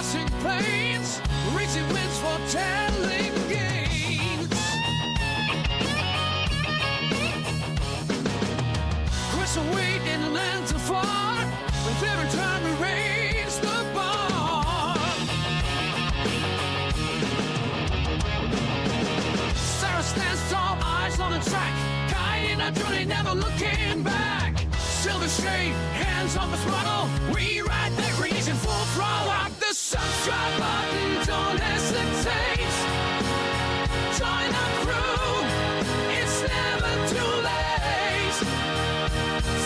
crossing planes, reaching winds for telling gains. Crystal weight in lands afar, with every time we raise the bar. Sarah stands tall, eyes on the track, guiding our journey, never looking back. Silver shade, hands on the throttle, we ride the creation full throttle. Rock the subscribe button, don't hesitate. Join our crew, it's never too late.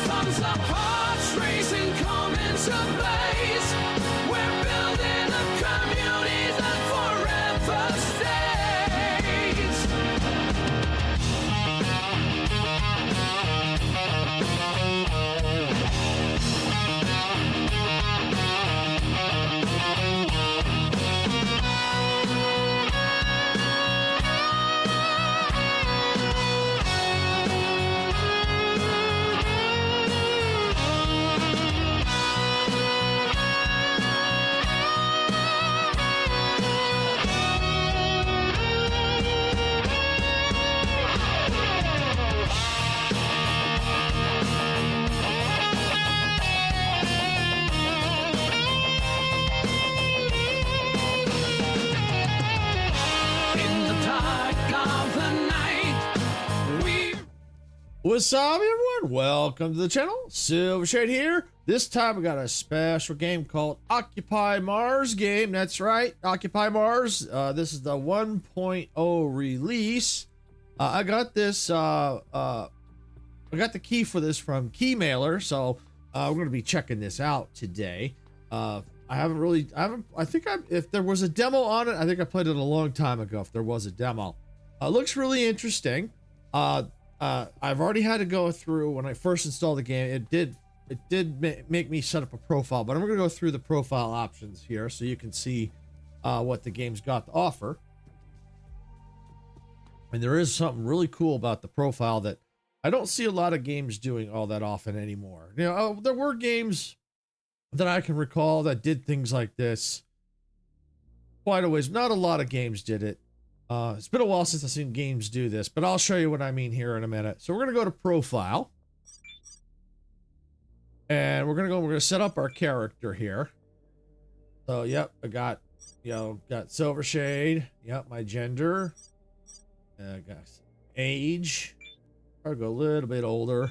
Thumbs up, hearts racing, come into blaze. We're building a community that forever stays. What's up, everyone? Welcome to the channel. Silvershade here. This time we got a special game called Occupy Mars game. That's right, Occupy Mars. This is the 1.0 release. I got this. I got the key for this from Keymailer, so we're going to be checking this out today. I think if there was a demo on it, I think I played it a long time ago. If there was a demo, looks really interesting. I've already had to go through when I first installed the game. It did make me set up a profile, but I'm going to go through the profile options here so you can see what the game's got to offer. And there is something really cool about the profile that I don't see a lot of games doing all that often anymore. You know, there were games that I can recall that did things like this quite a ways. Not a lot of games did it. It's been a while since I've seen games do this, but I'll show you what I mean here in a minute. So we're going to go to profile. And we're going to set up our character here. So, yep, I got, got Silvershade. Yep, my gender. Got age. I'll go a little bit older.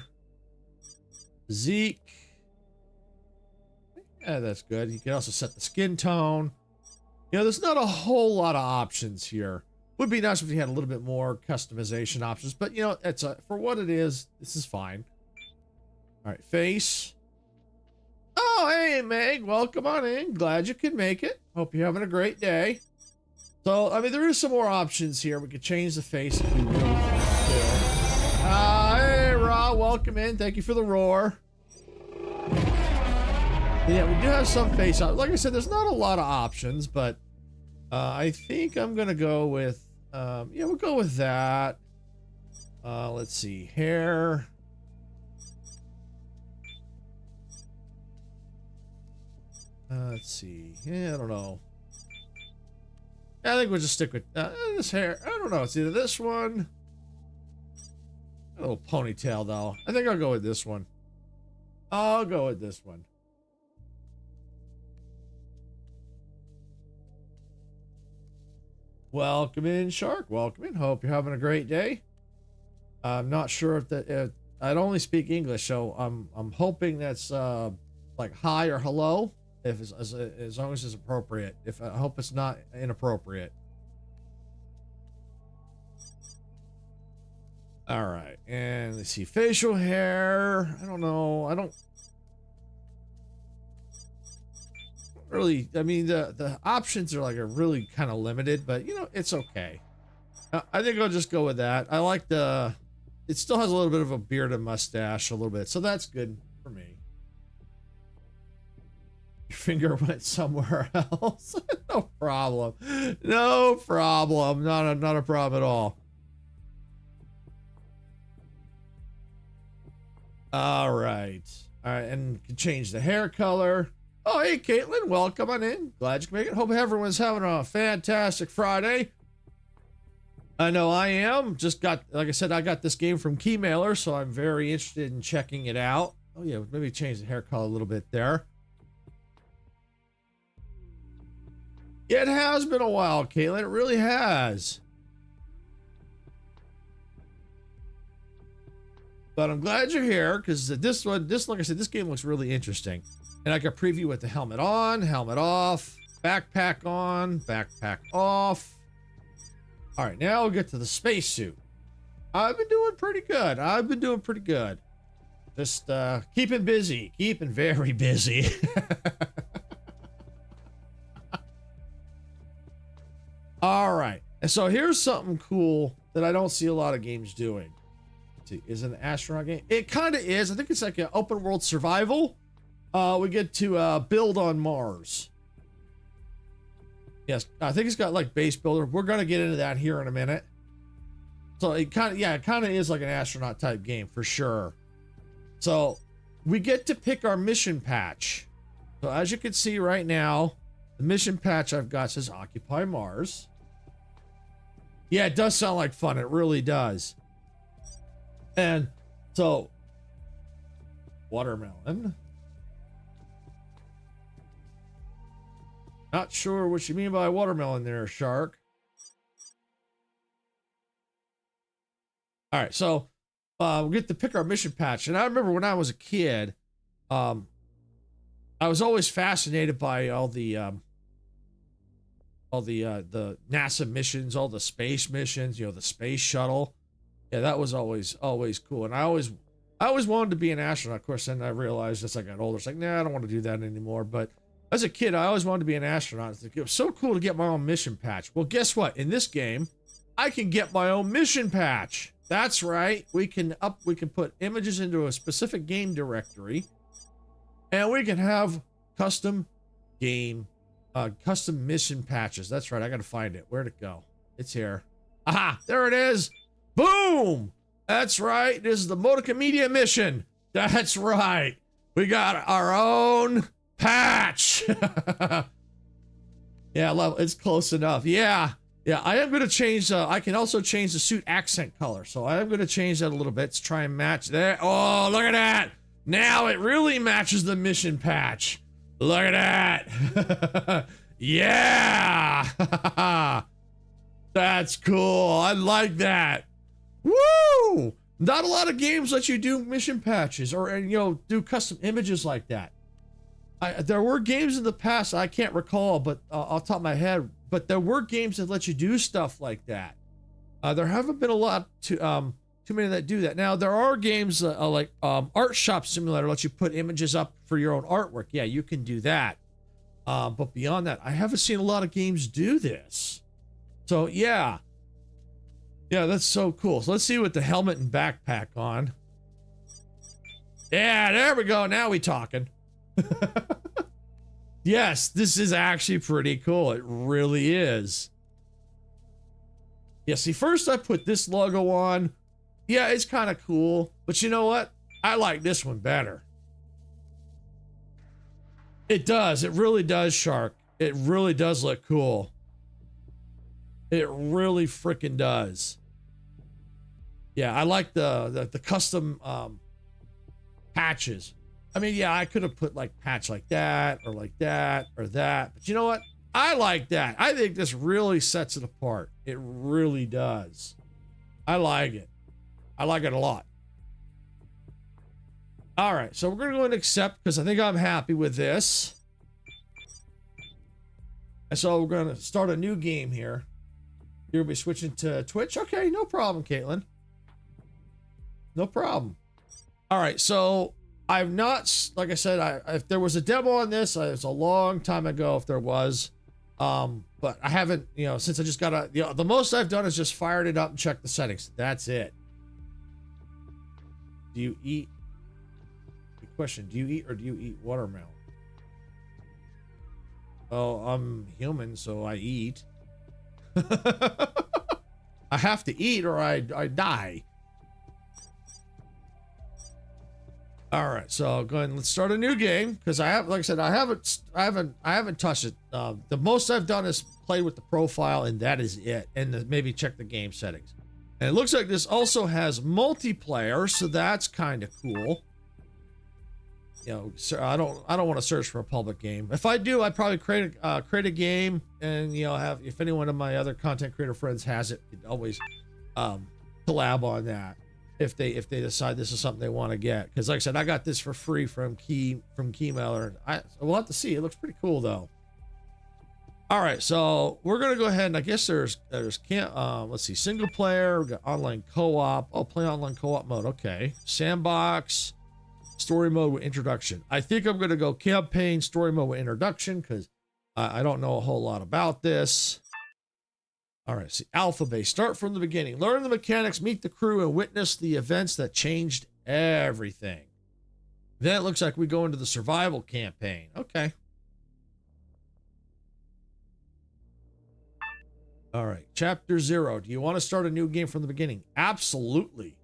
Physique. Yeah, that's good. You can also set the skin tone. There's not a whole lot of options here. Would be nice if you had a little bit more customization options, but it's for what it is, this is fine. All right, face. Oh, hey, Meg, welcome on in. Glad you could make it. Hope you're having a great day. So, I mean, there is some more options here. We could change the face if we really want to. Hey, Ra, welcome in. Thank you for the roar. Yeah, we do have some face options. Like I said, there's not a lot of options, but I think I'm gonna go with we'll go with that. Let's see, hair. Let's see. Yeah, I don't know. I think we'll just stick with this hair. I don't know. It's either this one. A little ponytail though. I think I'll go with this one. I'll go with this one. Welcome in, Shark. Welcome in. Hope you're having a great day. I'm not sure if I'd only speak English, so I'm hoping that's like hi or hello, if as long as it's appropriate. I hope it's not inappropriate. All right, and let's see, facial hair. I don't know. I don't really, I mean, the options are really kind of limited, but it's okay. I think I'll just go with that. I like it still has a little bit of a beard and mustache a little bit, so that's good for me. Your finger went somewhere else. No problem. No problem. Not a problem at all. All right, and can change the hair color. Oh, hey, Caitlin, welcome on in. Glad you can make it. Hope everyone's having a fantastic Friday. I know I am. Just got, like I said, I got this game from Keymailer, so I'm very interested in checking it out. Oh, yeah, maybe change the hair color a little bit there. It has been a while, Caitlin. It really has. But I'm glad you're here because this one, like I said, this game looks really interesting. And I can preview with the helmet on, helmet off, backpack on, backpack off. All right, now we'll get to the spacesuit. I've been doing pretty good. Just keeping busy, keeping very busy. All right, and so here's something cool that I don't see a lot of games doing. See, is it an astronaut game? It kind of is. I think it's like an open world survival. We get to build on Mars. Yes, I think it's got like base builder. We're gonna get into that here in a minute. So it kind of is like an astronaut type game for sure. So we get to pick our mission patch. So as you can see right now, the mission patch I've got says Occupy Mars. Yeah, it does sound like fun. It really does. And so watermelon. Not sure what you mean by watermelon there, Shark. All right, so we get to pick our mission patch. And I remember when I was a kid, I was always fascinated by all the NASA missions, all the space missions, you know, the space shuttle. Yeah, that was always cool. And I always wanted to be an astronaut. Of course, then I realized as I got older, it's like, nah, I don't want to do that anymore. But as a kid, I always wanted to be an astronaut. It was so cool to get my own mission patch. Well, guess what? In this game, I can get my own mission patch. That's right. We can put images into a specific game directory, and we can have custom mission patches. That's right. I got to find it. Where'd it go? It's here. Aha! There it is. Boom! That's right. This is the Modica Media mission. That's right. We got our own patch. Yeah, love it's close enough. Yeah, I am going to change. I can also change the suit accent color, so I am going to change that a little bit to try and match that. Oh, look at that! Now it really matches the mission patch. Look at that! Yeah, that's cool. I like that. Woo! Not a lot of games let you do mission patches or do custom images like that. There were games in the past, I can't recall, but off the top of my head, but there were games that let you do stuff like that. There haven't been a lot too many that do that. Now there are games like Art Shop Simulator lets you put images up for your own artwork. Yeah, you can do that. But beyond that, I haven't seen a lot of games do this. So yeah, that's so cool. So let's see with the helmet and backpack on. Yeah, there we go. Now we talking. Yes, this is actually pretty cool. It really is. Yeah, see, first I put this logo on. Yeah, it's kind of cool. But you know what? I like this one better. It does. It really does, Shark. It really does look cool. It really freaking does. Yeah, I like the custom patches. I mean, yeah, I could have put like patch like that or that. But you know what? I like that. I think this really sets it apart. It really does. I like it. I like it a lot. All right, so we're going to go and accept because I think I'm happy with this. And so we're going to start a new game here. You're going to be switching to Twitch? Okay, no problem, Caitlin. No problem. All right, so I've not, like I said, if there was a demo on this, it's a long time ago if there was. But I haven't, since I just got the most I've done is just fired it up and checked the settings. That's it. Do you eat? Good question. Do you eat or do you eat watermelon? Oh, I'm human, so I eat. I have to eat or I die. All right, so go ahead and let's start a new game because I have, like I said, I haven't touched it. The most I've done is play with the profile, and that is it. And maybe check the game settings. And it looks like this also has multiplayer, so that's kind of cool. You know, so I don't want to search for a public game. If I do, I'd probably create a game, and you know, have, if any one of my other content creator friends has it, you'd always collab on that. If they decide this is something they want to get, because like I said, I got this for free from Keymailer. We'll have to see. It looks pretty cool though. All right, so we're gonna go ahead, and I guess there's let's see, single player, we got online co-op. Oh, play online co-op mode. Okay, sandbox, story mode with introduction. I think I'm gonna go campaign, story mode with introduction because I don't know a whole lot about this. All right, see, alpha base, start from the beginning, learn the mechanics, meet the crew, and witness the events that changed everything. Then it looks like we go into the survival campaign. Okay. All right, chapter 0. Do you want to start a new game from the beginning? Absolutely.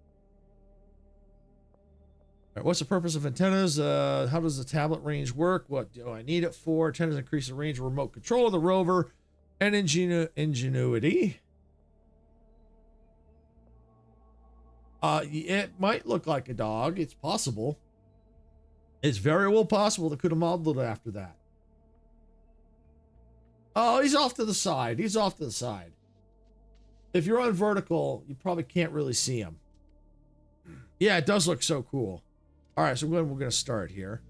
All right, what's the purpose of antennas? How does the tablet range work? What do I need it for? Antennas increase the range of remote control of the rover and ingenuity. It might look like a dog. It's possible. It's very well possible they could have modeled it after that. Oh, he's off to the side. He's off to the side. If you're on vertical, you probably can't really see him. Yeah, it does look so cool. All right, so we're going to start here.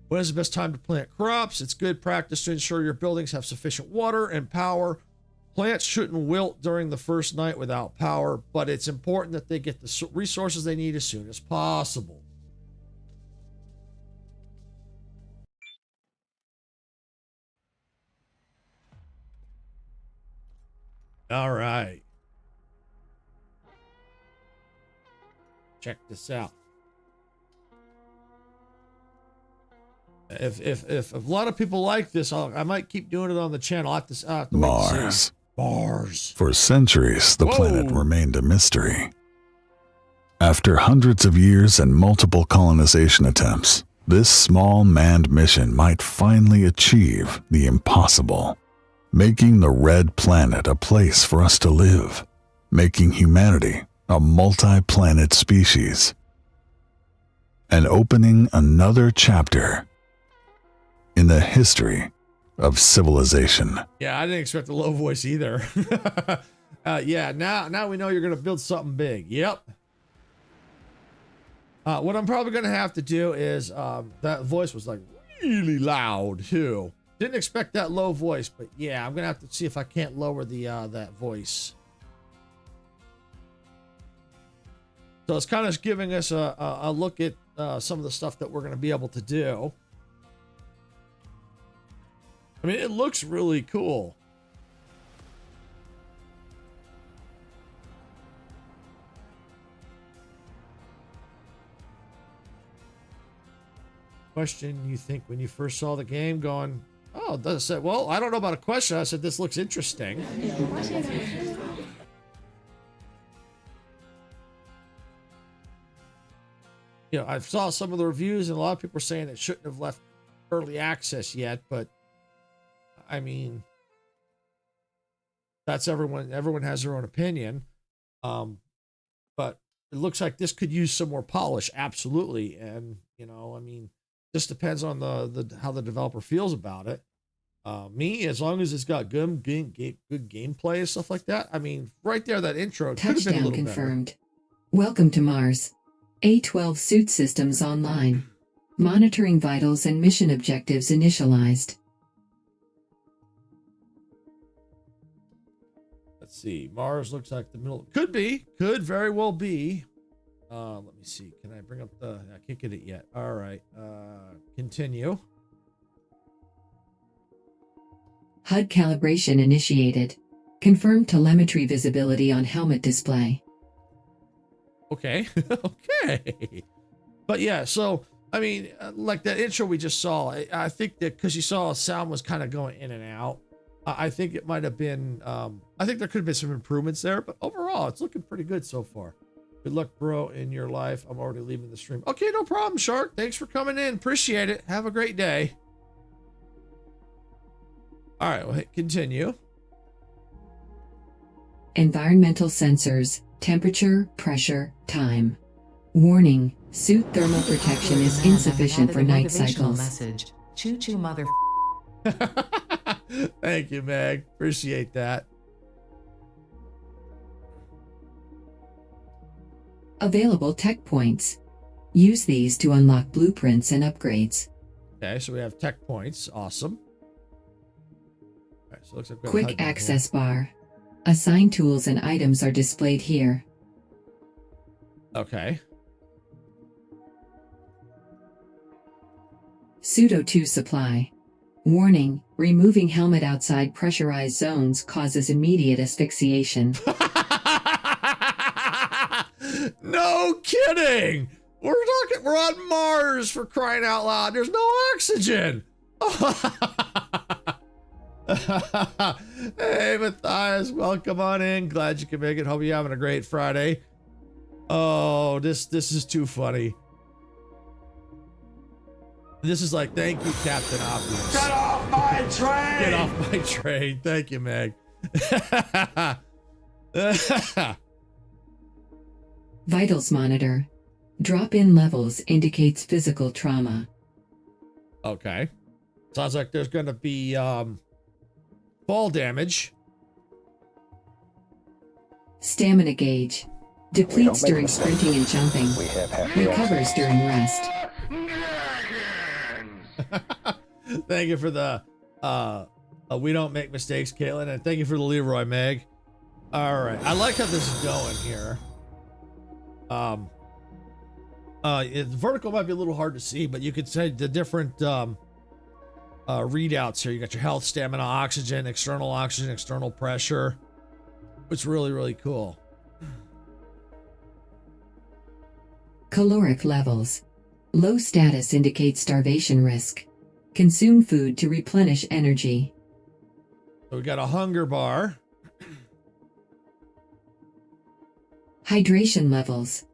When is the best time to plant crops? It's good practice to ensure your buildings have sufficient water and power. Plants shouldn't wilt during the first night without power, but it's important that they get the resources they need as soon as possible. All right. Check this out. If a lot of people like this, I might keep doing it on the channel. I have to Mars. Mars. For centuries, the planet remained a mystery. After hundreds of years and multiple colonization attempts, this small manned mission might finally achieve the impossible, making the red planet a place for us to live, making humanity a multi-planet species, and opening another chapter in the history of civilization. Yeah, I didn't expect a low voice either. Yeah, now we know you're going to build something big. Yep. What I'm probably going to have to do is, that voice was like really loud too. Didn't expect that low voice, but yeah, I'm going to have to see if I can't lower the, that voice. So it's kind of giving us a look at, some of the stuff that we're going to be able to do. I mean, it looks really cool. Question you think when you first saw the game going, oh, does it say, well, I don't know about a question. I said, this looks interesting. You know, I saw some of the reviews and a lot of people are saying it shouldn't have left early access yet, but I mean, that's everyone has their own opinion. But it looks like this could use some more polish. Absolutely. And, you know, I mean, just depends on how the developer feels about it. Me, as long as it's got good gameplay and stuff like that. I mean, right there, that intro could have been a Touchdown little confirmed. better. Welcome to Mars. A12 suit systems online. Monitoring vitals and mission objectives initialized. Let's see. Mars looks like the middle. Could very well be. Let me see. Can I bring up I can't get it yet. All right. Continue. HUD calibration initiated. Confirmed telemetry visibility on helmet display. Okay. Okay. But yeah, so I mean, like that intro we just saw, I think that because you saw sound was kind of going in and out, I think it might have been, I think there could have been some improvements there, but overall, it's looking pretty good so far. Good luck, bro, in your life. I'm already leaving the stream. Okay, no problem, Shark. Thanks for coming in. Appreciate it. Have a great day. All right, we'll hit continue. Environmental sensors, temperature, pressure, time. Warning, suit thermal protection is insufficient for night cycles. Message. Choo choo mother. Thank you, Meg. Appreciate that. Available tech points. Use these to unlock blueprints and upgrades. Okay, so we have tech points. Awesome. All right, so it looks like we have Quick HUD access bar. Assigned tools and items are displayed here. Okay. Pseudo 2 supply. Warning, removing helmet outside pressurized zones causes immediate asphyxiation. No kidding. We're on Mars, for crying out loud. There's no oxygen. Hey, Matthias, welcome on in. Glad you can make it. Hope you're having a great Friday. Oh, this is too funny. This is like, thank you, Captain Obvious. Get off my train! Get off my train. Thank you, Meg. Vitals monitor. Drop-in levels indicates physical trauma. Okay. Sounds like there's going to be fall damage. Stamina gauge. Depletes during sprinting and jumping. Recovers during rest. Thank you for the we don't make mistakes, Caitlin, and thank you for the Leroy, Meg. All right, I like how this is going here. Vertical might be a little hard to see, but you could say the different readouts here. You got your health, stamina, oxygen, external pressure. It's really, really cool. Caloric levels. Low status indicates starvation risk. Consume food to replenish energy. So we got a hunger bar. Hydration levels.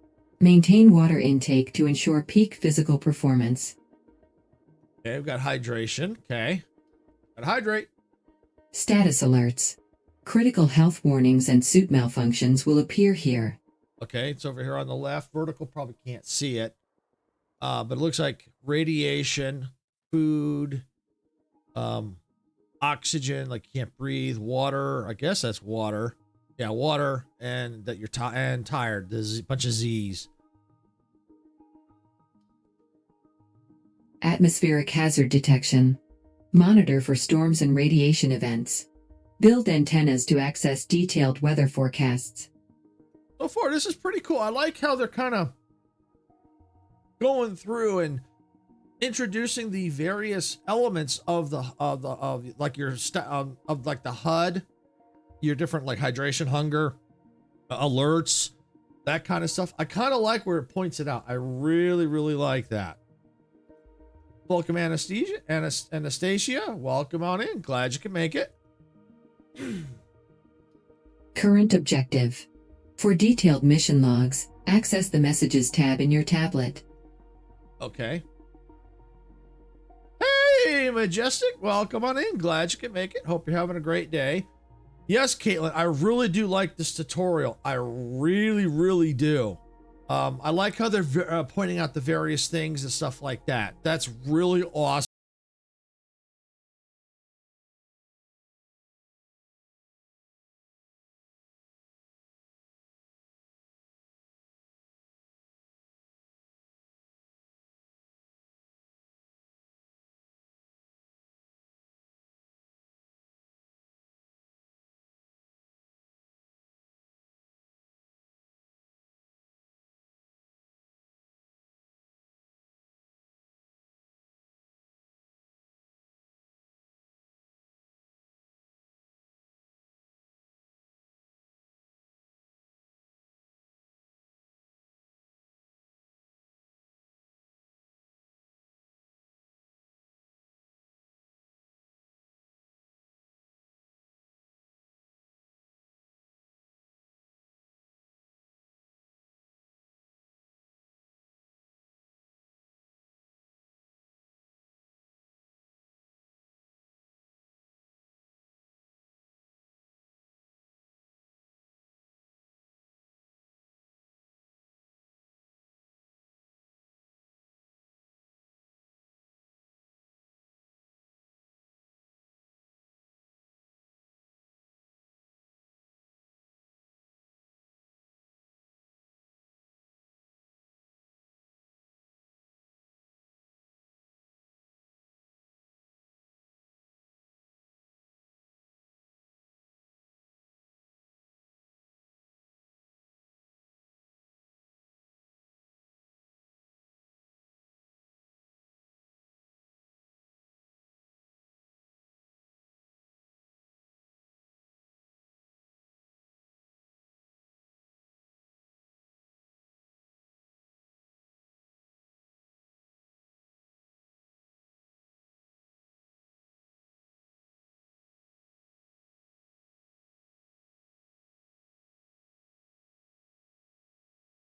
Maintain water intake to ensure peak physical performance. Okay, we've got hydration. Okay. Gotta hydrate. Status alerts. Critical health warnings and suit malfunctions will appear here. Okay, it's over here on the left. Vertical probably can't see it. But it looks like radiation, food, oxygen, like you can't breathe, water. I guess that's water. Yeah, water, and that you're tired. There's a bunch of Z's. Atmospheric hazard detection. Monitor for storms and radiation events. Build antennas to access detailed weather forecasts. So far, this is pretty cool. I like how they're kind of going through and introducing the various elements of like your of like the HUD, your different like hydration, hunger, alerts, that kind of stuff. I kind of like where it points it out. I really, really like that. Welcome, Anastasia. Welcome on in. Glad you can make it. Current objective. For detailed mission logs, access the Messages tab in your tablet. Okay. Hey, Majestic. Welcome on in. Glad you can make it. Hope you're having a great day. Yes, Caitlin, I really do like this tutorial. I really, really do. I like how they're pointing out the various things and stuff like that. That's really awesome.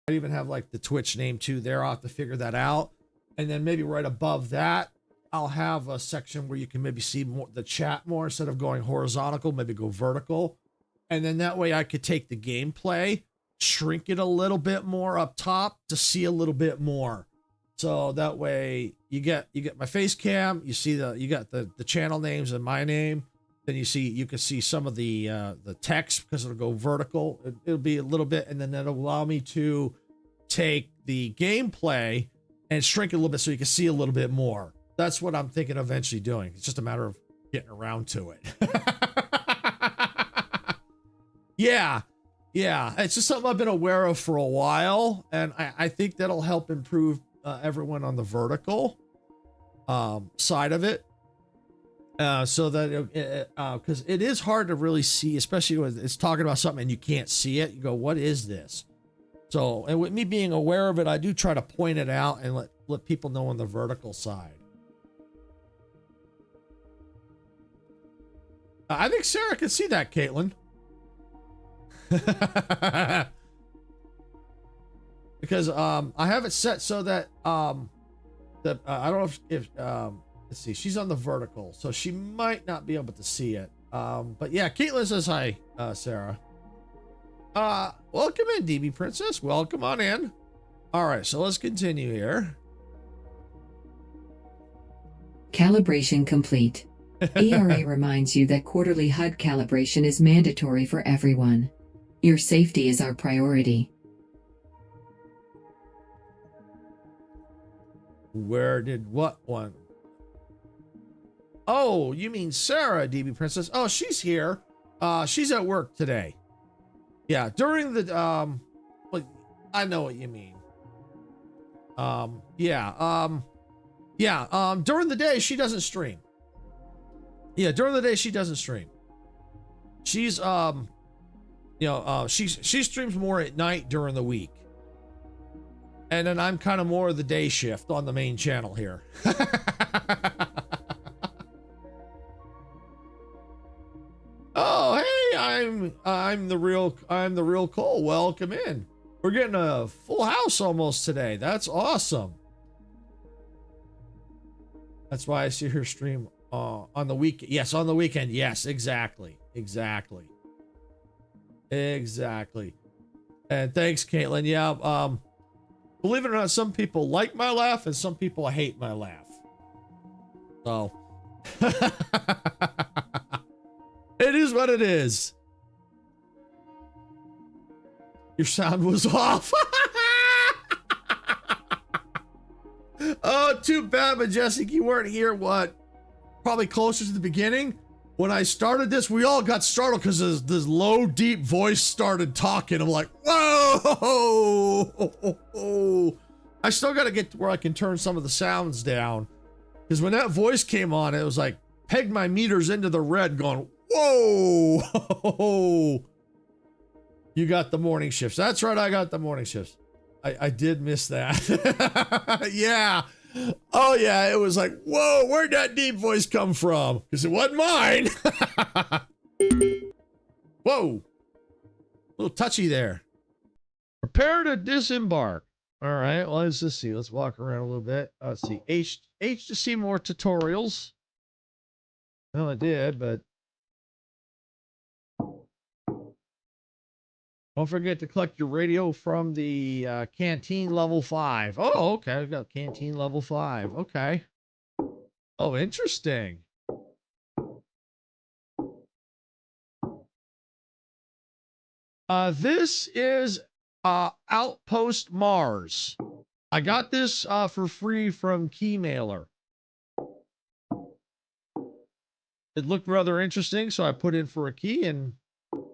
I even have like the Twitch name too there. I'll have to figure that out. And then maybe right above that, I'll have a section where you can maybe see more the chat more instead of going horizontal, maybe go vertical. And then that way I could take the gameplay, shrink it a little bit more up top to see a little bit more. So that way you get my face cam, you see you got the channel names and my name. Then you can see some of the text because it'll go vertical. It'll be a little bit, and then that'll allow me to take the gameplay and shrink it a little bit so you can see a little bit more. That's what I'm thinking of eventually doing. It's just a matter of getting around to it. Yeah. It's just something I've been aware of for a while, and I think that'll help improve everyone on the vertical side of it. So that because it is hard to really see, especially when it's talking about something and you can't see it. You go, what is this? So, and with me being aware of it, I do try to point it out and let people know on the vertical side. I think Sarah can see that, Caitlin. Because I have it set so that I don't know if let's see, she's on the vertical, so she might not be able to see it. But yeah, Caitlin says hi, Sarah. Welcome in, DB Princess. Welcome on in. All right, so let's continue here. Calibration complete. ERA reminds you that quarterly HUD calibration is mandatory for everyone. Your safety is our priority. Where did what one? Oh, you mean Sarah, DB Princess? Oh, she's here. She's at work today. Yeah, during the well, I know what you mean. During the day she doesn't stream. Yeah, during the day she doesn't stream. She's she streams more at night during the week. And then I'm kind of more of the day shift on the main channel here. Oh, hey, I'm the real Cole. Welcome in. We're getting a full house almost today. That's awesome. That's why I see her stream on the week. Yes, on the weekend. Yes, exactly. And thanks, Caitlin. Yeah, believe it or not, some people like my laugh and some people hate my laugh. So it is what it is. Your sound was off. Oh, too bad, Majestic. You weren't here, what? Probably closer to the beginning. When I started this, we all got startled because this low, deep voice started talking. I'm like, whoa! I still got to get to where I can turn some of the sounds down. Because when that voice came on, it was like, pegged my meters into the red going, whoa! You got the morning shifts. That's right, I got the morning shifts. I did miss that. Yeah. Oh, yeah, it was like, whoa, where'd that deep voice come from? Because it wasn't mine. Whoa. A little touchy there. Prepare to disembark. All right, well, let's just see. Let's walk around a little bit. Let's see. H to see more tutorials. Well, I did, but don't forget to collect your radio from the canteen level 5. Oh, okay. We've got canteen level 5. Okay. Oh, interesting. This is Outpost Mars. I got this for free from Keymailer. It looked rather interesting, so I put in for a key and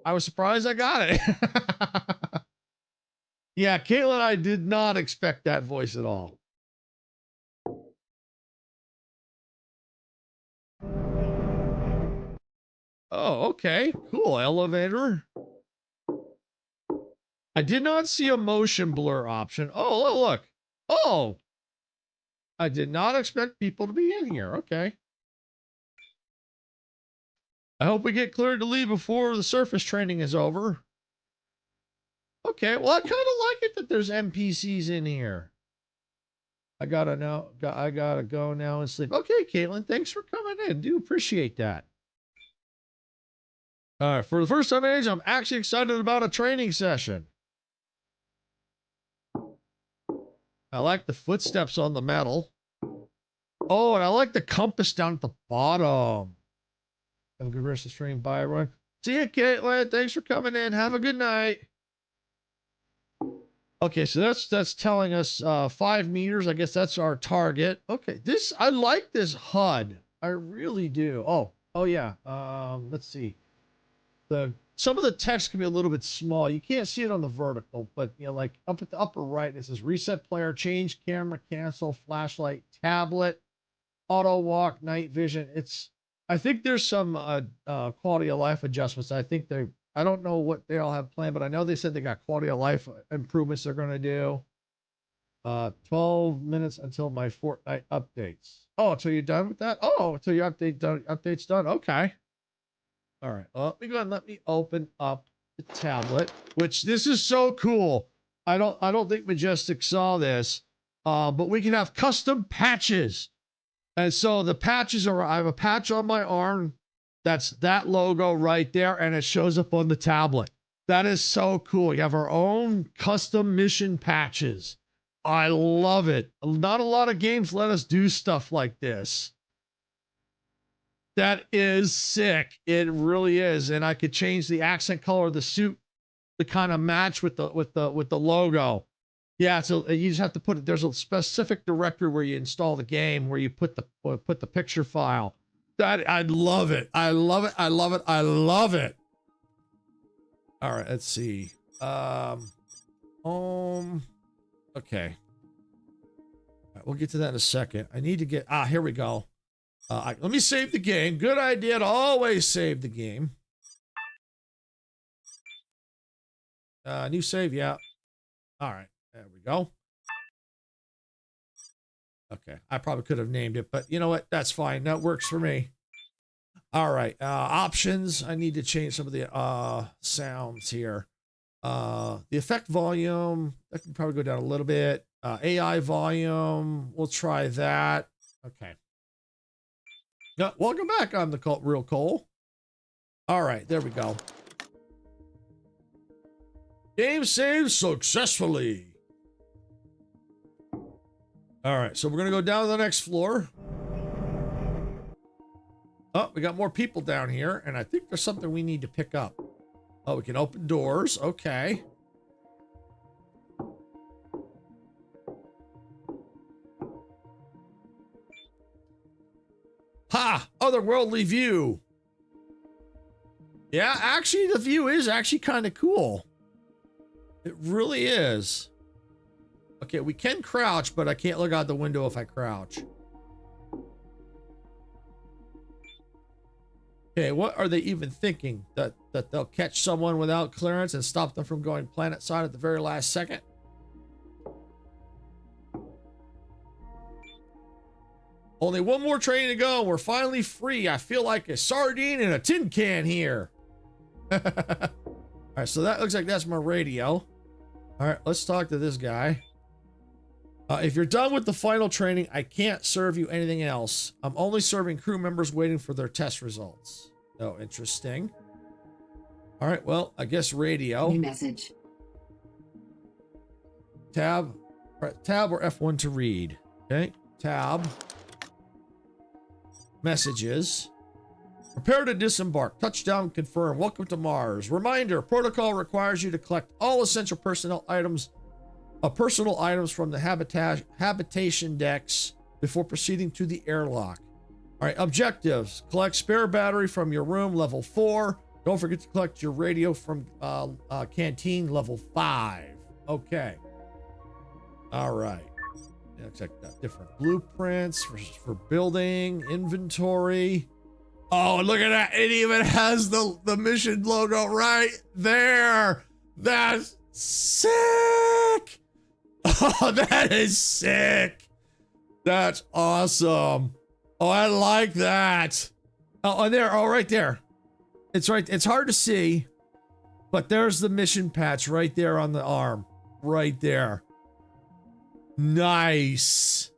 I was surprised I got it. Yeah, Caitlin, I did not expect that voice at all. Oh, okay. Cool. Elevator. I did not see a motion blur option. Oh, look. Oh. I did not expect people to be in here. Okay. I hope we get cleared to leave before the surface training is over. Okay, well, I kind of like it that there's NPCs in here. I gotta go now and sleep. Okay, Caitlin, thanks for coming in. Do appreciate that. All right, for the first time in age, I'm actually excited about a training session. I like the footsteps on the metal. Oh, and I like the compass down at the bottom. Have a good rest of the stream. Bye, everyone. See you, Caitlin. Thanks for coming in. Have a good night. Okay, so that's telling us 5 meters. I guess that's our target. Okay, I like this HUD. I really do. Oh yeah. Let's see. Some of the text can be a little bit small. You can't see it on the vertical, but you know, like up at the upper right, it says reset player, change camera, cancel, flashlight, tablet, auto walk, night vision. I think there's some quality of life adjustments. I don't know what they all have planned, but I know they said they got quality of life improvements they're going to do. 12 minutes until my Fortnite updates. Oh, so you're done with that? Oh, so your update's done. Okay. All right. Well, let me go ahead and let me open up the tablet, which this is so cool. I don't think Majestic saw this. But we can have custom patches. And so the patches I have a patch on my arm. That's that logo right there, and it shows up on the tablet. That is so cool. You have our own custom mission patches. I love it. Not a lot of games let us do stuff like this. That is sick. It really is. And I could change the accent color of the suit to kind of match with the logo. Yeah, so you just have to put it. There's a specific directory where you install the game, where you put the picture file. That I love it. I love it. I love it. I love it. All right, let's see. Okay. All right, we'll get to that in a second. I need to get here we go. Let me save the game. Good idea to always save the game. New save, yeah. All right, there we go. Okay, I probably could have named it, but you know what? That's fine. That works for me. All right, options. I need to change some of the sounds here. The effect volume, that can probably go down a little bit. AI volume, we'll try that. Okay. Welcome back. I'm the Real Cole. All right, there we go. Game saved successfully. All right, so we're going to go down to the next floor. Oh, we got more people down here, and I think there's something we need to pick up. Oh, we can open doors. Okay. Ha! Otherworldly view. Yeah, actually, the view is actually kind of cool. It really is. Okay, we can crouch, but I can't look out the window if I crouch. Okay, what are they even thinking? That they'll catch someone without clearance and stop them from going planet side at the very last second? Only one more train to go. We're finally free. I feel like a sardine in a tin can here. All right, so that looks like that's my radio. All right, let's talk to this guy. If you're done with the final training, I can't serve you anything else. I'm only serving crew members waiting for their test results. Oh, interesting. All right, well, I guess radio. New message. Tab or F1 to read. Okay, tab. Messages. Prepare to disembark. Touchdown confirmed. Welcome to Mars. Reminder, protocol requires you to collect all essential personal items from the habitation decks before proceeding to the airlock. All right, objectives. Collect spare battery from your room, level 4. Don't forget to collect your radio from canteen, level 5. Okay. All right. Looks like different blueprints for building, inventory. Oh, look at that. It even has the mission logo right there. That's sick. Oh, that is sick. That's awesome. Oh, I like that. Oh, there. Oh, right there. It's right. It's hard to see. But there's the mission patch right there on the arm. Right there. Nice.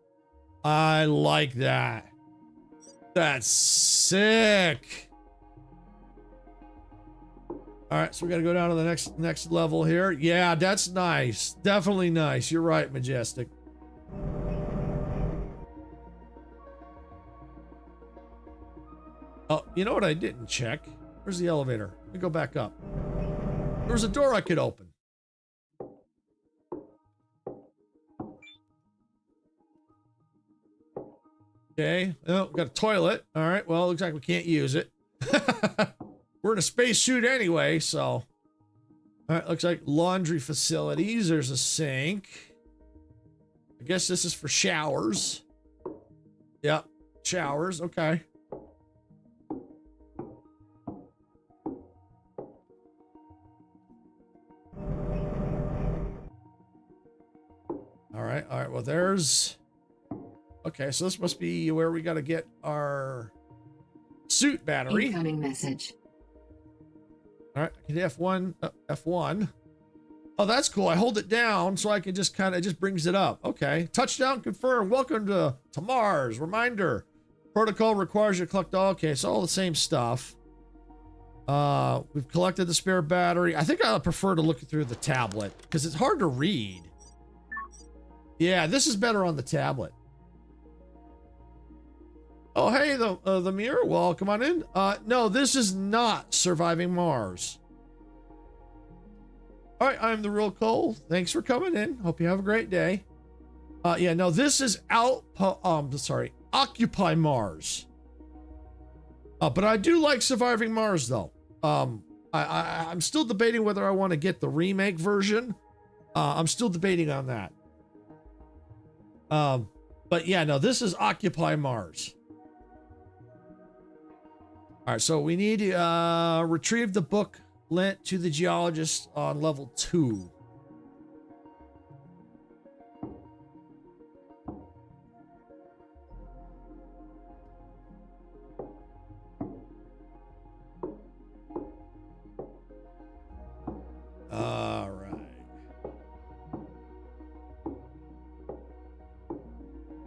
I like that. That's sick. All right, so we got to go down to the next level here. Yeah, that's nice. Definitely nice. You're right, Majestic. Oh, you know what I didn't check? Where's the elevator? Let me go back up. There was a door I could open. Okay. Oh, got a toilet. All right. Well, looks like we can't use it. We're in a spacesuit anyway, so. All right. Looks like laundry facilities. There's a sink. I guess this is for showers. Yep. Showers. Okay. All right. All right. Well, there's. Okay, so this must be where we got to get our suit battery. Incoming message. All right, I can F1, F1. Oh, that's cool. I hold it down so I can just kind of, it just brings it up. Okay, touchdown confirmed. Welcome to Mars. Reminder, protocol requires you to collect all. Okay, so all the same stuff. We've collected the spare battery. I think I prefer to look through the tablet because it's hard to read. Yeah, this is better on the tablet. Oh, hey, the mirror. Well, come on in. No, this is not Surviving Mars. All right, I'm the real Cole. Thanks for coming in. Hope you have a great day. Yeah, no, this is Occupy Mars. But I do like Surviving Mars, though. I'm still debating whether I want to get the remake version. I'm still debating on that. But yeah, no, this is Occupy Mars. All right, so we need to retrieve the book lent to the geologist on level 2. All right.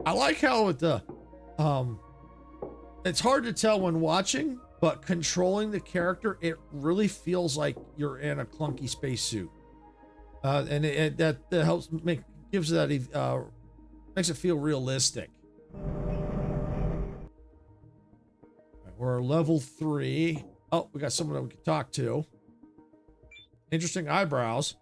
I like how with the it's hard to tell when watching, but controlling the character, it really feels like you're in a clunky spacesuit. And that helps gives that makes it feel realistic. We're level 3. Oh, we got someone that we can talk to. Interesting eyebrows.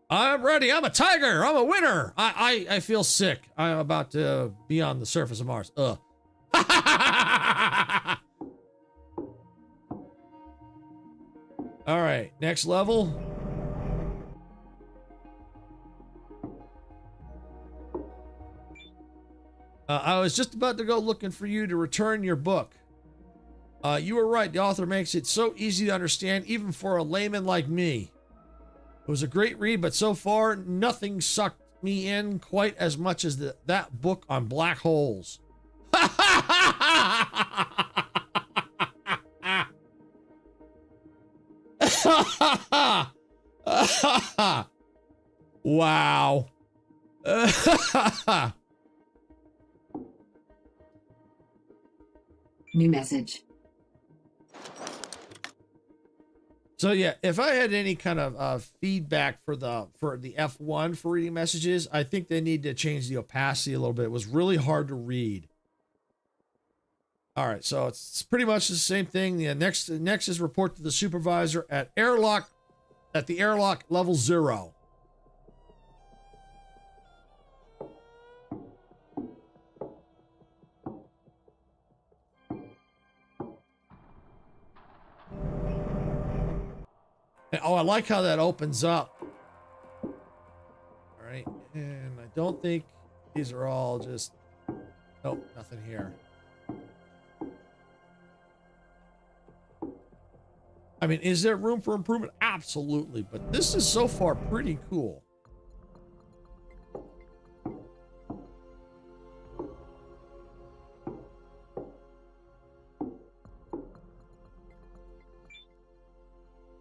I'm ready. I'm a tiger. I'm a winner. I feel sick. I'm about to be on the surface of Mars. Ugh. All right, next level. I was just about to go looking for you to return your book. You were right. The author makes it so easy to understand, even for a layman like me. It was a great read, but so far, nothing sucked me in quite as much as that book on black holes. Wow. New message. So yeah, if I had any kind of feedback for the F1 for reading messages, I think they need to change the opacity a little bit. It was really hard to read. All right, so it's pretty much the same thing. The next is report to the supervisor at the airlock level 0. And, oh, I like how that opens up. All right, and I don't think these are all just. Nope, nothing here. I mean, is there room for improvement? Absolutely, but this is so far pretty cool.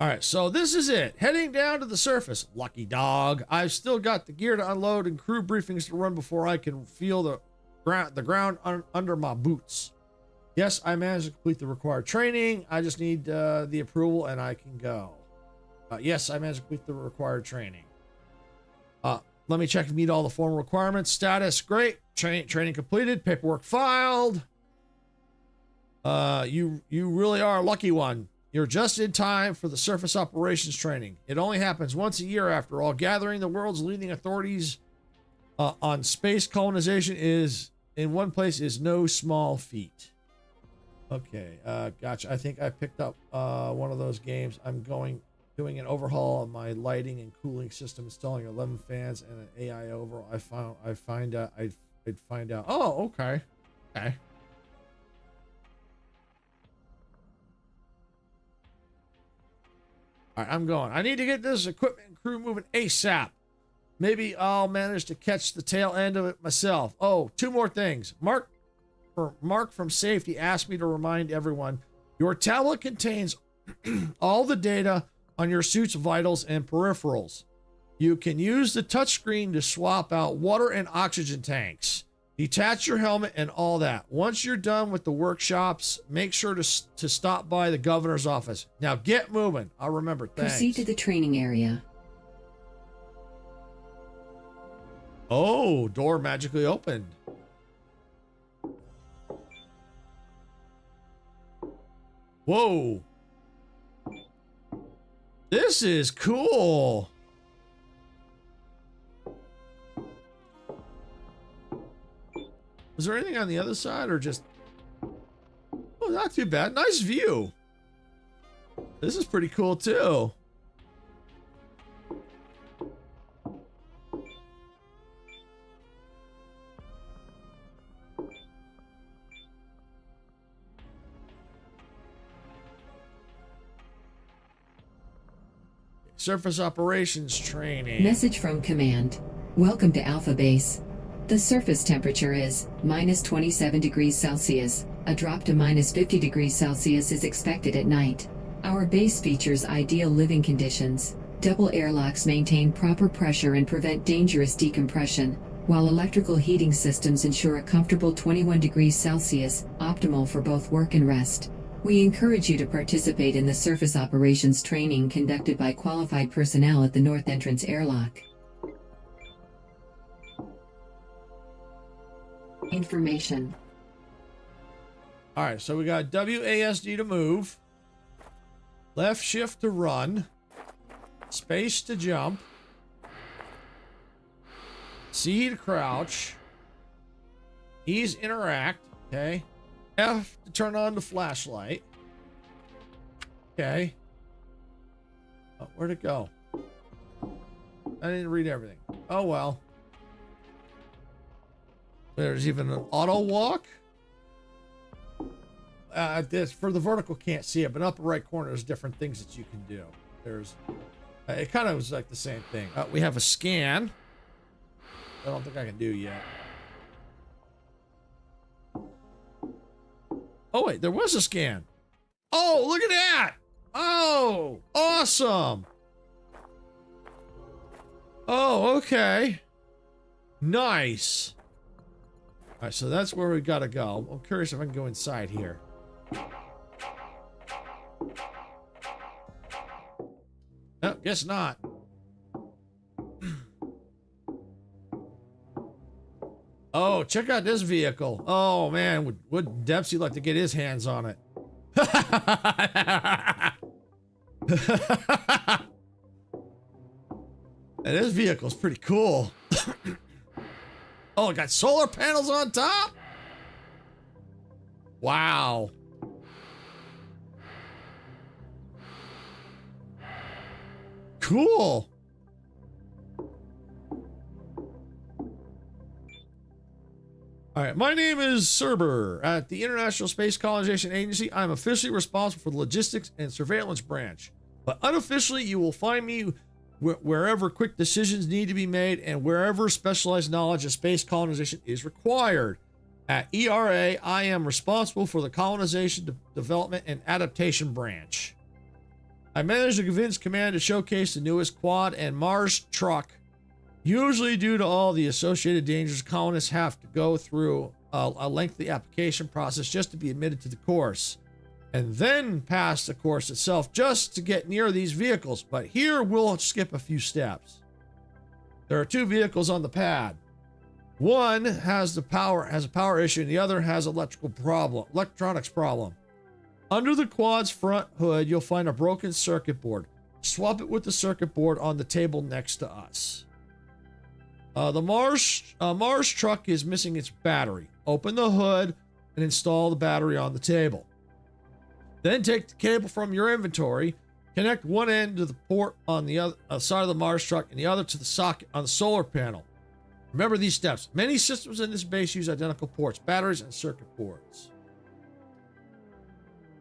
All All right, so this is it. Heading down to the surface. Lucky dog. I've still got the gear to unload and crew briefings to run before I can feel the ground under my boots. Yes, I managed to complete the required training. I just need the approval and I can go. Yes, I managed to complete the required training. Let me check to meet all the formal requirements. Status, great. Training completed. Paperwork filed. You really are a lucky one. You're just in time for the surface operations training. It only happens once a year after all. Gathering the world's leading authorities on space colonization is in one place is no small feat. Okay, gotcha. I think I picked up one of those games. I'm doing an overhaul of my lighting and cooling system, installing 11 fans and an AI overall. I'd find out. Oh, okay. Okay. All right, I'm going. I need to get this equipment and crew moving ASAP. Maybe I'll manage to catch the tail end of it myself. Oh, two more things. Mark from safety asked me to remind everyone, your tablet contains all the data on your suit's vitals and peripherals. You can use the touchscreen to swap out water and oxygen tanks, detach your helmet and all that. Once you're done with the workshops, make sure to stop by the governor's office. Now get moving. I'll remember. Thanks. Proceed to the training area. Oh, door magically opened. Whoa. This is cool. Was there anything on the other side or just... Oh, not too bad. Nice view. This is pretty cool too. Surface operations training. Message from command. Welcome to Alpha Base. The surface temperature is -27 degrees Celsius. A drop to -50 degrees Celsius is expected at night. Our base features ideal living conditions. Double airlocks maintain proper pressure and prevent dangerous decompression, while electrical heating systems ensure a comfortable 21 degrees Celsius, optimal for both work and rest. We encourage you to participate in the surface operations training conducted by qualified personnel at the North Entrance Airlock. Information. All right, so we got WASD to move, left shift to run, space to jump, C to crouch, E's interact, okay, F to turn on the flashlight, okay. Oh, where'd it go? I didn't read everything. Oh well. There's even an auto walk. This for the vertical can't see it, but upper right corner there's different things that you can do. There's it kind of was like the same thing. We have a scan. I don't think I can do yet. Oh wait, there was a scan. Oh, look at that. Oh, awesome. Oh, okay. Nice. All right, so that's where we gotta go. I'm curious if I can go inside here. No, guess not. Oh, check out this vehicle. Oh man, would Dempsey like to get his hands on it? And this vehicle's pretty cool. Oh, it got solar panels on top? Wow. Cool. All right, my name is Serber. At the International Space Colonization Agency, I'm officially responsible for the logistics and surveillance branch. But unofficially, you will find me wherever quick decisions need to be made and wherever specialized knowledge of space colonization is required. At ERA, I am responsible for the colonization, development, and adaptation branch. I managed to convince Command to showcase the newest quad and Mars truck. Usually due to all the associated dangers, colonists have to go through a lengthy application process just to be admitted to the course, and then pass the course itself just to get near these vehicles. But here we'll skip a few steps. There are 2 vehicles on the pad. One has a power issue, and the other has electronics problem. Under the quad's front hood, you'll find a broken circuit board. Swap it with the circuit board on the table next to us. The Mars truck is missing its battery. Open the hood and install the battery on the table. Then take the cable from your inventory, connect one end to the port on the other side of the Mars truck and the other to the socket on the solar panel. Remember these steps. Many systems in this base use identical ports, batteries, and circuit boards.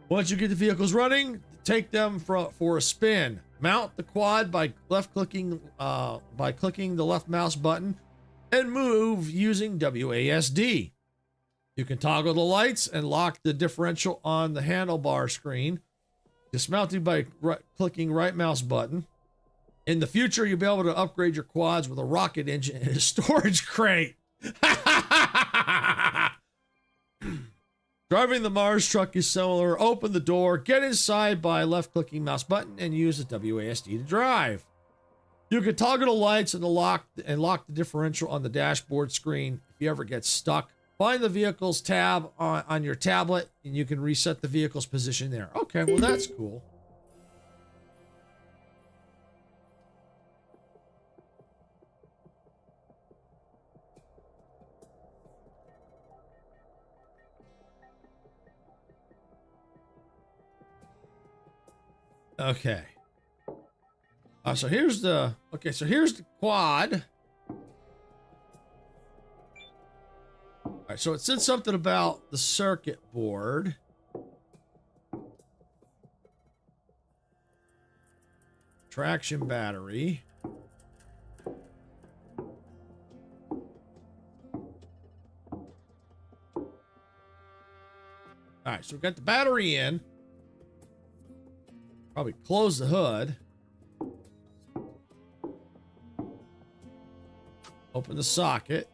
Once you get the vehicles running, take them for a spin. Mount the quad by clicking the left mouse button and move using WASD. You can toggle the lights and lock the differential on the handlebar screen. Dismounting by clicking right mouse button. In the future, you'll be able to upgrade your quads with a rocket engine and a storage crate. Driving the Mars truck is similar. Open the door, get inside by left-clicking mouse button, and use the WASD to drive. You can toggle the lights and lock the differential on the dashboard screen if you ever get stuck. Find the vehicles tab on your tablet, and you can reset the vehicle's position there. Okay, well that's cool. Okay. So here's the quad. All right, so it said something about the circuit board. Traction battery. All right, so we've got the battery in. Probably close the hood. Open the socket.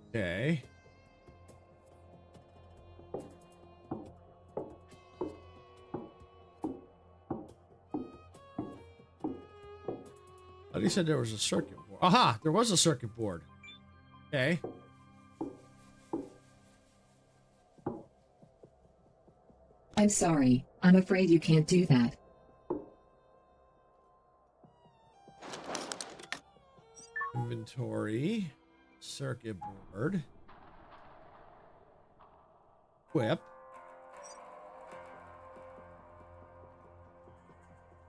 Okay. Oh, he said there was a circuit board. Aha, there was a circuit board. Okay. I'm sorry. I'm afraid you can't do that. Inventory. Circuit board. Equip.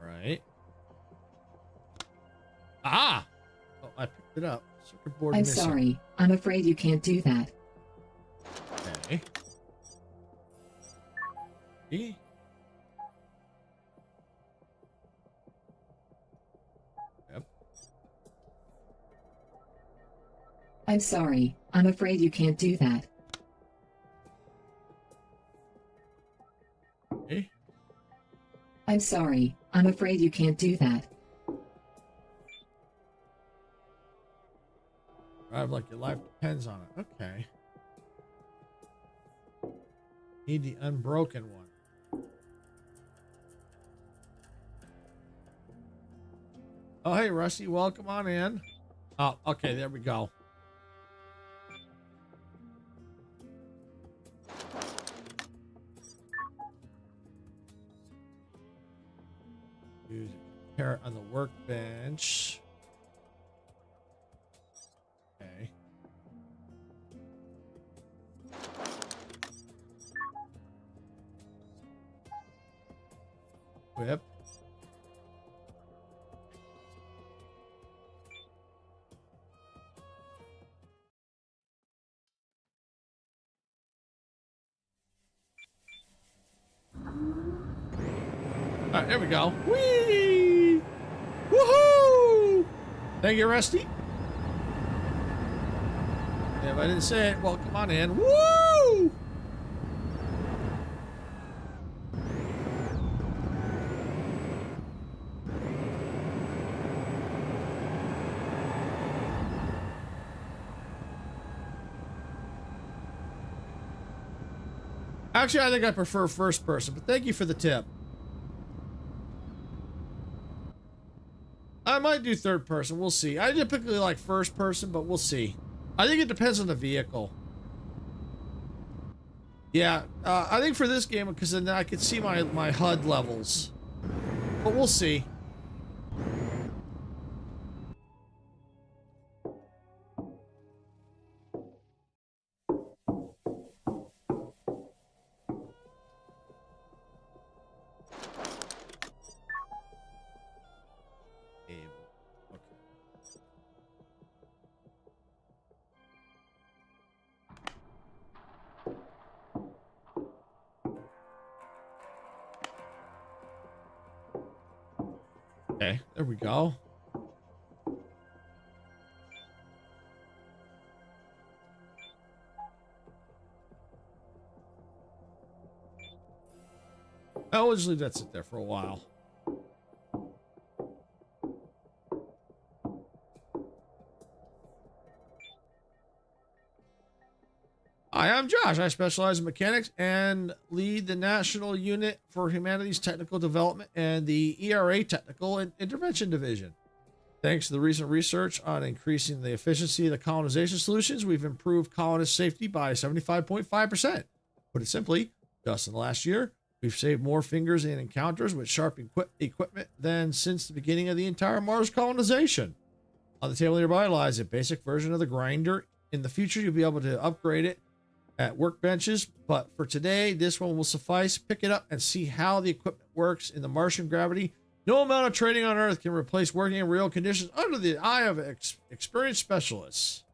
Right. Ah! Oh, I picked it up. Circuit board I'm missing. sorry. I'm afraid you can't do that. Okay. E? Yep. I'm sorry. I'm afraid you can't do that. Okay. I'm sorry. I'm afraid you can't do that. Drive like your life depends on it. Okay. Need the unbroken one. Oh, hey, Rusty, welcome on in. Oh, okay, there we go. Use a carrot on the workbench. Okay. Whip. All right, there we go. Whee! Woohoo! Thank you, Rusty. If I didn't say it, well, come on in. Woo! Actually, I think I prefer first person, but thank you for the tip. I might do third person. We'll see. I typically like first person, but we'll see. I think it depends on the vehicle. Yeah, I think for this game, because then I could see my HUD levels. But we'll see. Okay, there we go. I'll just leave that sit there for a while. Hi, I'm Josh. I specialize in mechanics and lead the National Unit for Humanities Technical Development and the ERA Technical and Intervention Division. Thanks to the recent research on increasing the efficiency of the colonization solutions, we've improved colonist safety by 75.5%. Put it simply, just in the last year, we've saved more fingers in encounters with sharp equipment than since the beginning of the entire Mars colonization. On the table nearby lies a basic version of the grinder. In the future, you'll be able to upgrade it at workbenches, but for today, this one will suffice. Pick it up and see how the equipment works in the Martian gravity. No amount of training on Earth can replace working in real conditions under the eye of experienced specialists.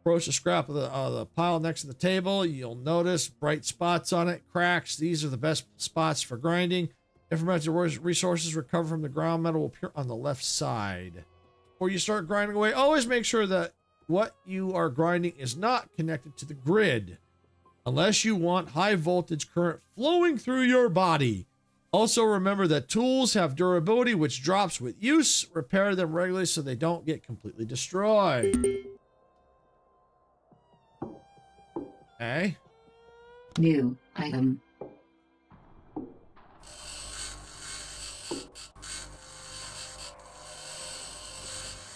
Approach the scrap of the pile next to the table. You'll notice bright spots on it, cracks. These are the best spots for grinding. Information resources recovered from the ground metal will appear on the left side. Before you start grinding away, always make sure that what you are grinding is not connected to the grid, unless you want high voltage current flowing through your body. Also remember that tools have durability, which drops with use. Repair them regularly so they don't get completely destroyed. Okay. New item.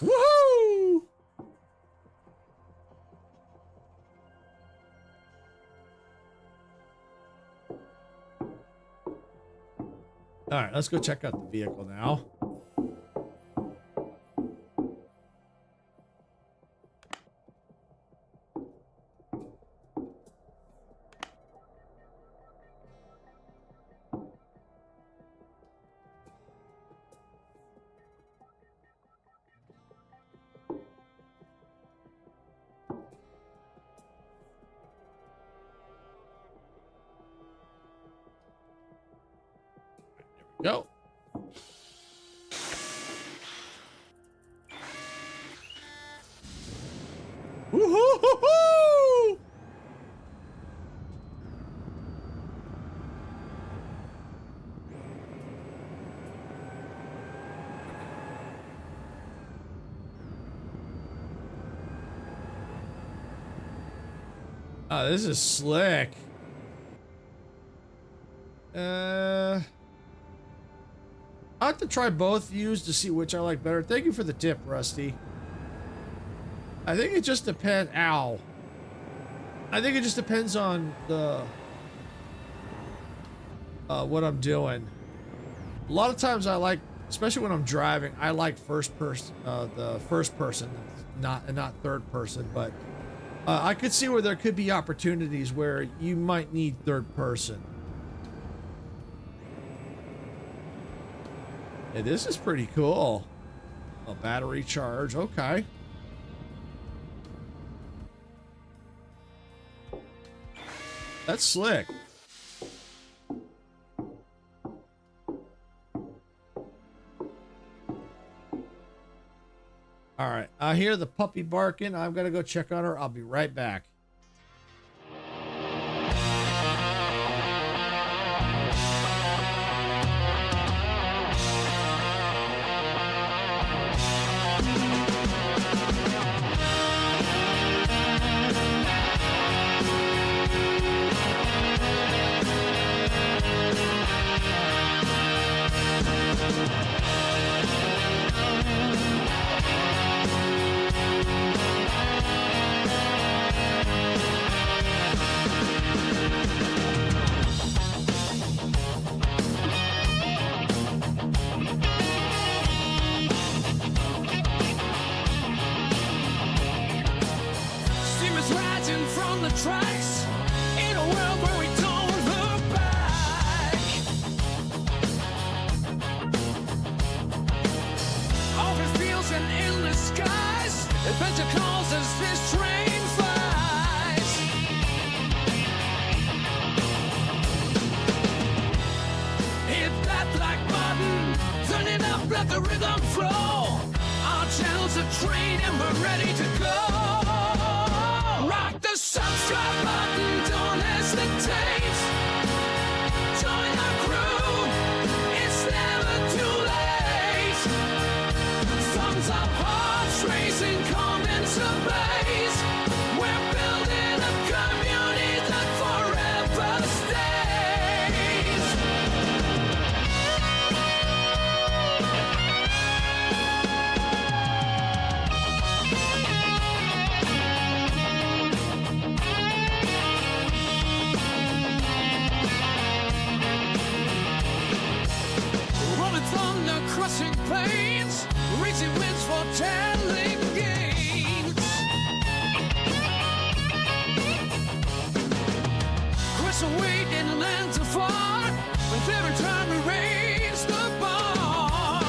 Woohoo! All right, let's go check out the vehicle now. Go. Woo-hoo-hoo-hoo! Oh, this is slick. I have to try both views to see which I like better. Thank you for the tip, Rusty. I think it just depends. Ow. I think it just depends on the what I'm doing. A lot of times I like, especially when I'm driving, I like first person, the first person, not third person. But I could see where there could be opportunities where you might need third person. Yeah, this is pretty cool. A battery charge, okay. That's slick. All right, I hear the puppy barking. I'm gonna go check on her. I'll be right back. Steamers rising from the tracks in a world where we don't look back. Open fields and endless skies. Adventure calls as this train flies. Hit that black button, turn it up, let the rhythm flow. Our channel's a train and we're ready to go. Rock the subscribe button, don't hesitate. Join our crew, it's never too late. Thumbs up, hearts racing, comments ablaze. We're building a community that forever stays. Rolling thunder, crushing plains, reaching winds for telling gains. Cross away in lands afar, with every time we raise the bar.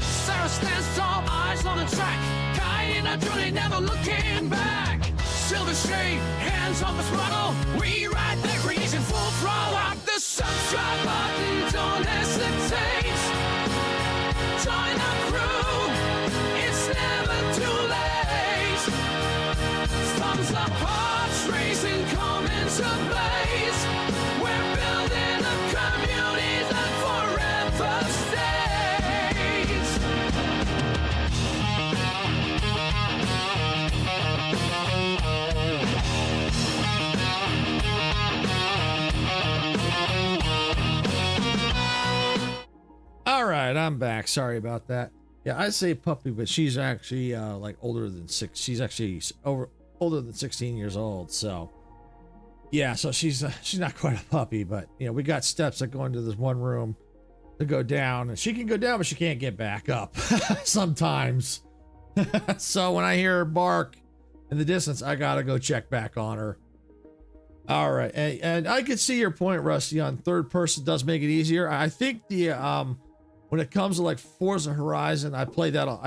Sarah stands tall, eyes on the track, guiding our journey, never looking back. Silver shade, hands on the throttle, we ride the breeze in full throttle. Rock the subscribe button, don't hesitate. Join our crew, it's never too late. Thumbs up, hearts racing, comments ablaze. We're building a community that forever stays. All right, I'm back. Sorry about that. Yeah, I say puppy, but she's actually like older than six. She's actually older than 16 years old. So yeah, so she's not quite a puppy, but you know, we got steps that go into this one room to go down, and she can go down, but she can't get back up sometimes. So when I hear her bark in the distance, I gotta go check back on her. All right, and I could see your point, Rusty, on third person does make it easier. I think the when it comes to like Forza Horizon, I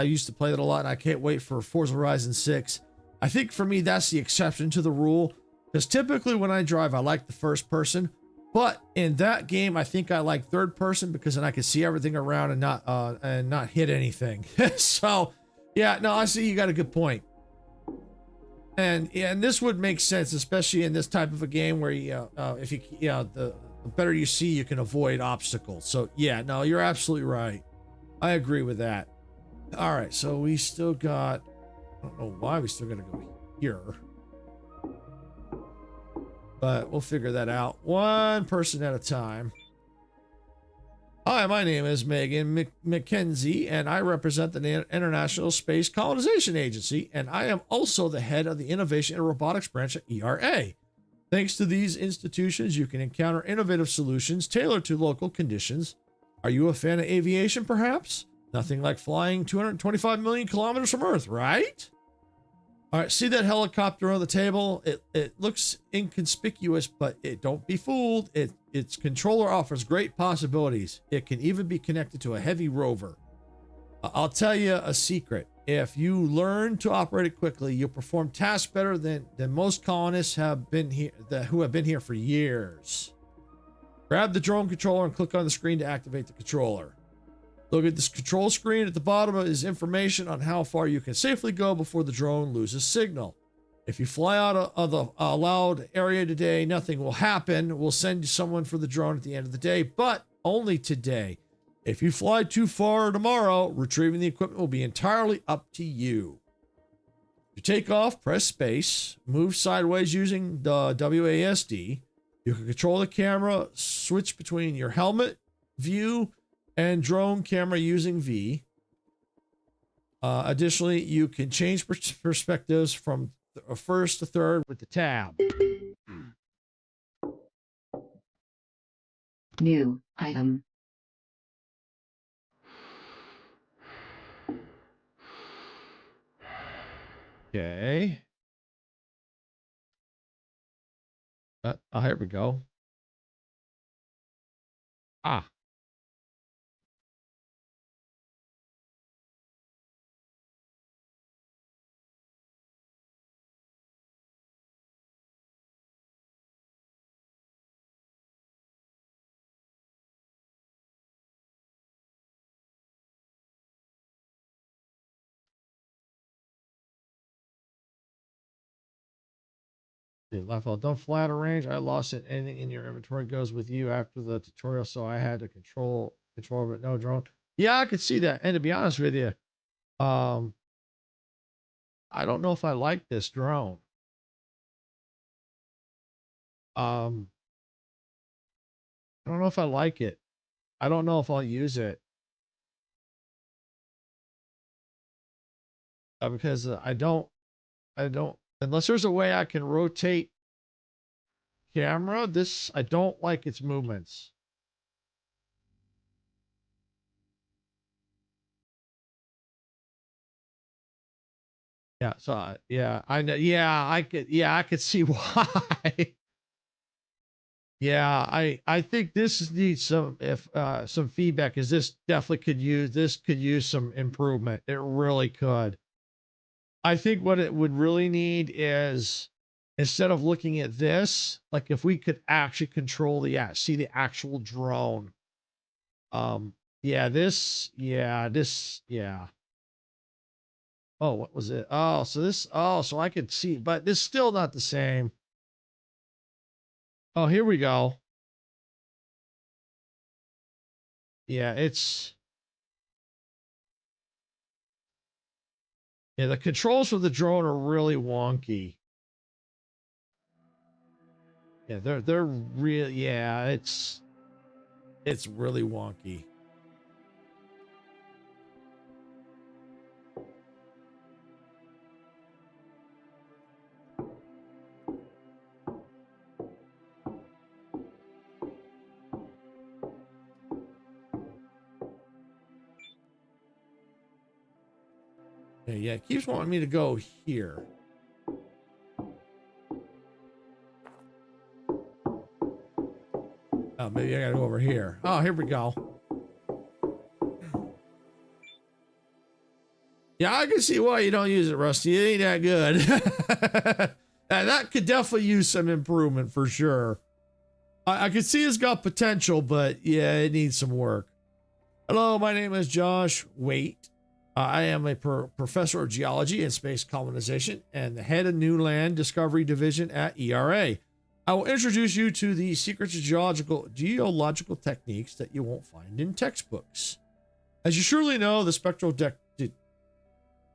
used to play that a lot, and I can't wait for Forza Horizon 6. I think for me, that's the exception to the rule, because typically when I drive, I like the first person, but in that game, I think I like third person because then I can see everything around and not hit anything. So yeah, no, I see you got a good point. And this would make sense, especially in this type of a game where the better you see, you can avoid obstacles. So yeah, no, you're absolutely right. I agree with that. All right, so we still got, I don't know why we still got to go here, but we'll figure that out one person at a time. Hi, my name is Megan McKenzie, and I represent the International Space Colonization Agency, and I am also the head of the Innovation and Robotics branch at ERA. Thanks to these institutions, you can encounter innovative solutions tailored to local conditions. Are you a fan of aviation, perhaps? Nothing like flying 225 million kilometers from Earth, right? All right, see that helicopter on the table? It looks inconspicuous, but don't be fooled. Its controller offers great possibilities. It can even be connected to a heavy rover. I'll tell you a secret. If you learn to operate it quickly, you'll perform tasks better than most colonists who have been here for years. Grab the drone controller and click on the screen to activate the controller. Look at this control screen. At the bottom is information on how far you can safely go before the drone loses signal. If you fly out of the allowed area today, nothing will happen. We'll send you someone for the drone at the end of the day, but only today. If you fly too far tomorrow, retrieving the equipment will be entirely up to you. To take off, press space, move sideways using the WASD. You can control the camera, switch between your helmet view and drone camera using V. Additionally, you can change perspectives from first to third with the tab. New item. Okay. Here we go. Ah. Level. Don't fly out of range. I lost it. Anything in your inventory goes with you after the tutorial, so I had to control of it. No drone. Yeah, I could see that. And to be honest with you, I don't know if I like this drone. I don't know if I like it. I don't know if I'll use it. Because I don't, unless there's a way I can rotate camera, I don't like its movements. Yeah, so yeah, I know. Yeah, I could see why. Yeah, I think this needs some feedback, because this could use some improvement. It really could. I think what it would really need is, instead of looking at this, like if we could actually control see the actual drone. Yeah. Oh, what was it? Oh, so I could see, but this is still not the same. Oh, here we go. Yeah, the controls for the drone are really wonky. Yeah, they're really, yeah, it's really wonky. Yeah, it keeps wanting me to go here. Oh, maybe I gotta go over here. Oh, here we go. Yeah, I can see why you don't use it, Rusty. It ain't that good. That could definitely use some improvement for sure. I can see it's got potential, but yeah, it needs some work. Hello, my name is Josh Waite. I am a professor of geology and space colonization and the head of New Land Discovery Division at ERA. I will introduce you to the secrets of geological techniques that you won't find in textbooks. As you surely know, the spectral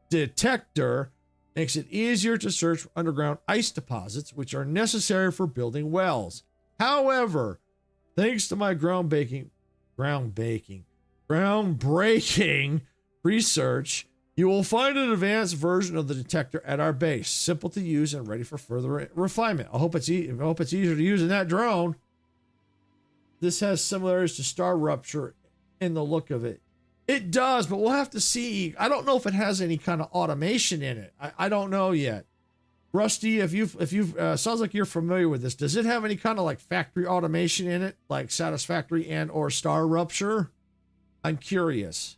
detector makes it easier to search for underground ice deposits, which are necessary for building wells. However, thanks to my groundbreaking research, you will find an advanced version of the detector at our base, simple to use and ready for further refinement. I hope it's easier to use in that drone. This has similarities to star rupture in the look of it. It does, but we'll have to see. I don't know if it has any kind of automation in it. I don't know yet. Rusty, if you've sounds like you're familiar with this. Does it have any kind of like factory automation in it, like Satisfactory and or Star Rupture? I'm curious.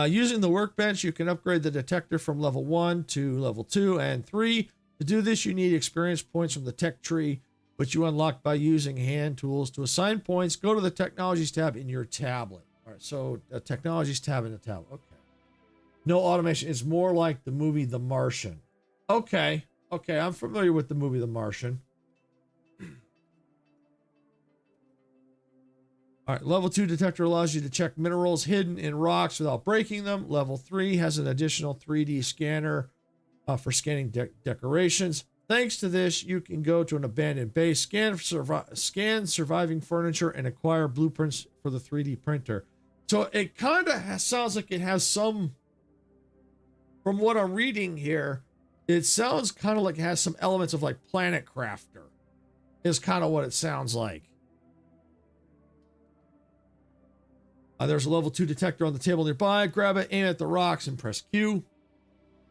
Using the workbench, you can upgrade the detector from level 1 to level 2 and 3. To do this, you need experience points from the tech tree. which you unlock by using hand tools to assign points. Go to the Technologies tab in your tablet. All right, so the Technologies tab in the tablet. Okay. No automation. It's more like the movie The Martian. Okay. Okay, I'm familiar with the movie The Martian. All right, level 2 detector allows you to check minerals hidden in rocks without breaking them. Level 3 has an additional 3D scanner for scanning decorations. Thanks to this, you can go to an abandoned base, scan surviving furniture, and acquire blueprints for the 3D printer. So it kind of sounds like it has some, from what I'm reading here, it sounds kind of like it has some elements of like Planet Crafter, is kind of what it sounds like. There's a level 2 detector on the table nearby. Grab it, aim at the rocks, and press Q.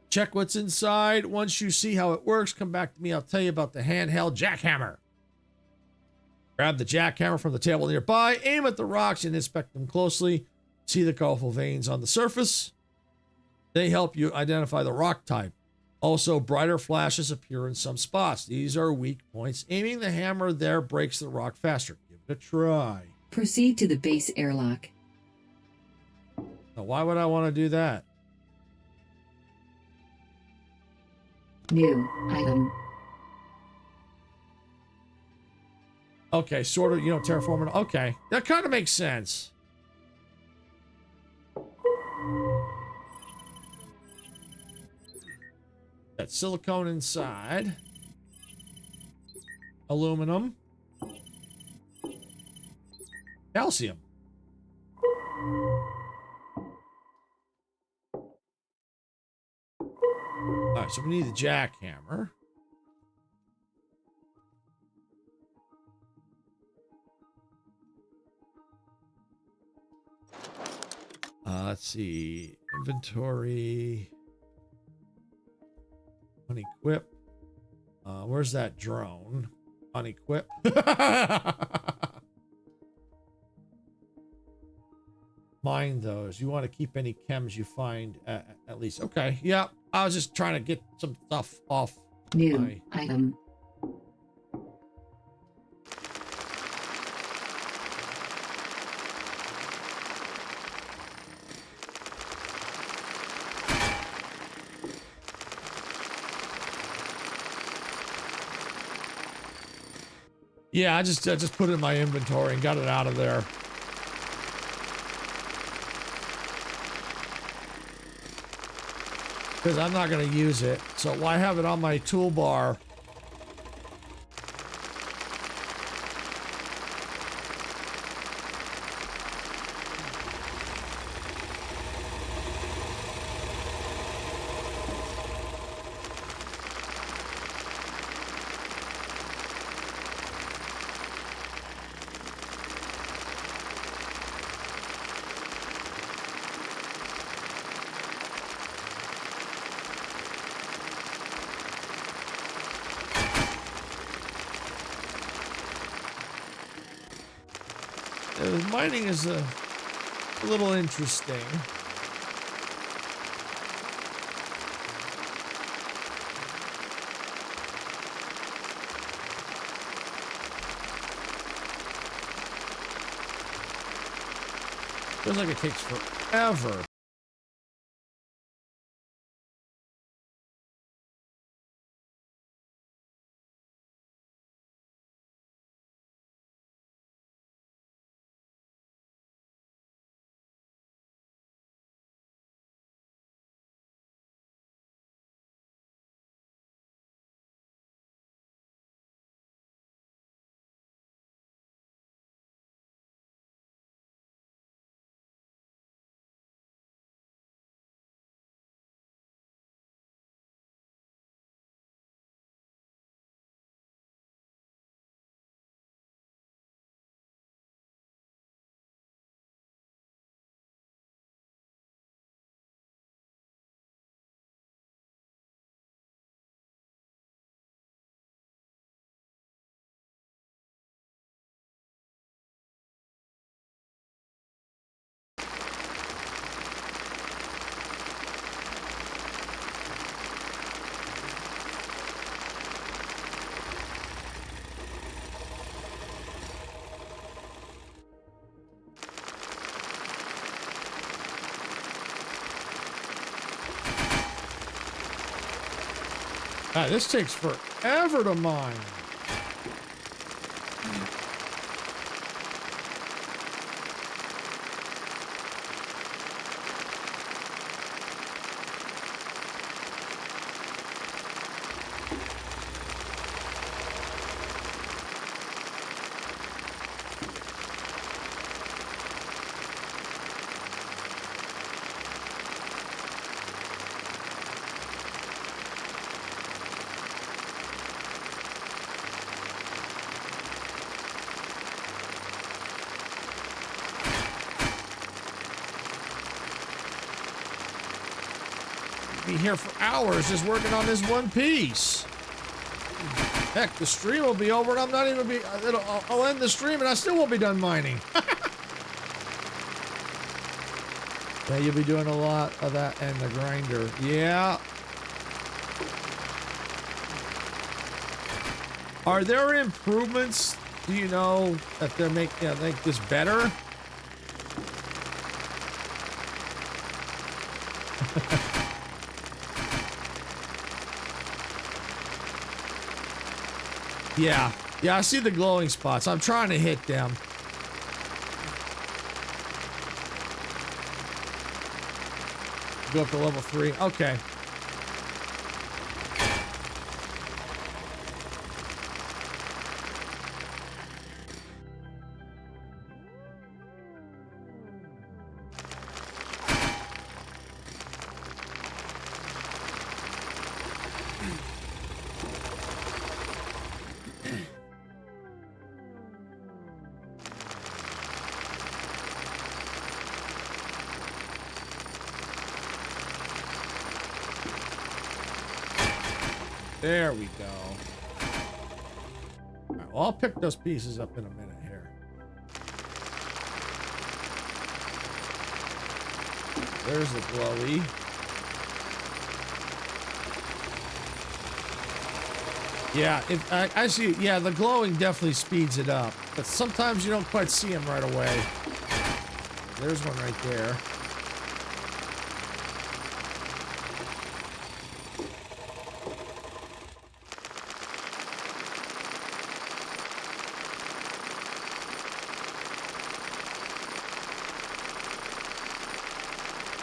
Check what's inside. Once you see how it works, come back to me. I'll tell you about the handheld jackhammer. Grab the jackhammer from the table nearby. Aim at the rocks and inspect them closely. See the colorful veins on the surface. They help you identify the rock type. Also, brighter flashes appear in some spots. These are weak points. Aiming the hammer there breaks the rock faster. Give it a try. Proceed to the base airlock. Now, why would I want to do that? New item. Okay, sort of, terraforming. Okay, that kind of makes sense. Got silicone inside. Aluminum. Calcium. All right, so we need the jackhammer. Let's see. Inventory. Unequip. Where's that drone? Unequip. Mine those. You want to keep any chems you find at least. Okay. Yeah. I was just trying to get some stuff off. New item. Yeah, I just put it in my inventory and got it out of there. Because I'm not going to use it. So why have it on my toolbar? Mining is a little interesting. Feels like it takes forever. God, this takes forever to mine. Be here for hours just working on this one piece. Heck, the stream will be over and I'm not even be. I'll end the stream and I still won't be done mining. Yeah, you'll be doing a lot of that and the grinder. Yeah. Are there improvements? Do you know that they're make this better? Yeah, I see the glowing spots. I'm trying to hit them. Go up to level 3. Okay. There we go. All right, well, I'll pick those pieces up in a minute here. There's the glowy. Yeah, if I see, yeah, the glowing definitely speeds it up, but sometimes you don't quite see them right away. There's one right there.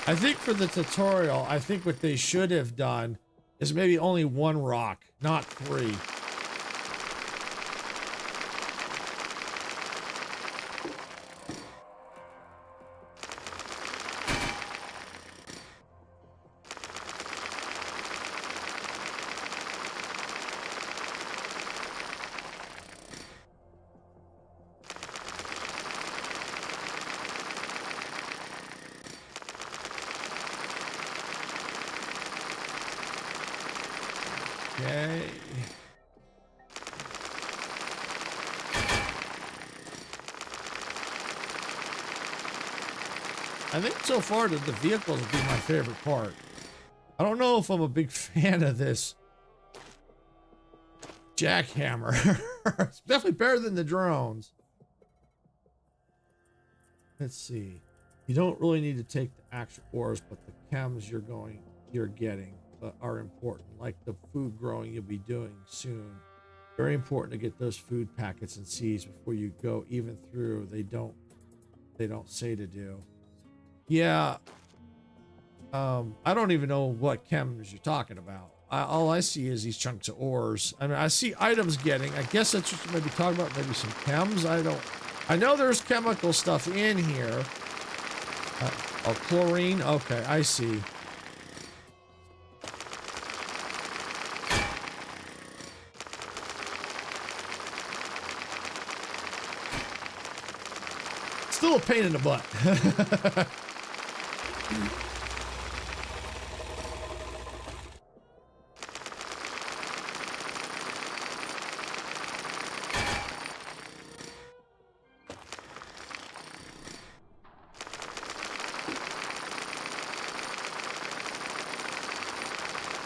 I think for the tutorial, I think what they should have done is maybe only 1 rock, not 3. Okay. I think so far that the vehicles will be my favorite part. I don't know if I'm a big fan of this jackhammer. It's definitely better than the drones. Let's see. You don't really need to take the actual ores, but the chems you're getting are important, like the food growing you'll be doing soon. Very important to get those food packets and seeds before you go even through. They don't say to do. Yeah. I don't even know what chems you're talking about. All I see is these chunks of ores. I mean, I see items getting. I guess that's what you may be talking about. Maybe some chems. I know there's chemical stuff in here. Oh, chlorine. Okay, I see. Still a pain in the butt.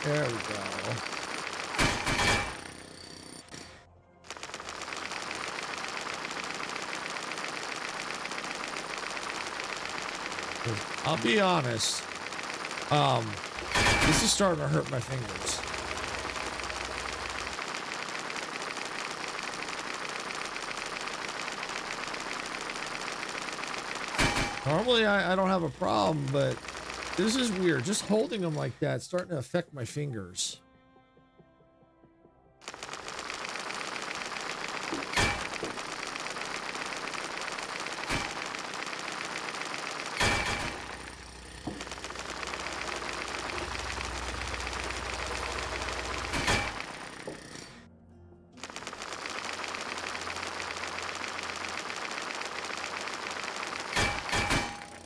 There we go. I'll be honest. This is starting to hurt my fingers. Normally I don't have a problem, but this is weird. Just holding them like that, it's starting to affect my fingers.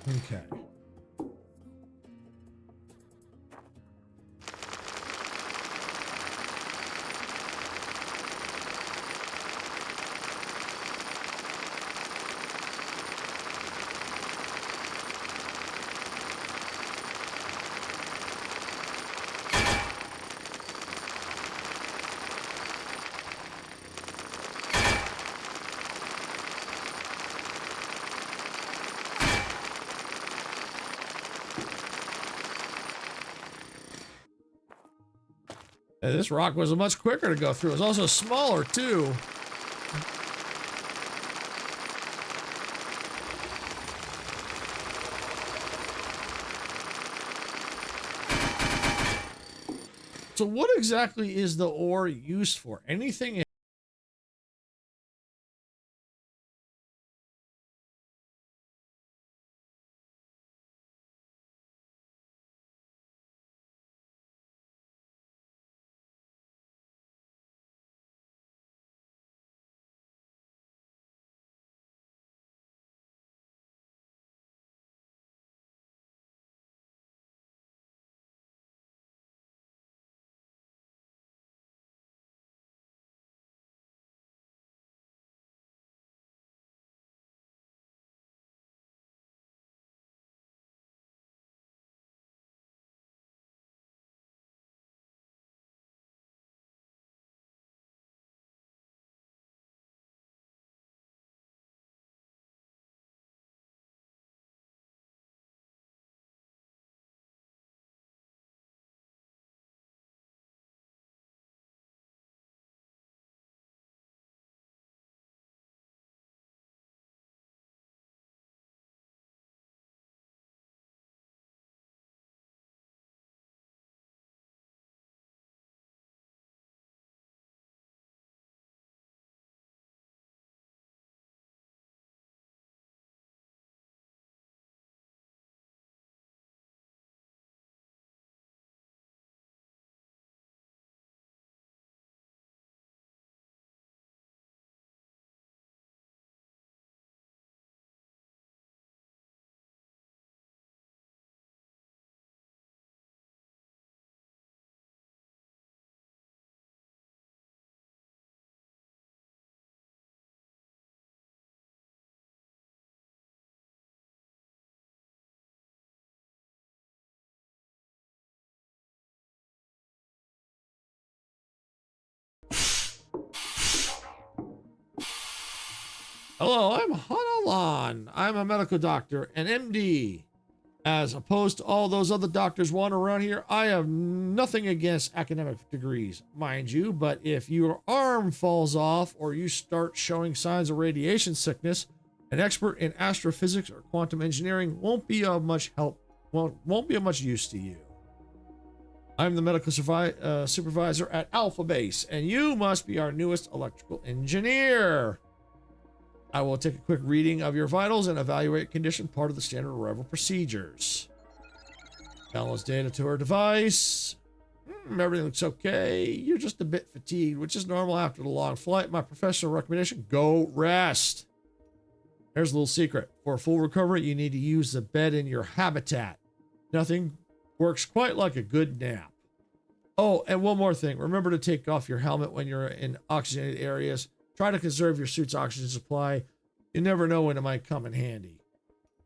Okay. This rock was much quicker to go through. It was also smaller too. So what exactly is the ore used for? Anything? Hello, I'm Hanalan. I'm a medical doctor, an MD. As opposed to all those other doctors wandering around here, I have nothing against academic degrees, mind you, but if your arm falls off or you start showing signs of radiation sickness, an expert in astrophysics or quantum engineering won't be of much help, won't be of much use to you. I'm the medical supervisor at Alpha Base, and you must be our newest electrical engineer. I will take a quick reading of your vitals and evaluate condition, part of the standard arrival procedures. Downloads data to our device. Everything looks okay. You're just a bit fatigued, which is normal after the long flight. My professional recommendation, go rest. Here's a little secret. For a full recovery, you need to use the bed in your habitat. Nothing works quite like a good nap. Oh, and one more thing. Remember to take off your helmet when you're in oxygenated areas. Try to conserve your suit's oxygen supply. You never know when it might come in handy.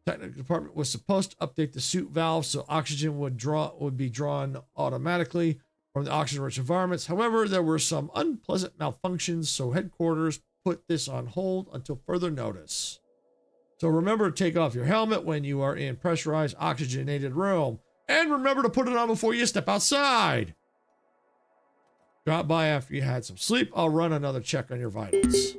Technical department was supposed to update the suit valve so oxygen would be drawn automatically from the oxygen-rich environments. However, there were some unpleasant malfunctions, so headquarters put this on hold until further notice. So remember to take off your helmet when you are in pressurized, oxygenated room. And remember to put it on before you step outside. Drop by after you had some sleep. I'll run another check on your vitals.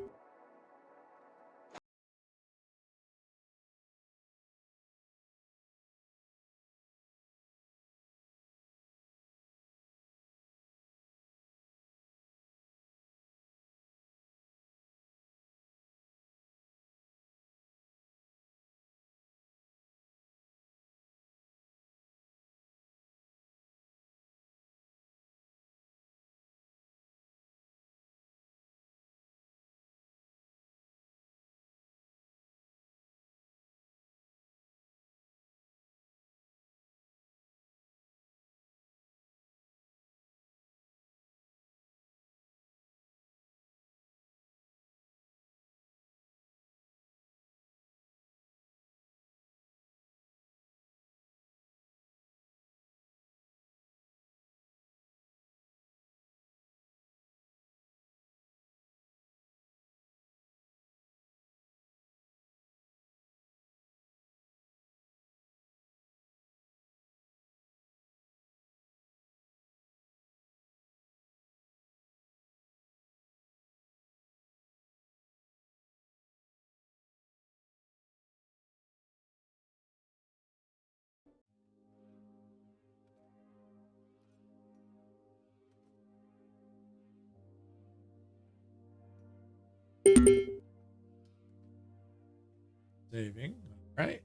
Saving. All right.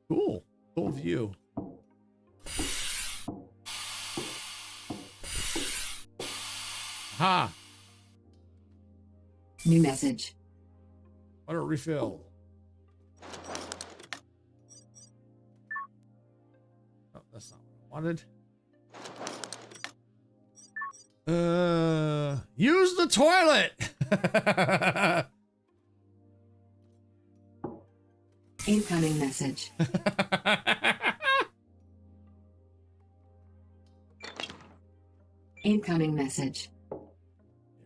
Cool. Cool view. Ha! New message. Water refill. Oh, that's not what I wanted. Use the toilet. Incoming message. Incoming message.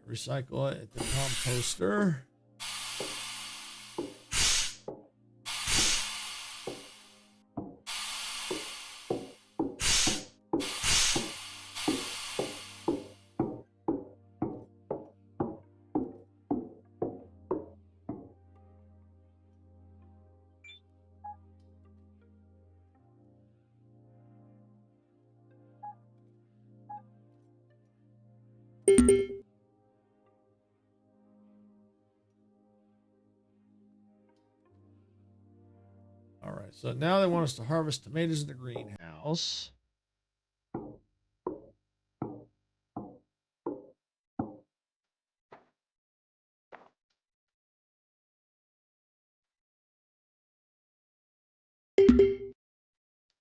Recycle it at the composter. All right, so now they want us to harvest tomatoes in the greenhouse.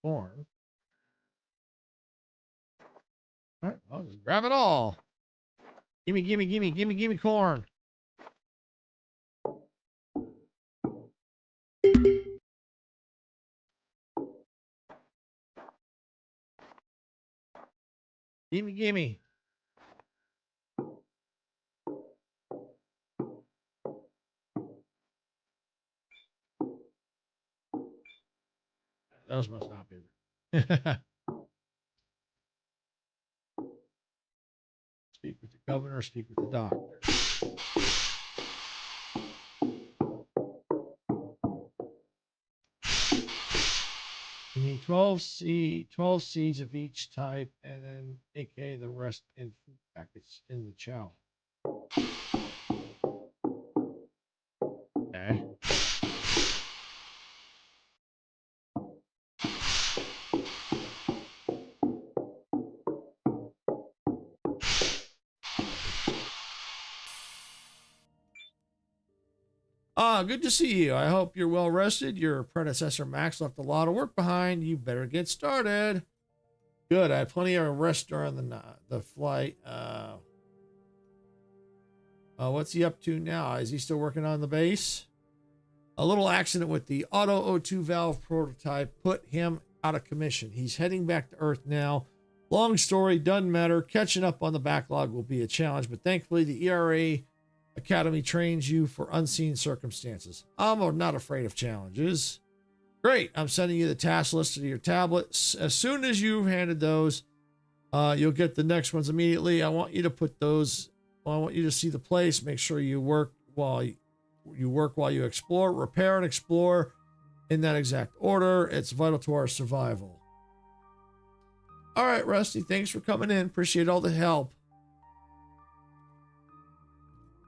Corn. All right, I'll just grab it all. Gimme, gimme, gimme, gimme, gimme corn. Gimme, gimme. Those must not be. Speak with the governor, speak with the doctor. You need 12 seeds of each type, and then AK the rest in food packets in the chow. Okay. Good to see you. I hope you're well rested. Your predecessor Max left a lot of work behind. You better get started. Good. I had plenty of rest during the flight. What's he up to now? Is he still working on the base? A little accident with the auto O2 valve prototype put him out of commission. He's heading back to Earth now. Long story, doesn't matter. Catching up on the backlog will be a challenge, but thankfully the ERA Academy trains you for unseen circumstances. I'm not afraid of challenges. Great. I'm sending you the task list to your tablets. As soon as you've handed those, you'll get the next ones immediately. I want you to put those, I want you to see the place. Make sure you work while you explore, repair and explore in that exact order. It's vital to our survival. All right, Rusty, thanks for coming in. Appreciate all the help.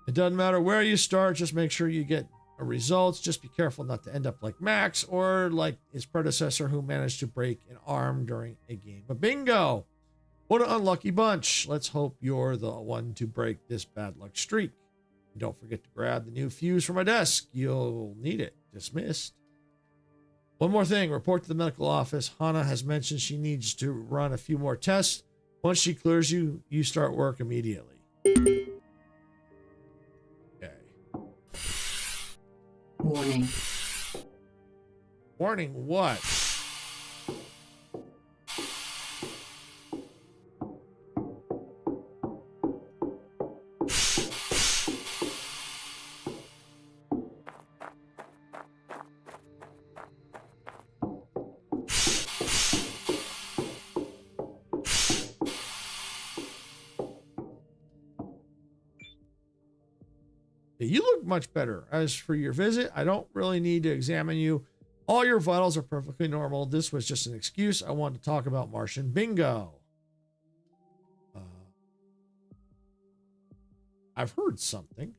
It doesn't matter where you start, just make sure you get results. Just be careful not to end up like Max or like his predecessor who managed to break an arm during a game of bingo. What an unlucky bunch. Let's hope you're the one to break this bad luck streak. And don't forget to grab the new fuse from my desk. You'll need it. Dismissed. One more thing, report to the medical office. Hana has mentioned she needs to run a few more tests. Once she clears you, you start work immediately. Warning. Warning what? You look much better. As for your visit, I don't really need to examine you. All your vitals are perfectly normal. This was just an excuse. I wanted to talk about Martian bingo. I've heard something.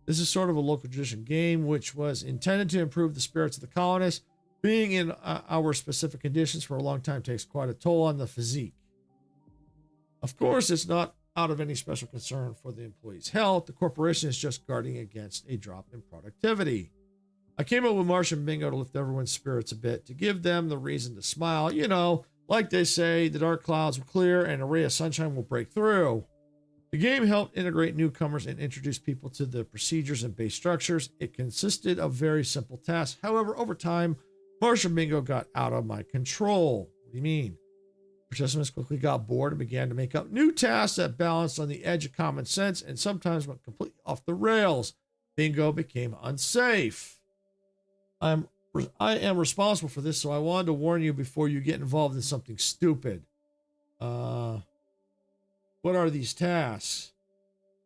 This is sort of a local tradition game which was intended to improve the spirits of the colonists. Being in our specific conditions for a long time takes quite a toll on the physique. Of course, it's not out of any special concern for the employees' health. The corporation is just guarding against a drop in productivity. I came up with Martian Bingo to lift everyone's spirits a bit, to give them the reason to smile. You know, like they say, the dark clouds will clear and a ray of sunshine will break through. The game helped integrate newcomers and introduce people to the procedures and base structures. It consisted of very simple tasks. However, over time, Martian Bingo got out of my control. What do you mean? Participants quickly got bored and began to make up new tasks that balanced on the edge of common sense and sometimes went completely off the rails. Bingo became unsafe. I am responsible for this, so I wanted to warn you before you get involved in something stupid. What are these tasks?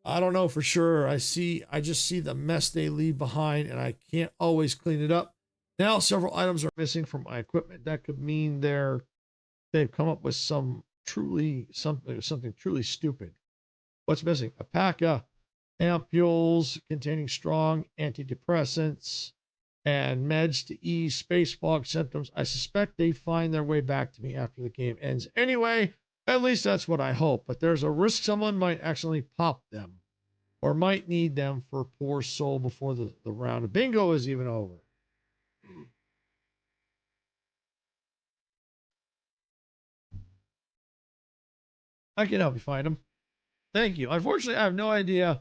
I don't know for sure. I just see the mess they leave behind and I can't always clean it up. Now several items are missing from my equipment. That could mean they've come up with something truly stupid. What's missing? A pack of ampules containing strong antidepressants and meds to ease space fog symptoms. I suspect they find their way back to me after the game ends. Anyway, at least that's what I hope, but there's a risk someone might accidentally pop them or might need them for a poor soul before the round of bingo is even over. I can help you find them. Thank you. Unfortunately, I have no idea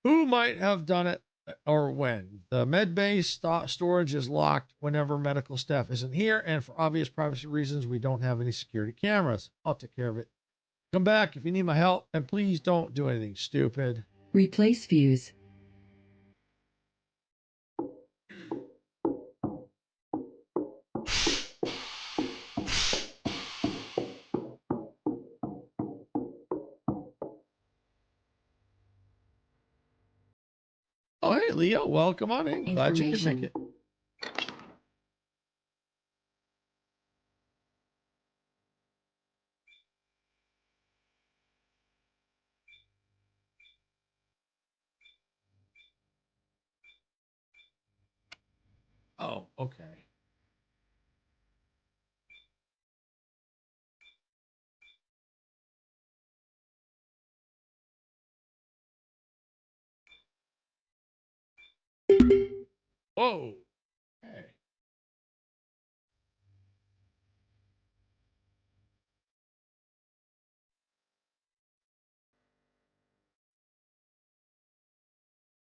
who might have done it or when. The med bay storage is locked whenever medical staff isn't here, and for obvious privacy reasons, we don't have any security cameras. I'll take care of it. Come back if you need my help, and please don't do anything stupid. Replace fuse. Oh, hey, Leo, welcome on in. Glad you could make it. Oh, okay. Whoa. Okay.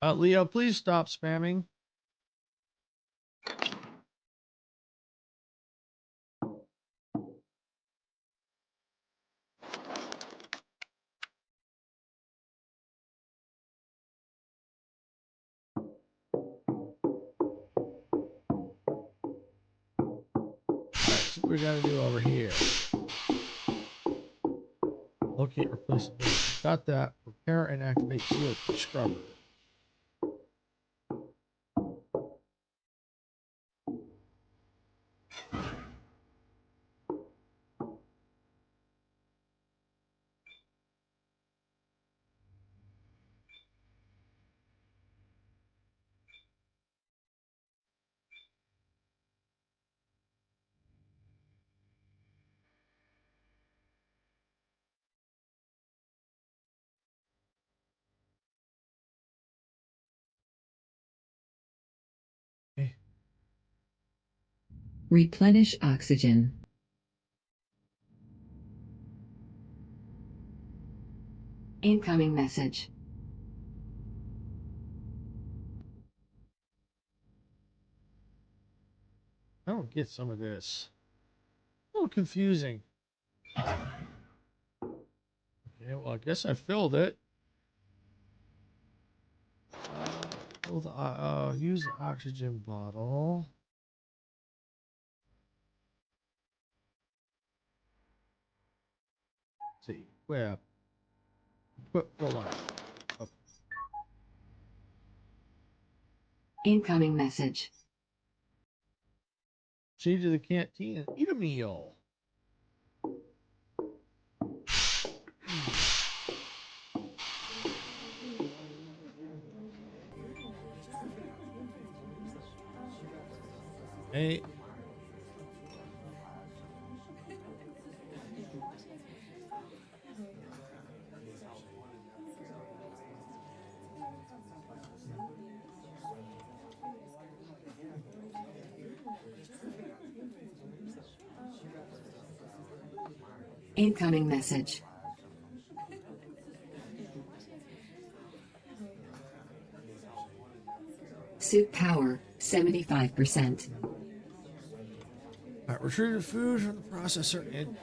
Leo, please stop spamming. That's what we got to do over here. Locate replaceability. Got that. Prepare and activate shield scrubber. Okay. Replenish oxygen. Incoming message. I don't get some of this. A little confusing. Okay, well, I guess I filled it. Use the oxygen bottle. Let's see, where? Put roll on. Okay. Incoming message. Proceed to the canteen and eat a meal. Hey. Incoming message. Suit power, 75%. All right, retrieve food from the processor and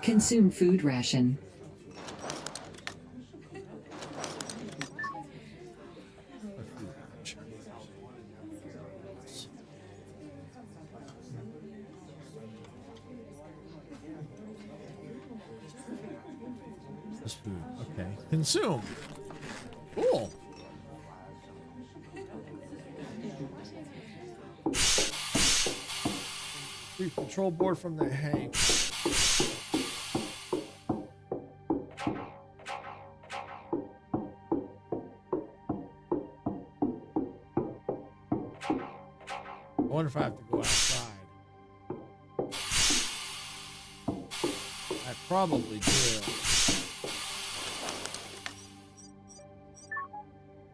Consume food ration. this food. Okay, consume. Cool. Free control board from the hang. I wonder if I have to go outside. I probably do.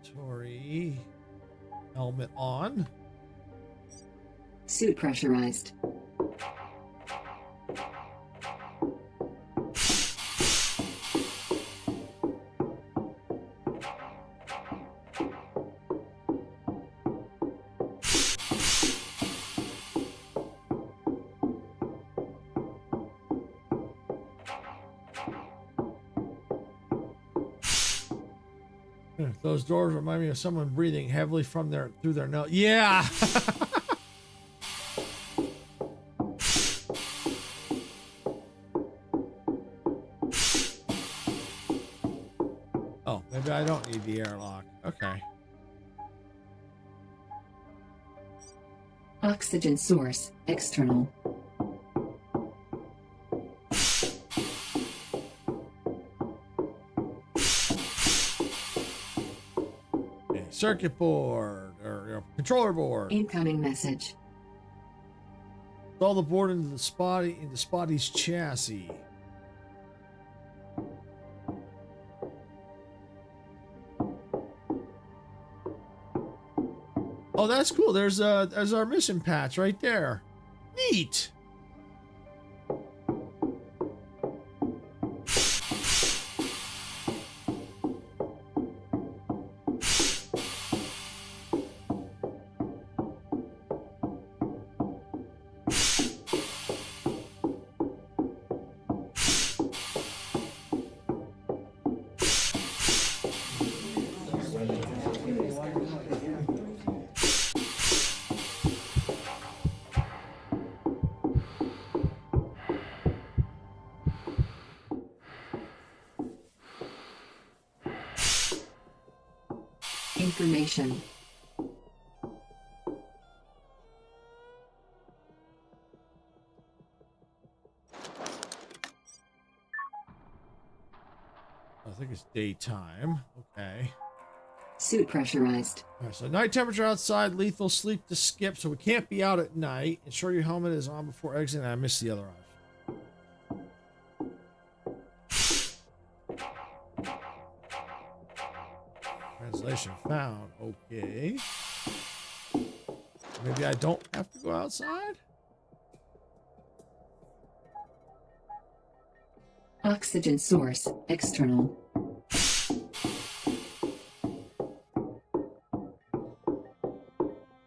Tori, helmet on. Suit pressurized. Those doors remind me of someone breathing heavily through their nose. Yeah. Oh, maybe I don't need the airlock. Okay. Oxygen source, external. Circuit board or controller board. Incoming message. Install the board into Spotty's chassis. Oh, that's cool. There's our mission patch right there. Neat. Information. I think it's daytime. Okay. Suit pressurized. All right, so night temperature outside, lethal sleep to skip, so we can't be out at night. Ensure your helmet is on before exiting. I missed the other option. Translation found. Okay. Maybe I don't have to go outside? Oxygen source, external.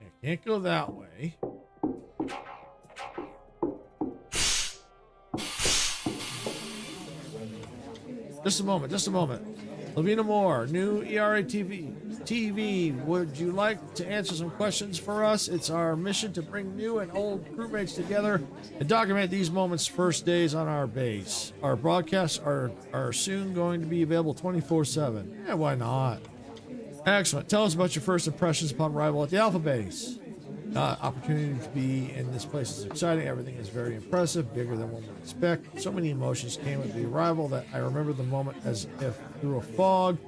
I can't go that way. Just a moment, just a moment. Lavina Moore, new ERA TV. Would you like to answer some questions for us? It's our mission to bring new and old crewmates together and document these moments' first days on our base. Our broadcasts are soon going to be available 24/7. Yeah, why not? Excellent. Tell us about your first impressions upon arrival at the Alpha Base. Opportunity to be in this place is exciting. Everything is very impressive, bigger than one would expect. So many emotions came with the arrival that I remember the moment as if through a fog.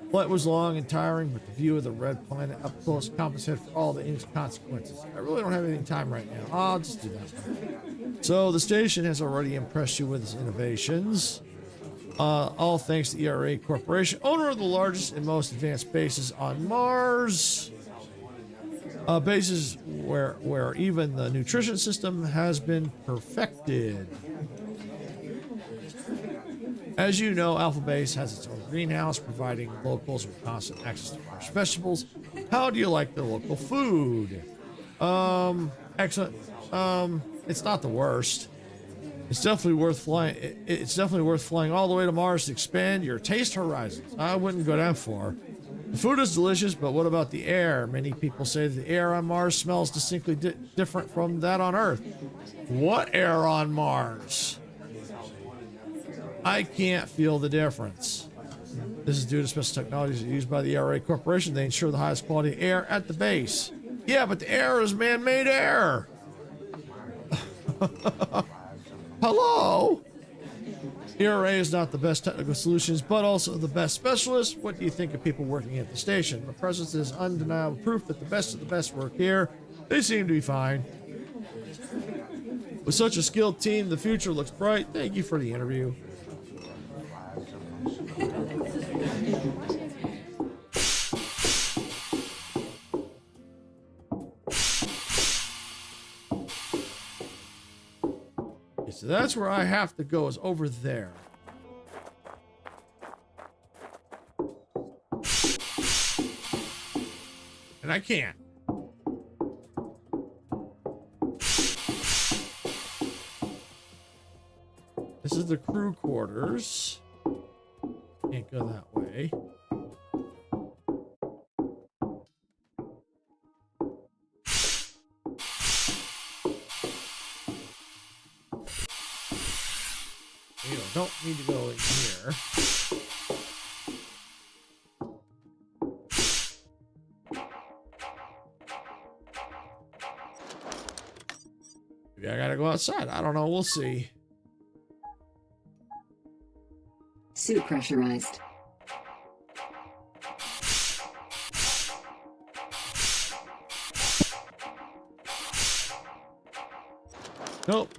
Flight was long and tiring, but the view of the red planet up close compensated for all the consequences. I really don't have any time right now. I'll just do that. So the station has already impressed you with its innovations. All thanks to ERA Corporation, owner of the largest and most advanced bases on Mars. Bases where even the nutrition system has been perfected. As you know, Alpha Base has its own greenhouse, providing locals with constant access to fresh vegetables. How do you like the local food? Excellent. It's not the worst. It's definitely worth flying. It's definitely worth flying all the way to Mars to expand your taste horizons. I wouldn't go that far. The food is delicious, but what about the air? Many people say the air on Mars smells distinctly different from that on Earth. What air on Mars? I can't feel the difference. This is due to special technologies used by the ERA Corporation. They ensure the highest quality air at the base. Yeah, but the air is man-made air. Hello? ERA is not the best technical solutions, but also the best specialists. What do you think of people working at the station? The presence is undeniable proof that the best of the best work here. They seem to be fine. With such a skilled team, the future looks bright. Thank you for the interview. Okay, so that's where I have to go, is over there. And I can't. This is the crew quarters. Can't go that way. You don't need to go in here. Maybe I gotta go outside. I don't know. We'll see. Suit pressurized. Nope.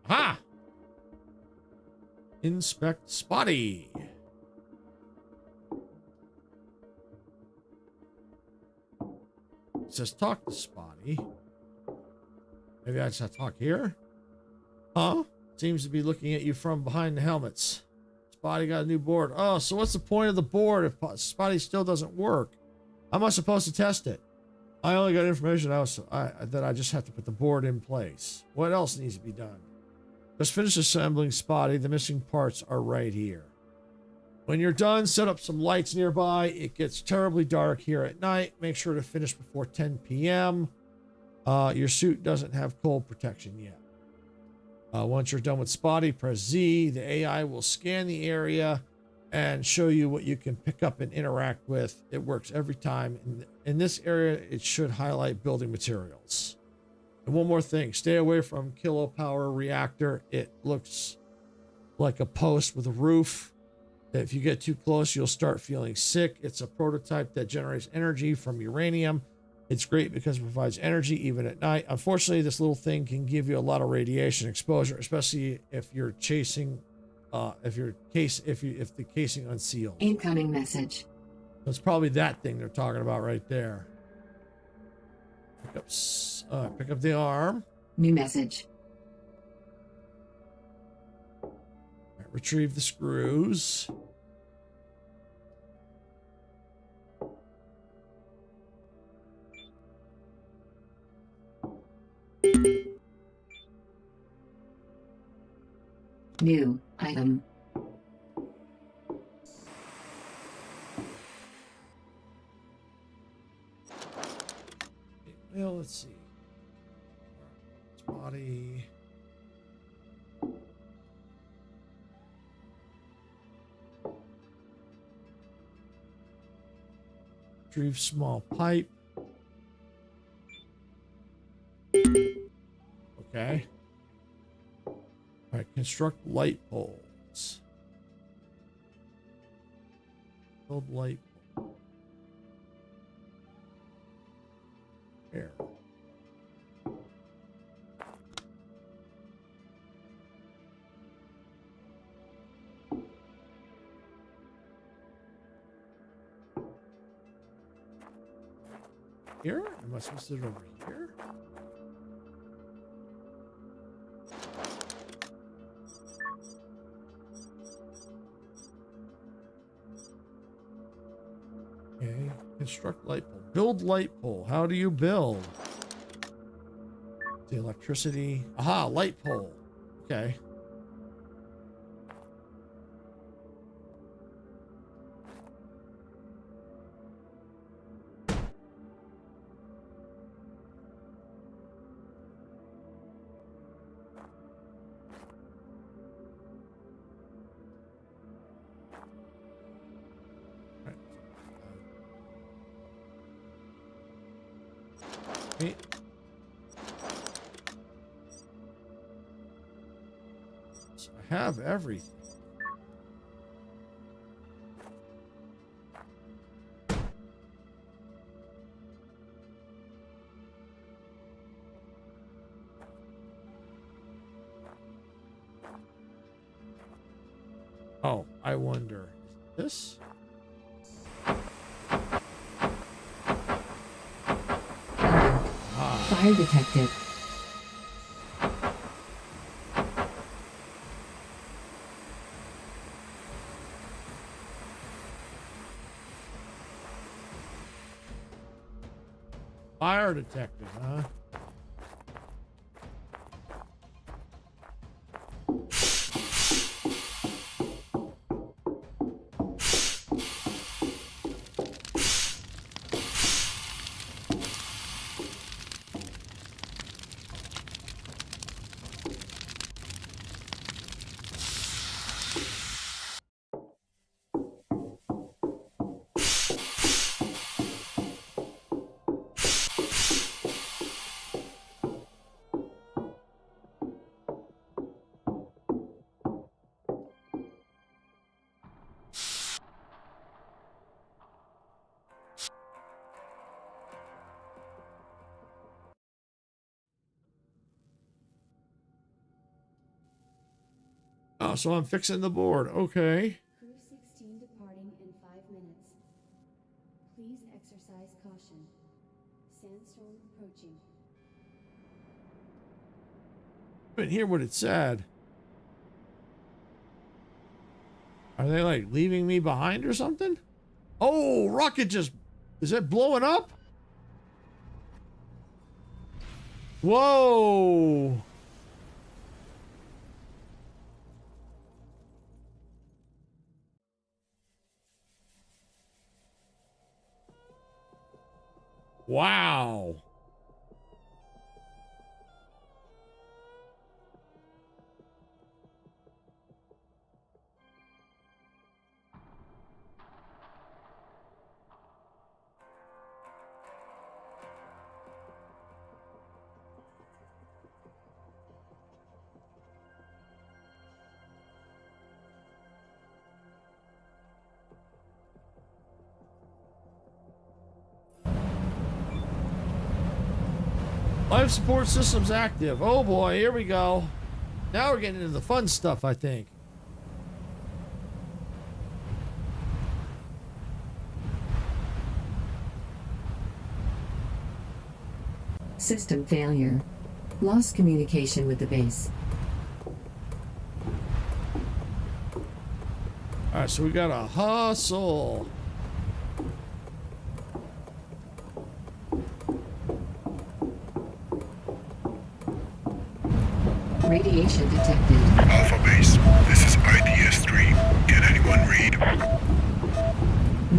Ha! Inspect Spotty. It says talk to Spotty. Maybe I just have to talk here? Huh? Seems to be looking at you from behind the helmets. Spotty got a new board. Oh, so what's the point of the board if Spotty still doesn't work? How am I supposed to test it? I only got information that I just have to put the board in place. What else needs to be done? Just finish assembling Spotty. The missing parts are right here. When you're done, set up some lights nearby. It gets terribly dark here at night. Make sure to finish before 10 p.m. Your suit doesn't have cold protection yet. Once you're done with Spotty, press Z. The AI will scan the area and show you what you can pick up and interact with. It works every time. In this area, it should highlight building materials. And one more thing, stay away from kilopower reactor. It looks like a post with a roof. If you get too close, you'll start feeling sick. It's a prototype that generates energy from uranium. It's great because it provides energy even at night. Unfortunately, this little thing can give you a lot of radiation exposure, especially if you're chasing, if the casing unsealed. Incoming message. That's probably that thing they're talking about right there. Pick up the arm. New message. Retrieve the screws. New item. Well, let's see. Spotty. Retrieve small pipe. Okay. All right, construct light poles. Build light pole. Here. Here? Am I supposed to do it over here? Okay. Construct light pole. Build light pole. How do you build? The electricity. Aha, light pole. Okay. Okay. So I have everything. Oh, I wonder, is this? Fire detected. Fire detected, huh? Oh, so I'm fixing the board. Okay. Crew 16 departing in 5 minutes. Please exercise caution. Sandstorm approaching. I didn't hear what it said. Are they like leaving me behind or something? Oh, rocket just... Is it blowing up? Whoa. Wow. Life support systems active. Oh boy, here we go. Now we're getting into the fun stuff, I think. System failure. Lost communication with the base. All right, so we got a hustle. Radiation detected. Alpha Base, this is IDS-3. Can anyone read?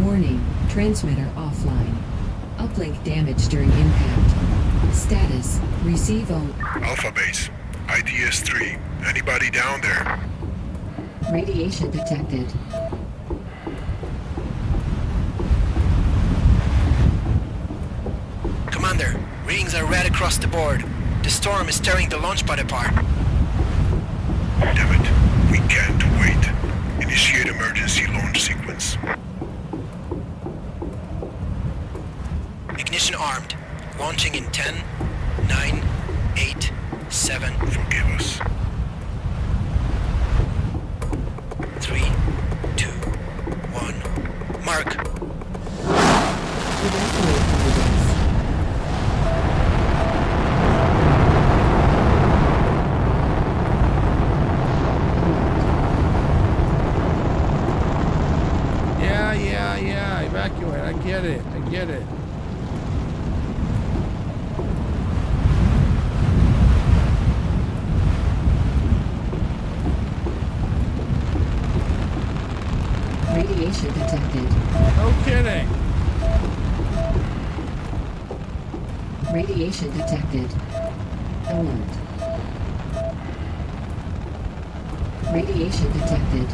Warning. Transmitter offline. Uplink damaged during impact. Status. Receive only. Alpha Base, IDS-3. Anybody down there? Radiation detected. Commander, readings are red across the board. The storm is tearing the launch pad apart. Damn it, we can't wait. Initiate emergency launch sequence. Ignition armed. Launching in 10, 9, 8, 7. Forgive us. 3, 2, 1. Mark. Evacuate from the base. Yeah. Evacuate. I get it. Radiation detected. No kidding. Radiation detected. Alert. Radiation detected.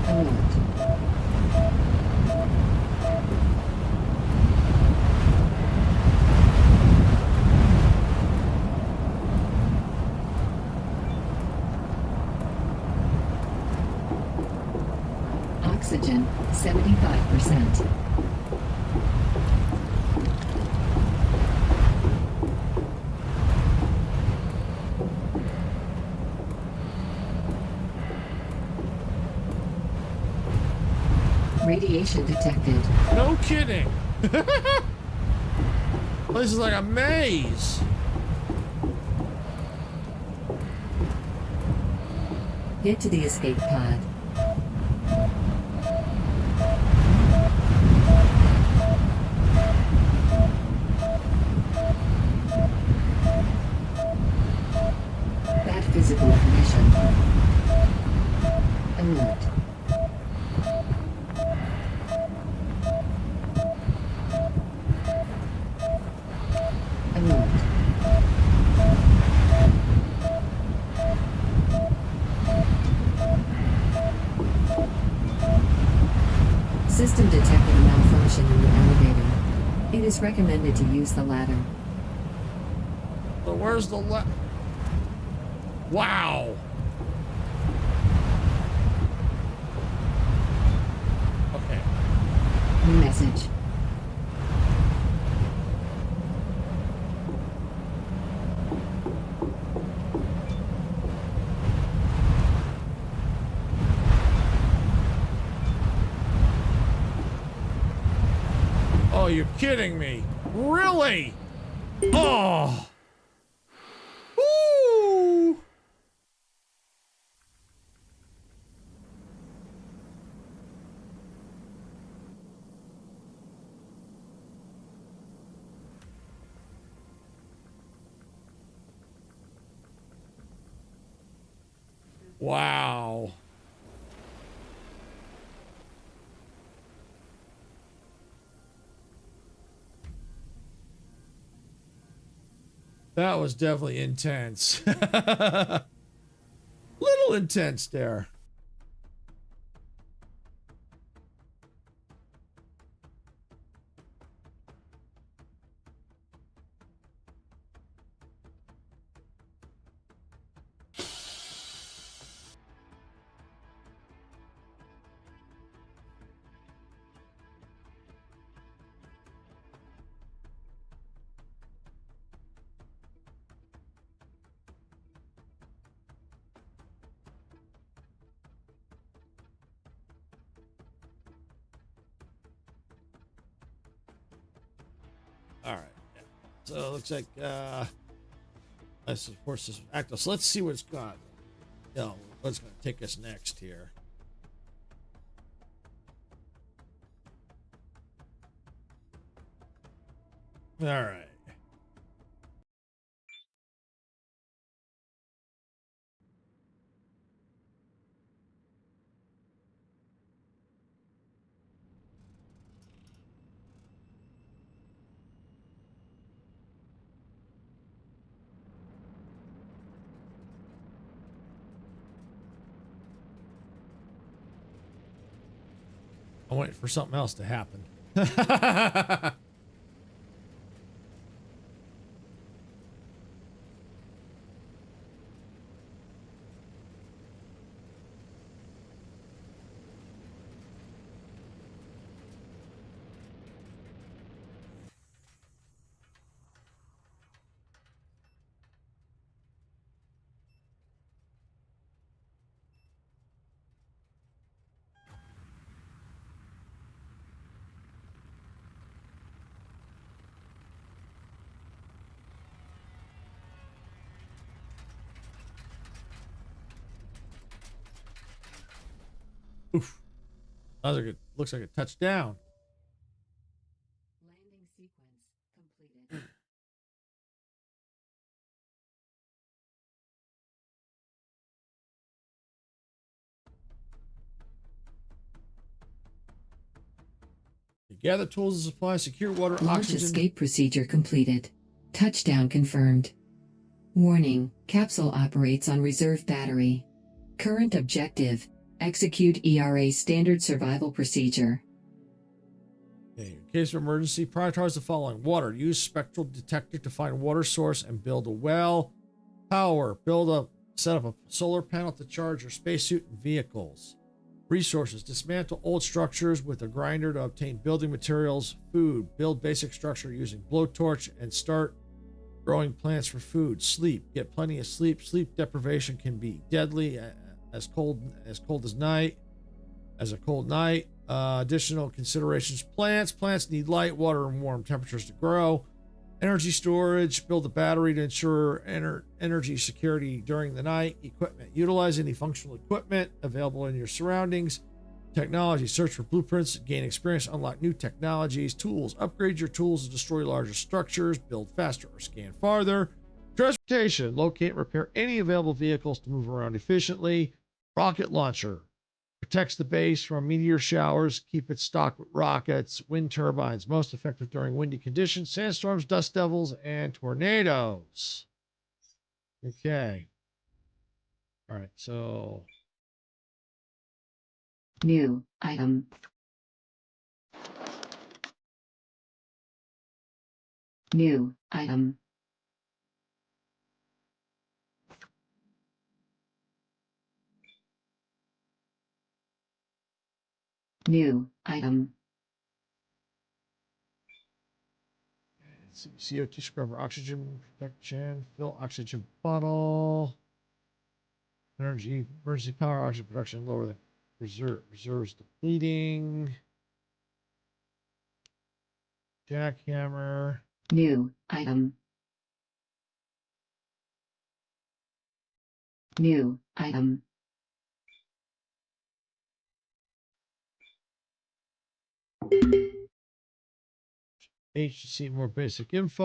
Alert. Oxygen, 75%. Radiation detected. No kidding. This is like a maze. Get to the escape pod. Bad physical condition. Alert. Alert. System detected a malfunction in the elevator. It is recommended to use the ladder. So where's the Wow. Okay. New message. Oh, you're kidding me. Really? Oh. Woo. Wow. That was definitely intense. Little intense there. All right. So it looks like this of course is active. So let's see what's got. What's going to take us next here. All right. I'm waiting for something else to happen. Oof. That was a good, looks like a touchdown. Landing sequence completed. You gather tools and supplies, secure water, Launch oxygen. escape procedure completed. Touchdown confirmed. Warning, capsule operates on reserve battery. Current objective, execute ERA standard survival procedure. Okay, in case of emergency, prioritize the following. Water, use spectral detector to find water source and build a well. Power, set up a solar panel to charge your spacesuit and vehicles. Resources, dismantle old structures with a grinder to obtain building materials. Food, build basic structure using blowtorch and start growing plants for food. Sleep, get plenty of sleep. Sleep deprivation can be deadly as cold as night, as a cold night. Additional considerations, plants need light, water, and warm temperatures to grow. Energy storage, build a battery to ensure energy security during the night. Equipment, utilize any functional equipment available in your surroundings. Technology, search for blueprints, gain experience, unlock new technologies. Tools, upgrade your tools to destroy larger structures, build faster or scan farther. Transportation, locate and repair any available vehicles to move around efficiently. Rocket launcher, protects the base from meteor showers, keep it stocked with rockets. Wind turbines, most effective during windy conditions, sandstorms, dust devils, and tornadoes. Okay. All right, so New item. New item. New item. let's see, CO2 scrubber, oxygen production, fill oxygen bottle, energy, emergency power, oxygen production, lower the reserves depleting. Jackhammer. New item. New item. H to see more basic info.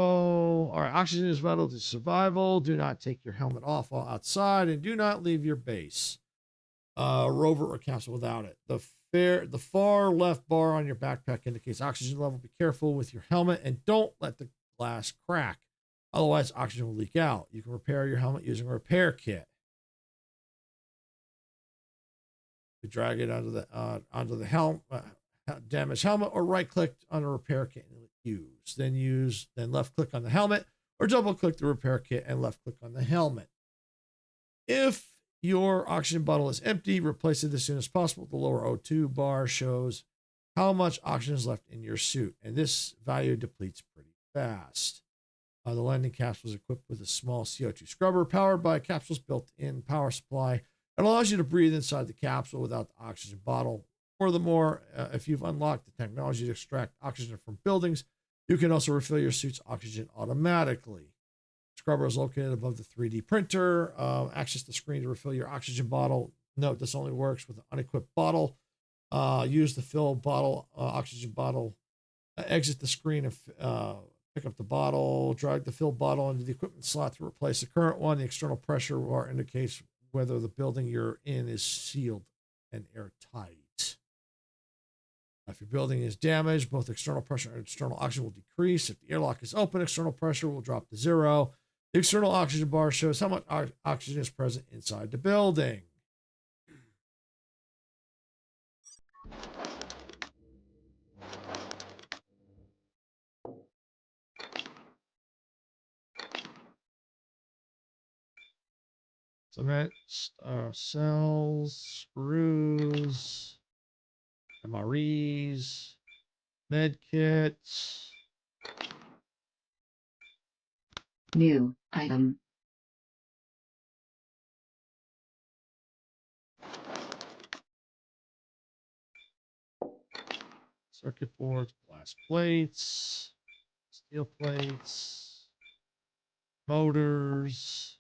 All right, oxygen is vital to survival. Do not take your helmet off while outside, and do not leave your base. Rover or capsule without it. The far left bar on your backpack indicates oxygen level. Be careful with your helmet and don't let the glass crack. Otherwise, oxygen will leak out. You can repair your helmet using a repair kit. You drag it onto the helmet, damaged helmet, or right-click on a repair kit and use. Then left-click on the helmet, or double-click the repair kit and left-click on the helmet. If your oxygen bottle is empty, replace it as soon as possible. The lower O2 bar shows how much oxygen is left in your suit, and this value depletes pretty fast. The landing capsule is equipped with a small CO2 scrubber powered by a capsule's built-in power supply. It allows you to breathe inside the capsule without the oxygen bottle. Furthermore, if you've unlocked the technology to extract oxygen from buildings, you can also refill your suit's oxygen automatically. Scrubber is located above the 3D printer. Access the screen to refill your oxygen bottle. Note, this only works with an unequipped bottle. Use the fill bottle, oxygen bottle. Exit the screen and pick up the bottle. Drag the fill bottle into the equipment slot to replace the current one. The external pressure bar indicates whether the building you're in is sealed and airtight. If your building is damaged, both external pressure and internal oxygen will decrease. If the airlock is open, external pressure will drop to 0. The external oxygen bar shows how much oxygen is present inside the building. Cement, cells, screws, MREs, med kits. New item. Circuit boards, glass plates, steel plates, motors.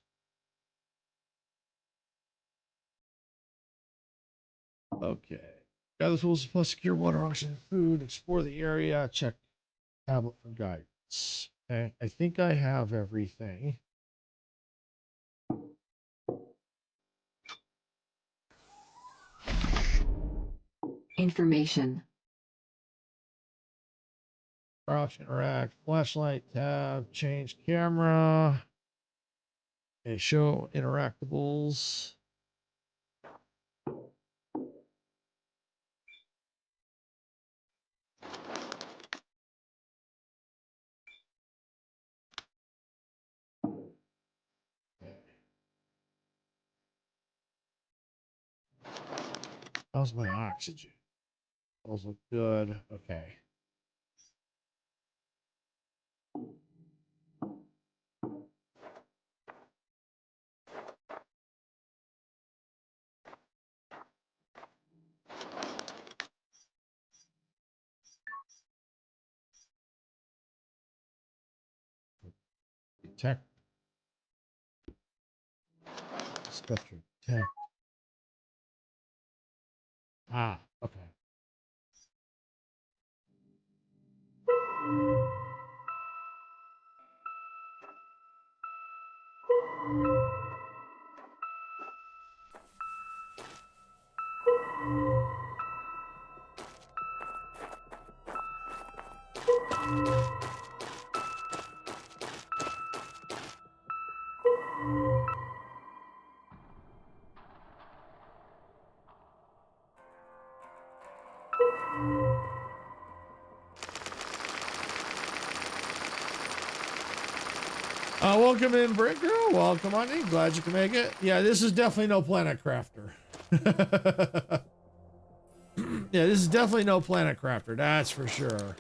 Okay. Gather tools plus secure water, oxygen, food, explore the area, check tablet for guidance. Okay. I think I have everything. Information. Crouch, interact, flashlight, tab, change camera. Okay, show interactables. How's my oxygen? Those look good. Okay. Detect. Spectrum. Detect. Ah, okay. Welcome in, Brick Girl. Welcome on in. Glad you can make it. Yeah, this is definitely no Planet Crafter. Yeah, this is definitely no Planet Crafter. That's for sure.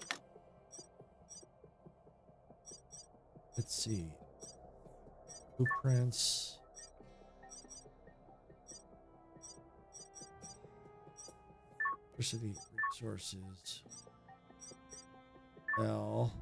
Let's see. Blueprints. Electricity resources. L.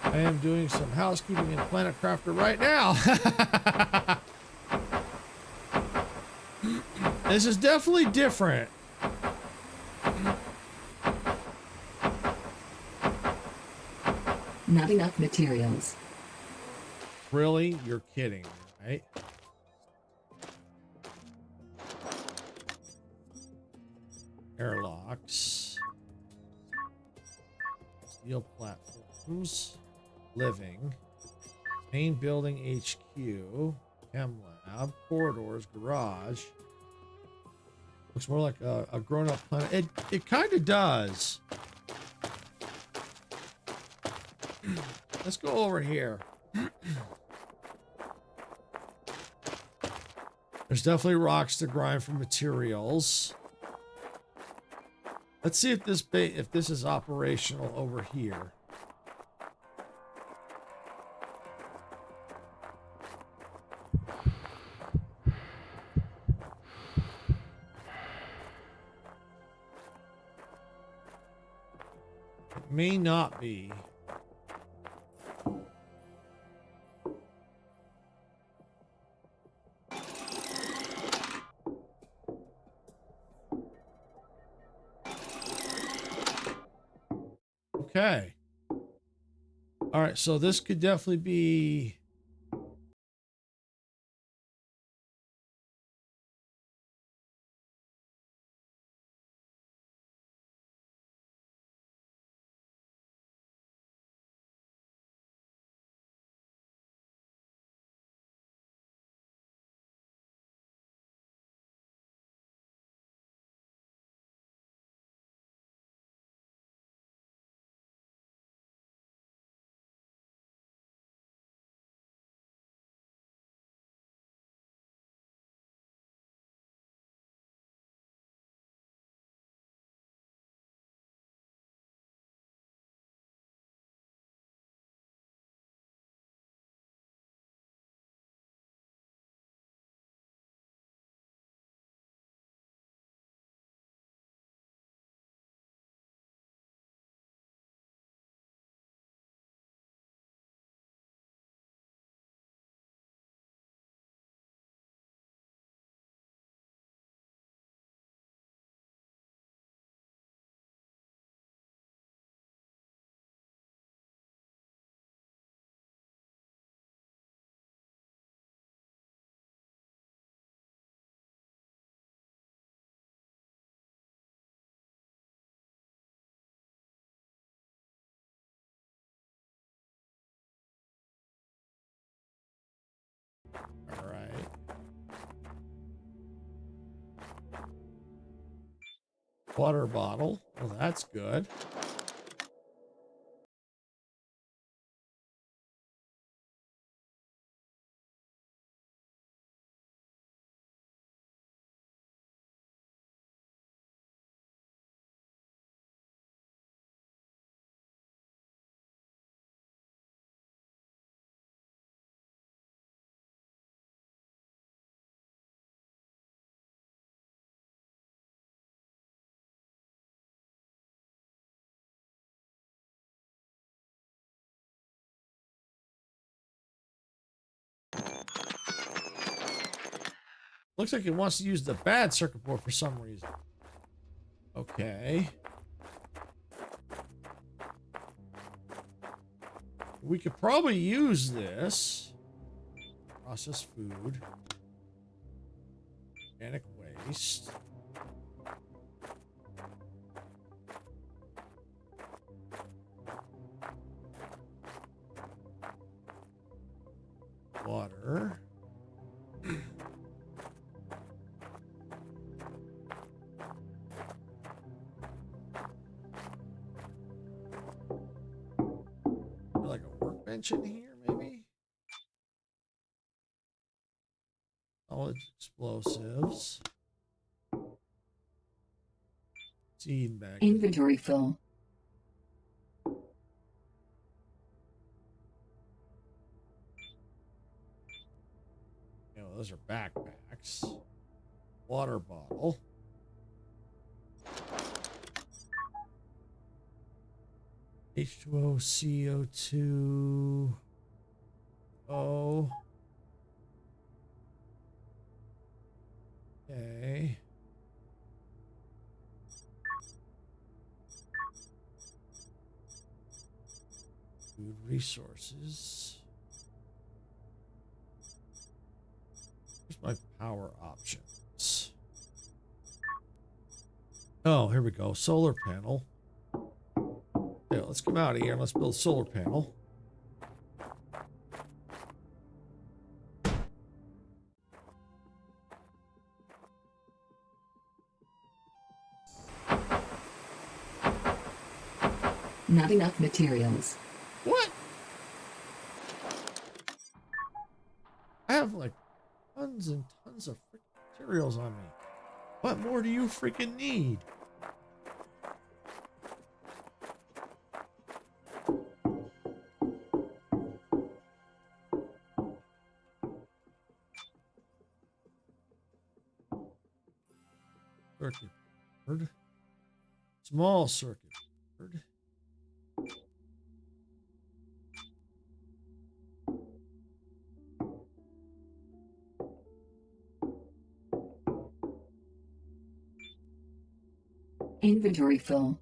I am doing some housekeeping in Planet Crafter right now. This is definitely different. Not enough materials. Really? You're kidding, right? Airlocks. Steel platforms. Living. Main building HQ. Chem lab. Corridors. Garage. Looks more like a grown-up planet. It kind of does. Let's go over here. There's definitely rocks to grind for materials. Let's see if this is operational over here. It may not be. Okay. All right, so this could definitely be... All right. Water bottle. Well, that's good. Looks like it wants to use the bad circuit board for some reason. Okay. We could probably use this. Processed food. Organic waste. Water. Like a workbench in here, maybe? Solid explosives. Seed bag. Inventory full. You know, those are backpacks. Water bottle. H2O, CO2. Oh. Okay. Food resources. Here's my power options. Oh, here we go. Solar panel. Yeah, let's come out of here and let's build a solar panel. Not enough materials. What? I have like tons and tons of freaking materials on me. What more do you freaking need? Circuit board. Small circuit board. Inventory full.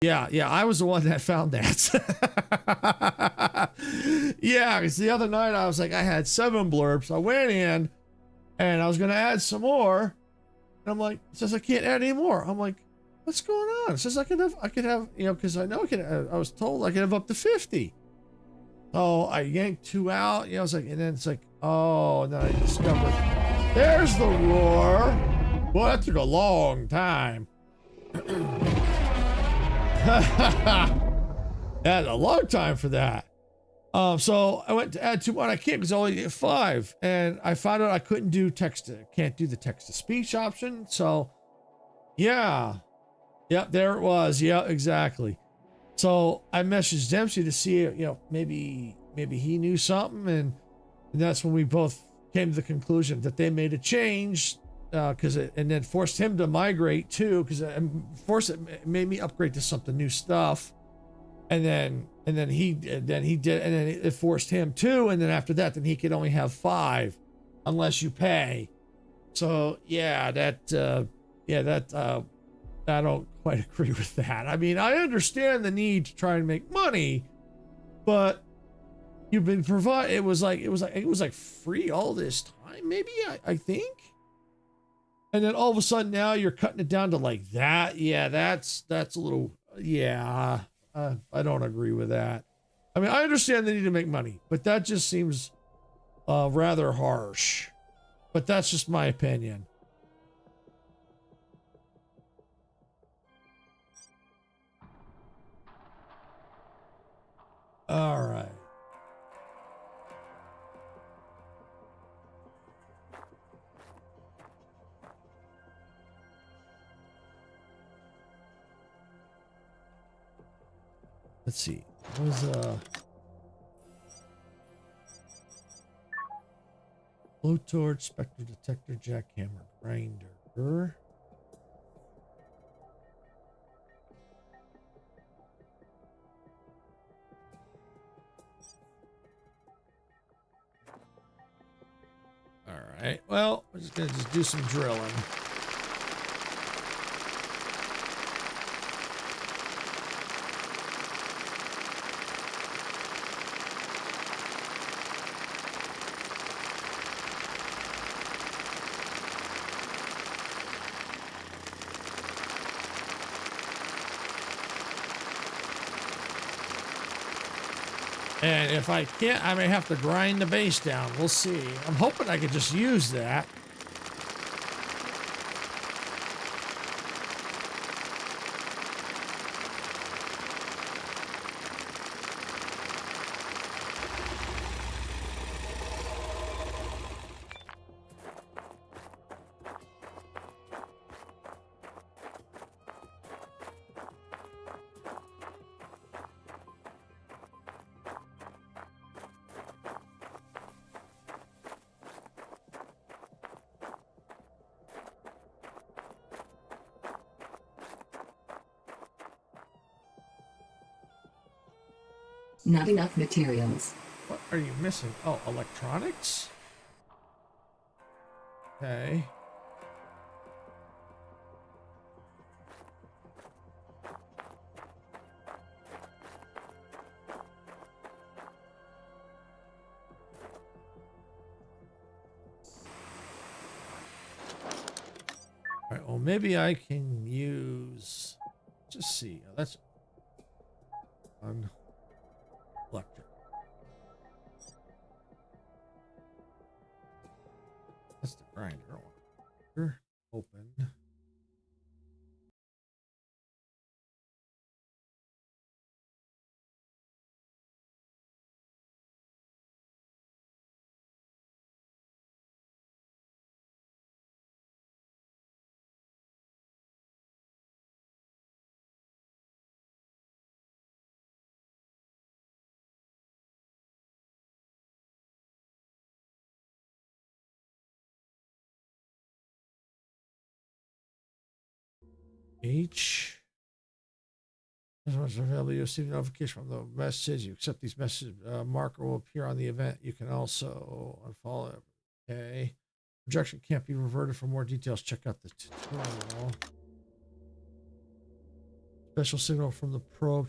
Yeah, I was the one that found that. Yeah, because the other night I was like, I had 7 blurbs. I went in and I was going to add some more. And I'm like, it says I can't add any more. I'm like, what's going on? It says I could have, you know, because I know I was told I could have up to 50. So I yanked 2 out. You know, I was like, and then it's like, oh, and then I discovered there's the roar. Boy, that took a long time. Had a long time for that. So I went to add 2 more. I can't because I only get 5, and I found out I couldn't do can't do the text to speech option. So, yeah, yep, there it was. Yeah, exactly. So I messaged Dempsey to see, you know, maybe he knew something, and that's when we both came to the conclusion that they made a change. And then forced him to migrate too, because it made me upgrade to something new stuff, and then he did, and then it forced him too, and then after that, then he could only have 5, unless you pay. So yeah, I don't quite agree with that. I mean, I understand the need to try and make money, but you've been it was like free all this time, maybe I think. And then all of a sudden now you're cutting it down to like that. Yeah, that's a little, yeah, I don't agree with that. I mean, I understand they need to make money, but that just seems rather harsh. But that's just my opinion. All right. Let's see. What was blowtorch, spectre detector, jackhammer, grinder. All right. Well, we're just gonna do some drilling. And if I can't, I may have to grind the base down. We'll see. I'm hoping I could just use that. Not enough materials. What are you missing? Oh, electronics? Okay. All right, well, maybe I can use, just see, that's on electric. That's the grinder. Open. H. As much as available, you'll receive a notification from the message. You accept these messages. Marker will appear on the event. You can also unfollow it. Okay. Projection can't be reverted. For more details, check out the tutorial. Special signal from the probe.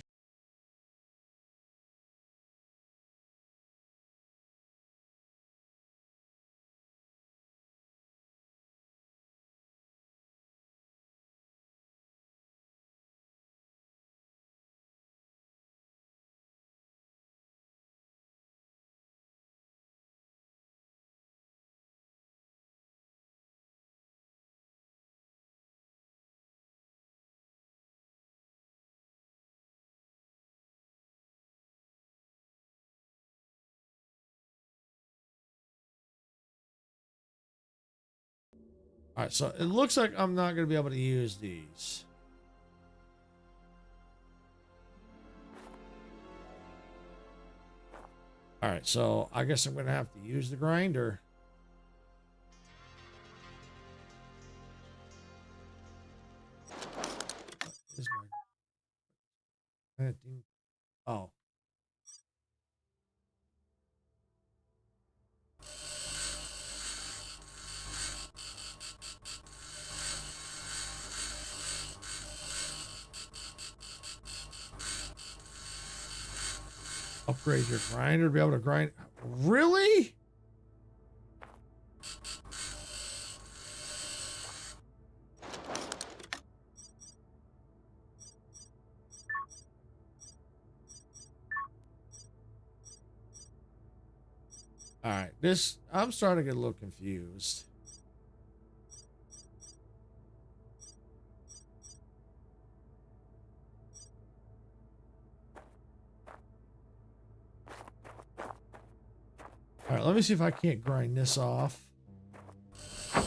All right, so it looks like I'm not going to be able to use these. All right, so I guess I'm going to have to use the grinder. Is my oh. Upgrade your grinder to be able to grind. Really? All right, this, I'm starting to get a little confused. All right, let me see if I can't grind this off. All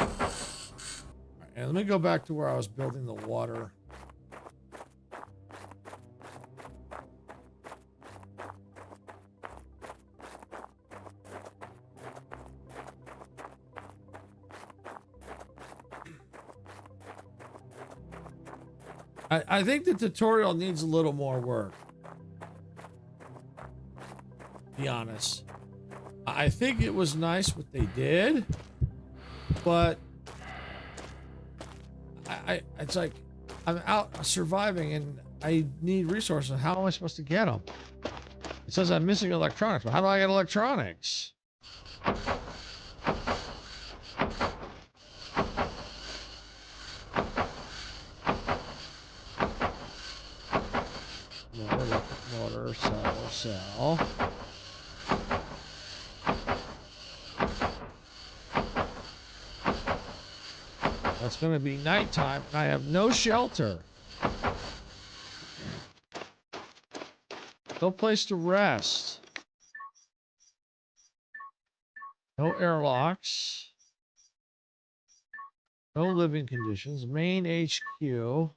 right, and let me go back to where I was building the water. I think the tutorial needs a little more work. To be honest. I think it was nice what they did, but it's like I'm out surviving and I need resources. How am I supposed to get them? It says I'm missing electronics, but how do I get electronics? Motor, cell. That's going to be nighttime, and I have no shelter. No place to rest. No airlocks. No living conditions. Main HQ.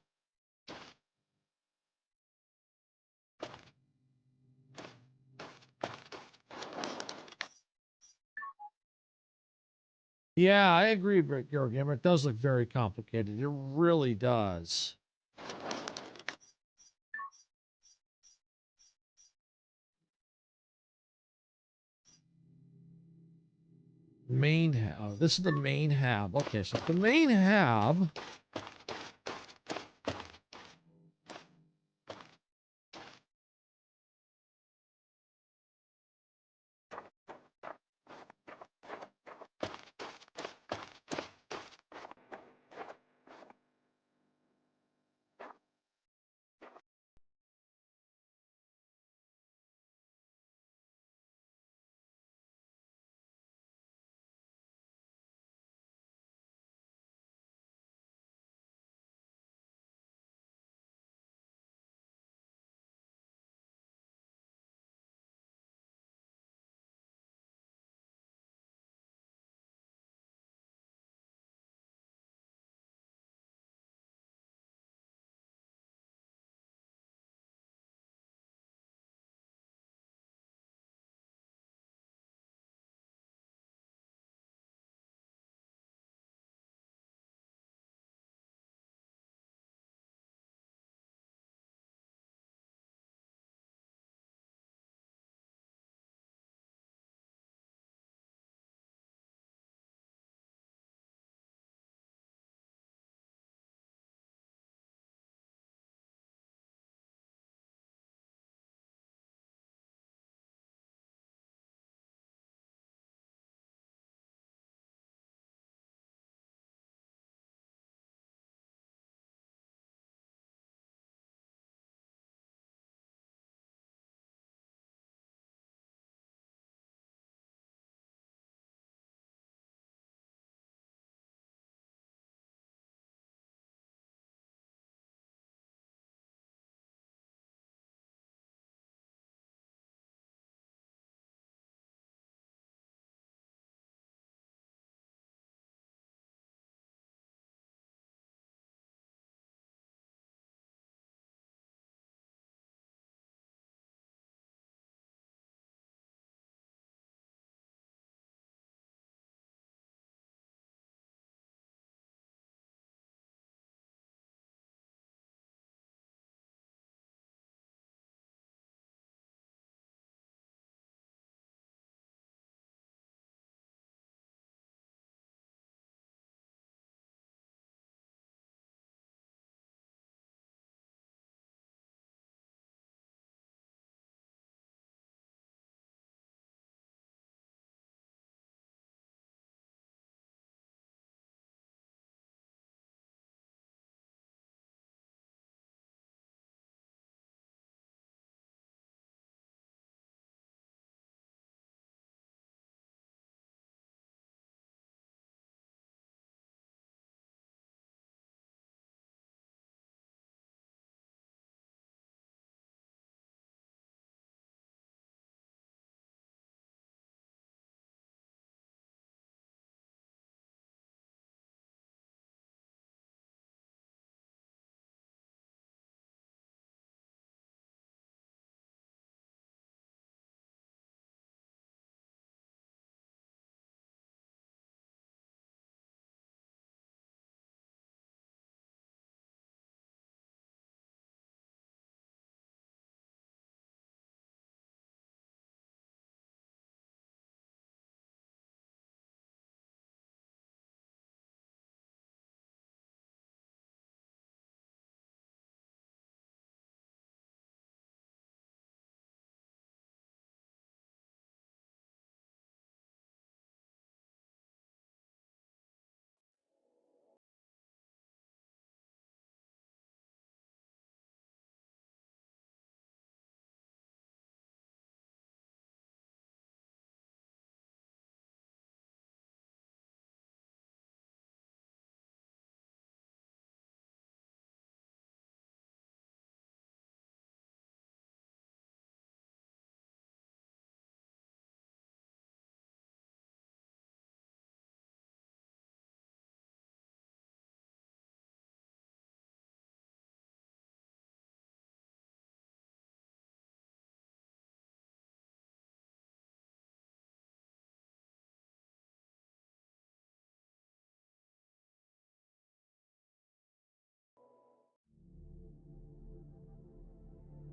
Yeah, I agree, Brick Gamer. It does look very complicated. It really does. Main hab. Oh, this is the main hab. Okay, so the main hab.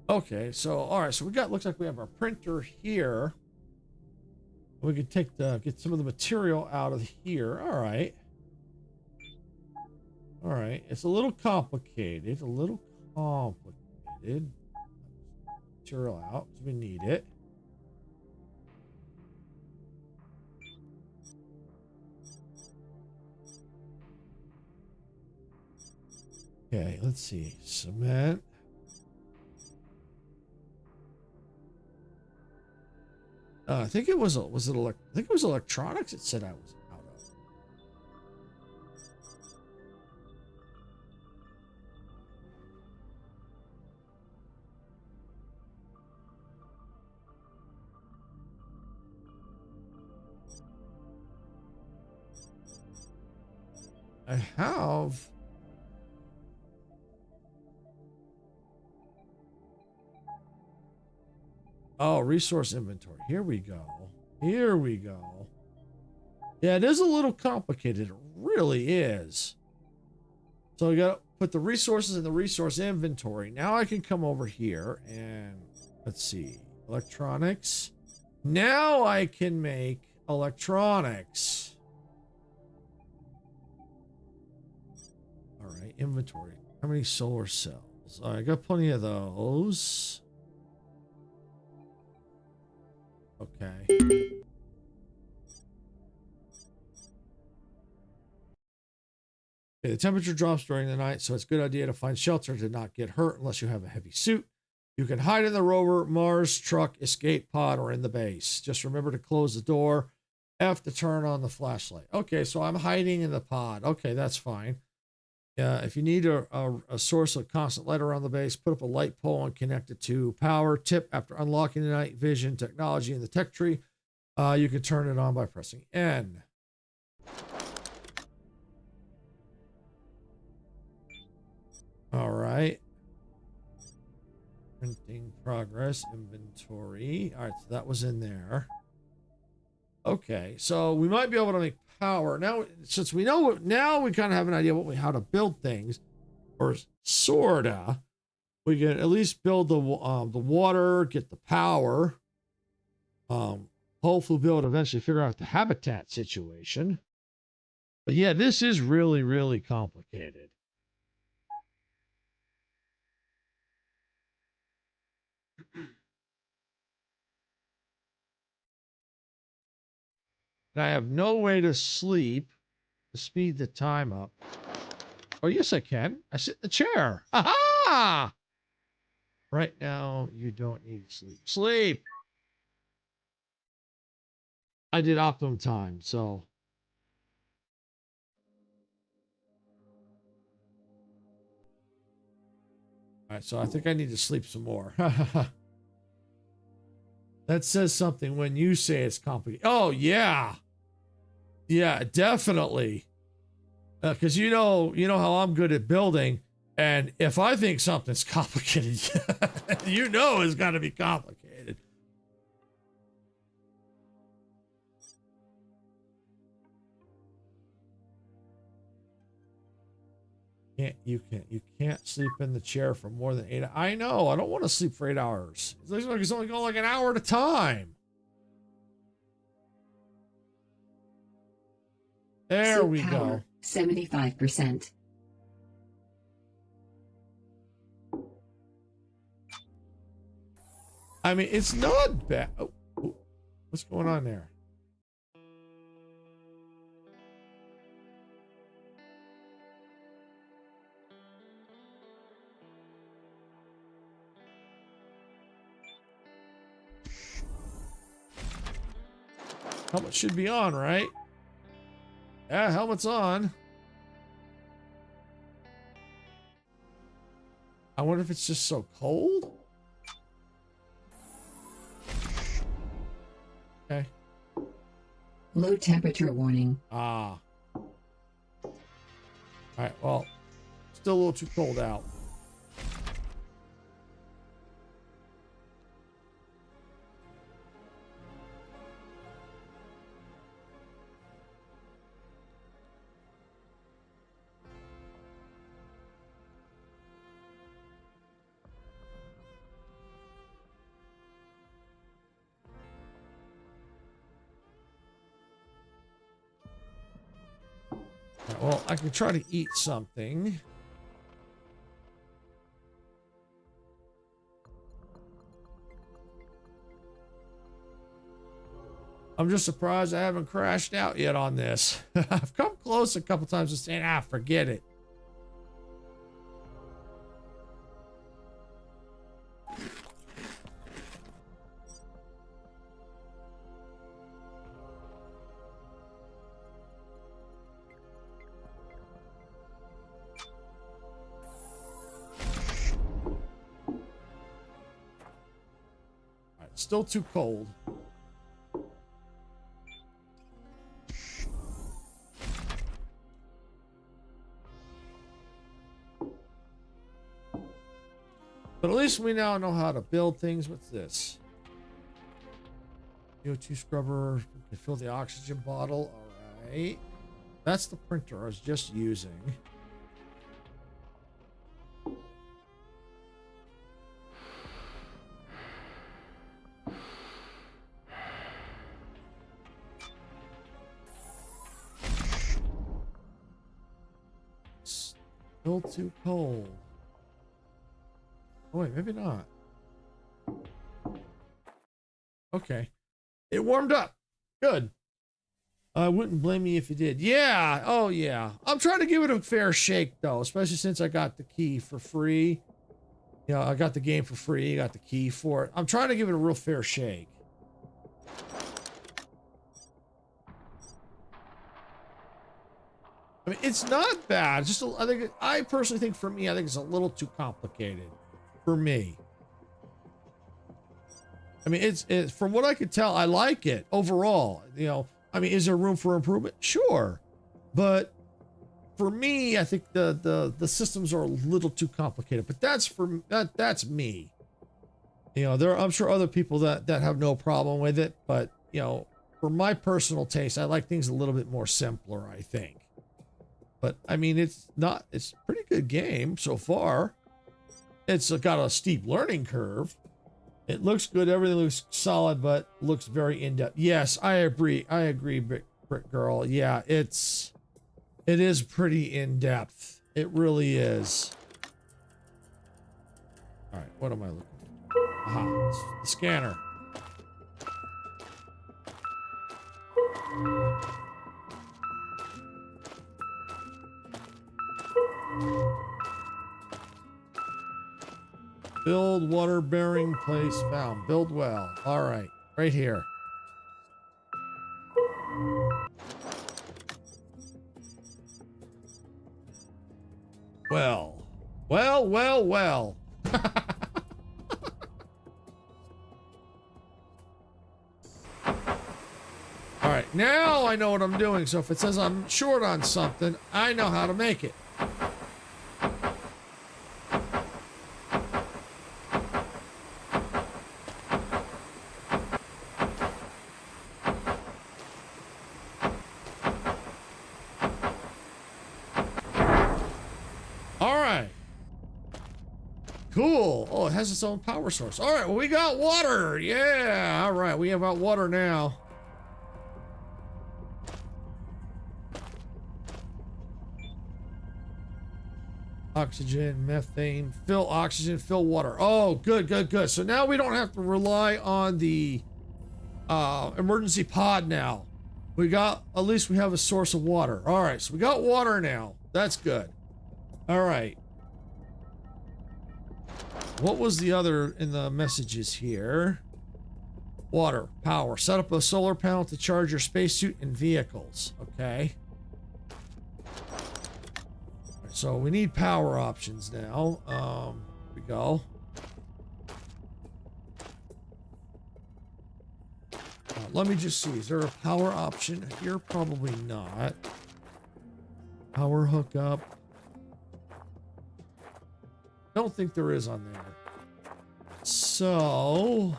Okay, so all right, so we got, looks like we have our printer here. We could take the, get some of the material out of here. All right. All right, it's a little complicated, Material out, 'cause we need it. Okay, let's see. Cement. I think it was, I think it was electronics it said I was out of. I have. Oh, resource inventory. Here we go. Here we go. Yeah, it is a little complicated. It really is. So we got to put the resources in the resource inventory. Now I can come over here and let's see. Electronics. Now I can make electronics. All right, inventory. How many solar cells? All right, I got plenty of those. Okay. Okay, the temperature drops during the night, so it's a good idea to find shelter to not get hurt unless you have a heavy suit. You can hide in the rover, Mars truck, escape pod, or in the base. Just remember to close the door. F to turn on the flashlight. Okay, so I'm hiding in the pod. Okay, that's fine. If you need a source of constant light around the base, put up a light pole and connect it to power. Tip, after unlocking the night vision technology in the tech tree, you can turn it on by pressing N. All right. Printing progress, inventory. All right, so that was in there. Okay, so we might be able to make power. Now, since we know, now we kind of have an idea how to build things, or sorta. We can at least build the water, get the power. Hopefully we'll be able to eventually figure out the habitat situation. But yeah, this is really, really complicated. And I have no way to sleep to speed the time up. Oh, yes, I can. I sit in the chair. Aha! Right now, you don't need sleep. Sleep! I did optimum time, so. All right, so I think I need to sleep some more. That says something when you say it's complicated. Oh, yeah. Yeah, definitely. Because you know how I'm good at building. And if I think something's complicated, you know it's got to be complicated. You can't sleep in the chair for more than 8 hours. I know. I don't want to sleep for 8 hours. It looks like it's only going like an hour at a time. There Suit we power, go. 75%. I mean, it's not bad. Oh, what's going on there? Helmet should be on, right? Yeah, helmet's on. I wonder if it's just so cold. Okay. Low temperature warning. Ah. All right, well, still a little too cold out. Well, I can try to eat something. I'm just surprised I haven't crashed out yet on this. I've come close a couple times to saying, forget it. All right, still too cold. But at least we now know how to build things. What's this? CO2 scrubber. We can fill the oxygen bottle. All right. That's the printer I was just using. Still too cold. Oh, wait, maybe not. Okay. It warmed up. Good. I wouldn't blame you if you did. Yeah. Oh, yeah. I'm trying to give it a fair shake, though, especially since I got the key for free. You know, I got the game for free. Got the key for it. I'm trying to give it a real fair shake. I mean, it's not bad. Just, I personally think for me, I think it's a little too complicated. For me, I mean, it's from what I could tell, I like it overall. You know, I mean, is there room for improvement? Sure, but for me, I think the systems are a little too complicated. But that's me. You know, I'm sure other people that have no problem with it, but you know, for my personal taste, I like things a little bit more simpler, I think. But I mean, it's a pretty good game so far. It's got a steep learning curve. It looks good. Everything looks solid, but looks very in-depth. Yes, I agree. I agree, Brick Girl. Yeah, it is pretty in-depth. It really is. All right, what am I looking for? Aha, it's the scanner. Build water bearing place found. Build well. All right. Right here. Well. All right. Now I know what I'm doing. So if it says I'm short on something, I know how to make it. Cool. Oh, it has its own power source. All right, well, we got water. Yeah. All right, we have our water now. Oxygen, methane, fill oxygen, fill water. Oh, good. So now we don't have to rely on the emergency pod now. At least we have a source of water. All right, so we got water now. That's good. All right. What was the other in the messages here? Water, power. Set up a solar panel to charge your spacesuit and vehicles. Okay. So we need power options now. Here we go. Let me just see. Is there a power option here? Probably not. Power hookup. Don't think there is on there. So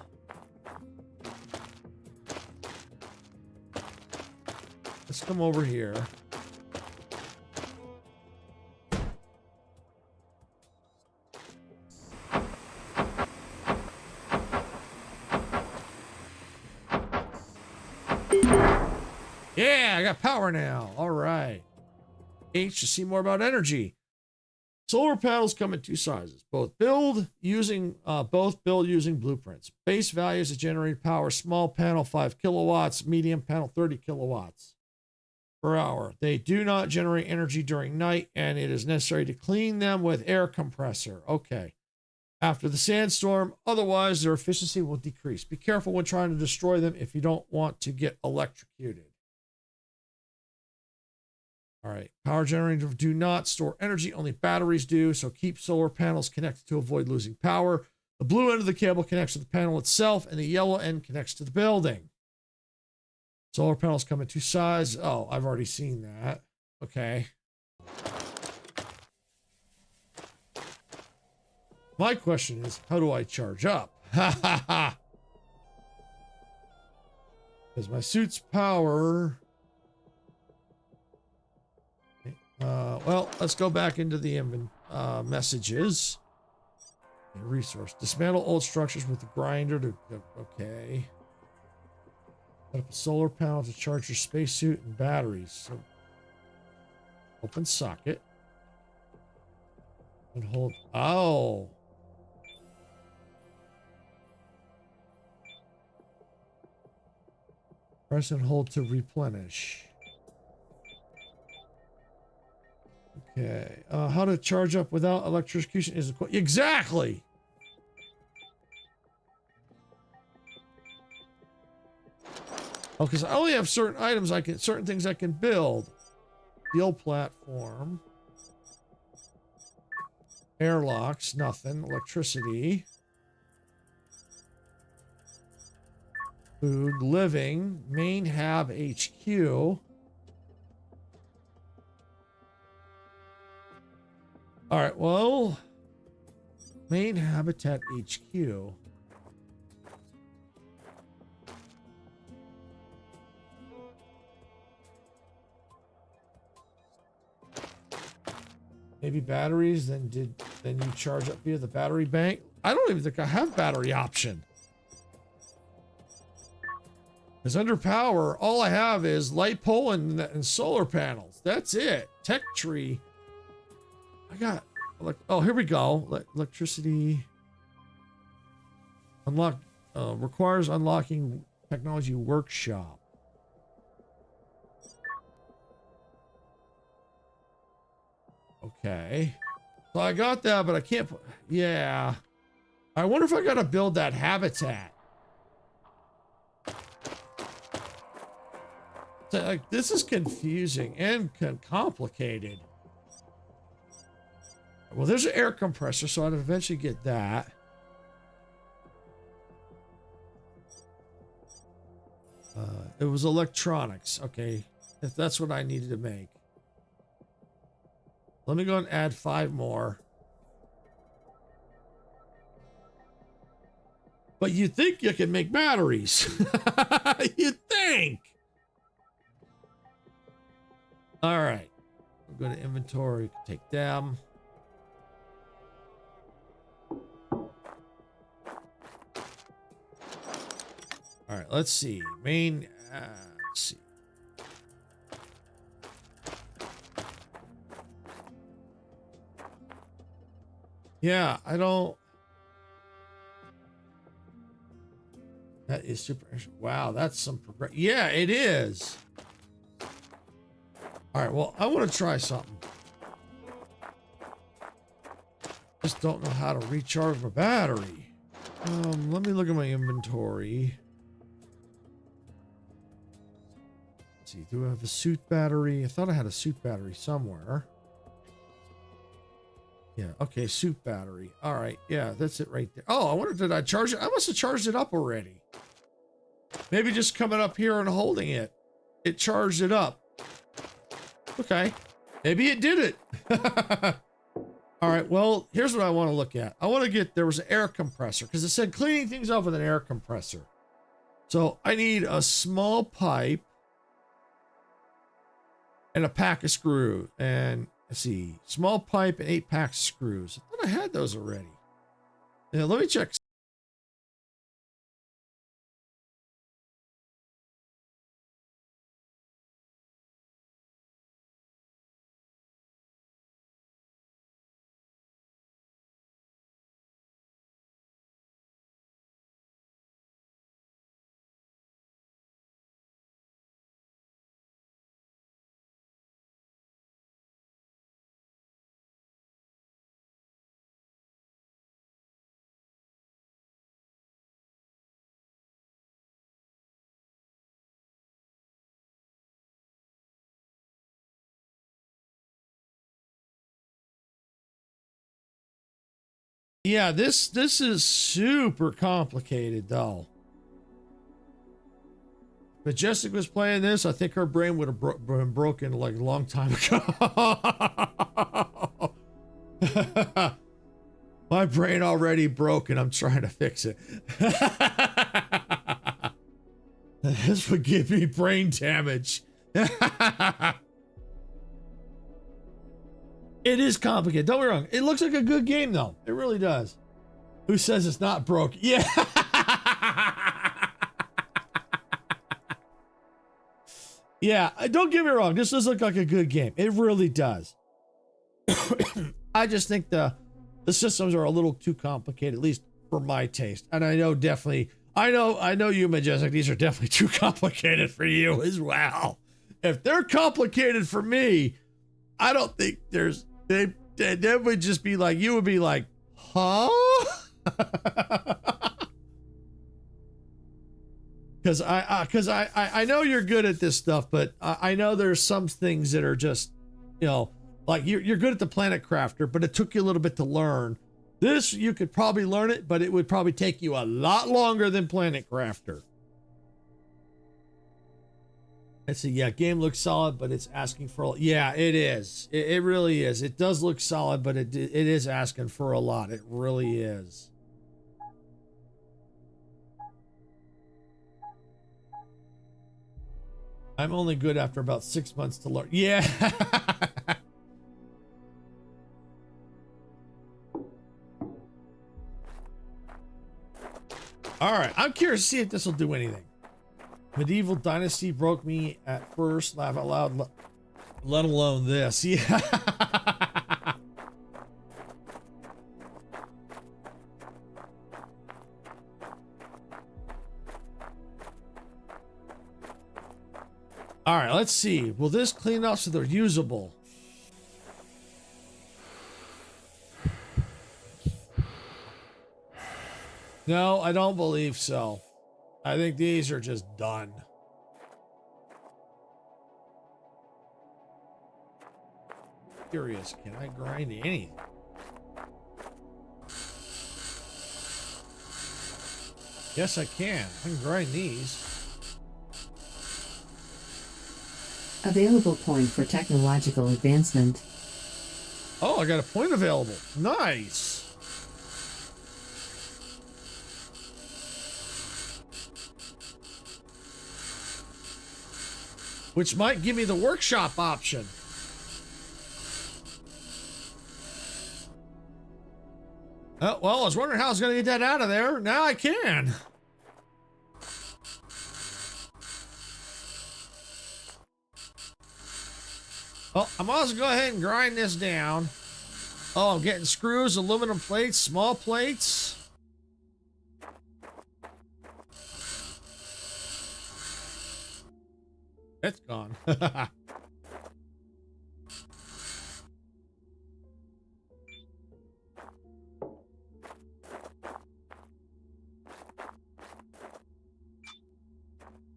let's come over here. Yeah, I got power now. All right. H to see more about energy. Solar panels come in two sizes. Both build using blueprints. Base values of generated power: small panel 5 kilowatts, medium panel 30 kilowatts per hour. They do not generate energy during night, and it is necessary to clean them with air compressor. Okay. After the sandstorm, otherwise their efficiency will decrease. Be careful when trying to destroy them if you don't want to get electrocuted. All right, power generators do not store energy, only batteries do, so keep solar panels connected to avoid losing power. The blue end of the cable connects to the panel itself, and the yellow end connects to the building. Solar panels come in two sizes. Oh, I've already seen that. Okay. My question is, how do I charge up? Ha ha ha! Because my suit's power... well, let's go back into the messages. Resource. Dismantle old structures with the grinder to... Okay. Put up a solar panel to charge your spacesuit and batteries. So, open socket. And hold... Oh! Press and hold to replenish. Okay. How to charge up without electrocution is exactly. Oh, because I only have certain items certain things I can build. Steel platform. Airlocks, nothing. Electricity. Food, living, main hab HQ. All right, well, main habitat HQ. Maybe batteries, then you charge up via the battery bank. I don't even think I have battery option. Because under power, all I have is light pole and solar panels. That's it. Tech tree. I got, oh, here we go. Electricity. Unlock, requires unlocking technology workshop. Okay. So I got that, but I can't put, yeah. I wonder if I got to build that habitat. So, like, this is confusing and complicated. Well, there's an air compressor, so I'd eventually get that. It was electronics. Okay. If that's what I needed to make. Let me go and add 5 more. But you think you can make batteries. You think. All right. We'll go to inventory. Take them. All right, let's see. Main, let's see. Yeah, I don't. That is super. Wow, that's some progress. Yeah, it is. All right, well, I want to try something. Just don't know how to recharge my battery. Let me look at my inventory. Let's see, do I have a suit battery? I thought I had a suit battery somewhere. Yeah, okay, suit battery. All right, yeah, that's it right there. Oh, I wonder, did I charge it? I must have charged it up already. Maybe just coming up here and holding it. It charged it up. Okay, maybe it did it. All right, well, here's what I want to look at. I want to get, there was an air compressor because it said cleaning things up with an air compressor. So I need a small pipe and a pack of screws. And let's see, small pipe and 8 packs of screws. I thought I had those already. Yeah, let me check. Yeah, this is super complicated though. Majestic was playing this, I think her brain would have been broken like a long time ago. My brain already broke and I'm trying to fix it. This would give me brain damage. It is complicated. Don't be wrong. It looks like a good game though. It really does. Who says it's not broken? Yeah. Yeah, don't get me wrong. This does look like a good game. It really does. I just think the systems are a little too complicated, at least for my taste. And I know definitely, I know you, Majestic, these are definitely too complicated for you as well. If they're complicated for me, I don't think there's, they would just be like, you would be like, huh? Because I know you're good at this stuff, but I know there's some things that are just, you know, like you're good at the Planet Crafter, but it took you a little bit to learn. This, you could probably learn it, but it would probably take you a lot longer than Planet Crafter. Let's see, yeah, game looks solid, but it's asking for, yeah, it is. It really is. It does look solid, but it is asking for a lot. It really is. I'm only good after about 6 months to learn. Yeah. All right. I'm curious to see if this will do anything. Medieval Dynasty broke me at first. Laugh out loud. Let alone this. Yeah. All right, let's see. Will this clean up so they're usable? No, I don't believe so. I think these are just done. Curious, can I grind anything? Yes, I can. I can grind these. Available point for technological advancement. Oh, I got a point available. Nice. Which might give me the workshop option. Oh, well, I was wondering how I was going to get that out of there. Now I can. Well, I might as well go ahead and grind this down. Oh, I'm getting screws, aluminum plates, small plates. It's gone.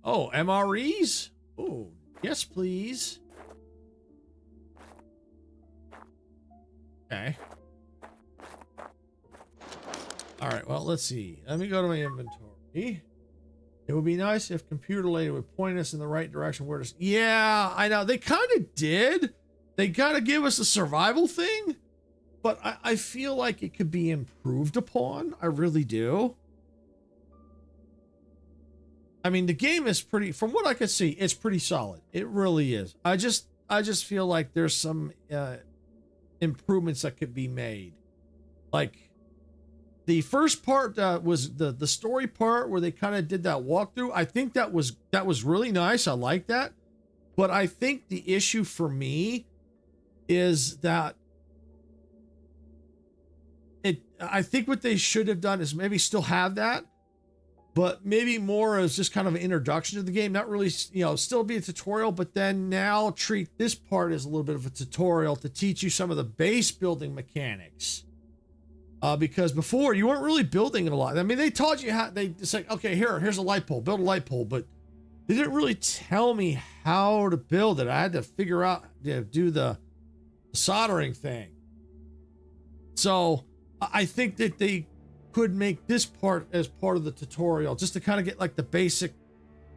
Oh, MREs? Oh, yes, please. Okay. All right, well, let's see. Let me go to my inventory. It would be nice if Computer Lady would point us in the right direction where to... Yeah, I know. They kind of did. They kind of give us a survival thing, but I feel like it could be improved upon. I really do. I mean, the game is pretty... From what I could see, it's pretty solid. It really is. I just feel like there's some... improvements that could be made. Like the first part was the story part where they kind of did that walkthrough. I think that was really nice. I like that. But I think the issue for me is that I think what they should have done is maybe still have that, but maybe more as just kind of an introduction to the game. Not really, you know, still be a tutorial, but then now treat this part as a little bit of a tutorial to teach you some of the base building mechanics. Because before you weren't really building it a lot. I mean, they taught you how, they just like, okay, here's a light pole, build a light pole, but they didn't really tell me how to build it. I had to figure out, do the soldering thing. So I think that they could make this part as part of the tutorial, just to kind of get like the basic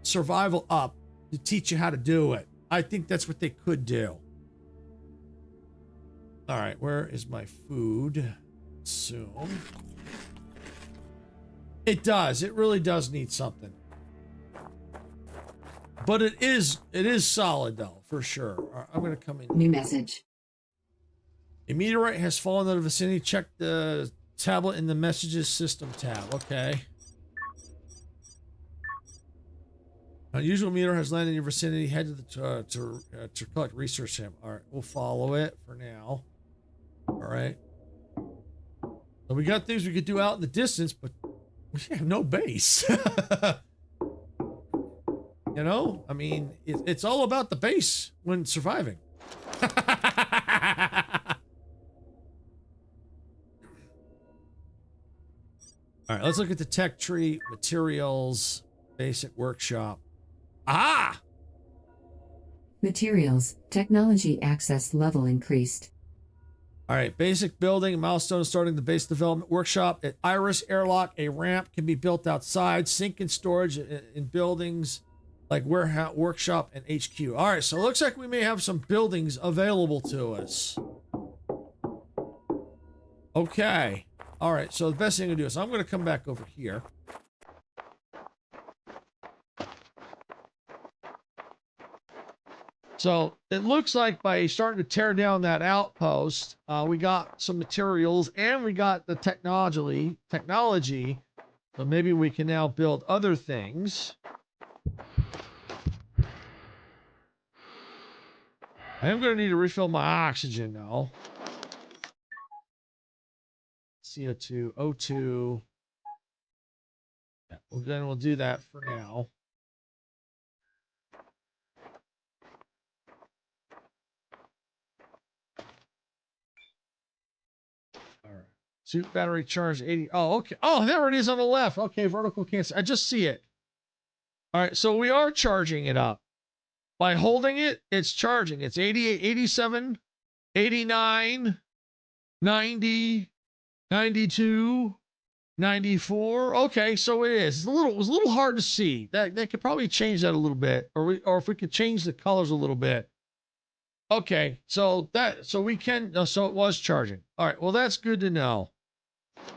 survival up to teach you how to do it. I think that's what they could do. All right, where is my food? Assume. It does. It really does need something. But it is solid though, for sure. All right, I'm gonna come in. New message. A meteorite has fallen in the vicinity. Check the tablet in the messages system tab. Okay. Unusual meteor has landed in your vicinity. Head to the to collect research sample. All right, we'll follow it for now. All right. So we got things we could do out in the distance, but we have no base. You know, I mean, it's all about the base when surviving. All right, let's look at the tech tree, materials, basic workshop. Ah! Materials. Technology access level increased. All right, basic building, milestone starting the base development workshop. At Iris Airlock, a ramp can be built outside, sink and storage in buildings like warehouse, workshop, and HQ. All right, so it looks like we may have some buildings available to us. Okay. All right, so the best thing to do is I'm going to come back over here. So it looks like by starting to tear down that outpost, we got some materials and we got the technology. So maybe we can now build other things. I am going to need to refill my oxygen now. CO2, O2. Yeah, well, then we'll do that for now. All right. Suit battery charge 80. Oh, okay. Oh, there it is on the left. Okay, vertical cancel. I just see it. All right, so we are charging it up. By holding it, it's charging. It's 88, 87, 89, 90, 92, 94. Okay, so it is. It was a little hard to see. That they could probably change that a little bit, or if we could change the colors a little bit. Okay, so we can. So it was charging. All right. Well, that's good to know.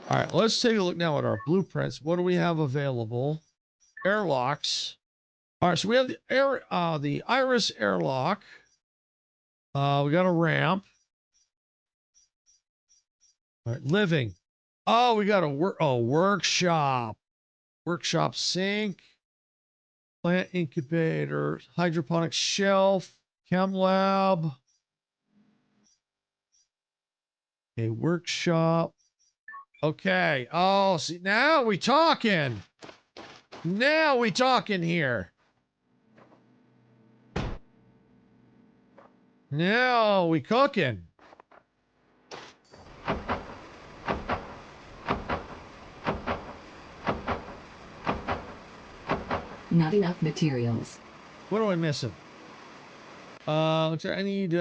All right, let's take a look now at our blueprints. What do we have available? Airlocks. All right, so we have the Iris airlock. We got a ramp. All right, living. Oh, we got a workshop. Workshop sink. Plant incubator. Hydroponic shelf. Chem lab. Okay, workshop. Okay. Oh, see, now we talking. Now we talking here. Now we cooking. Not enough materials. What am I missing? I need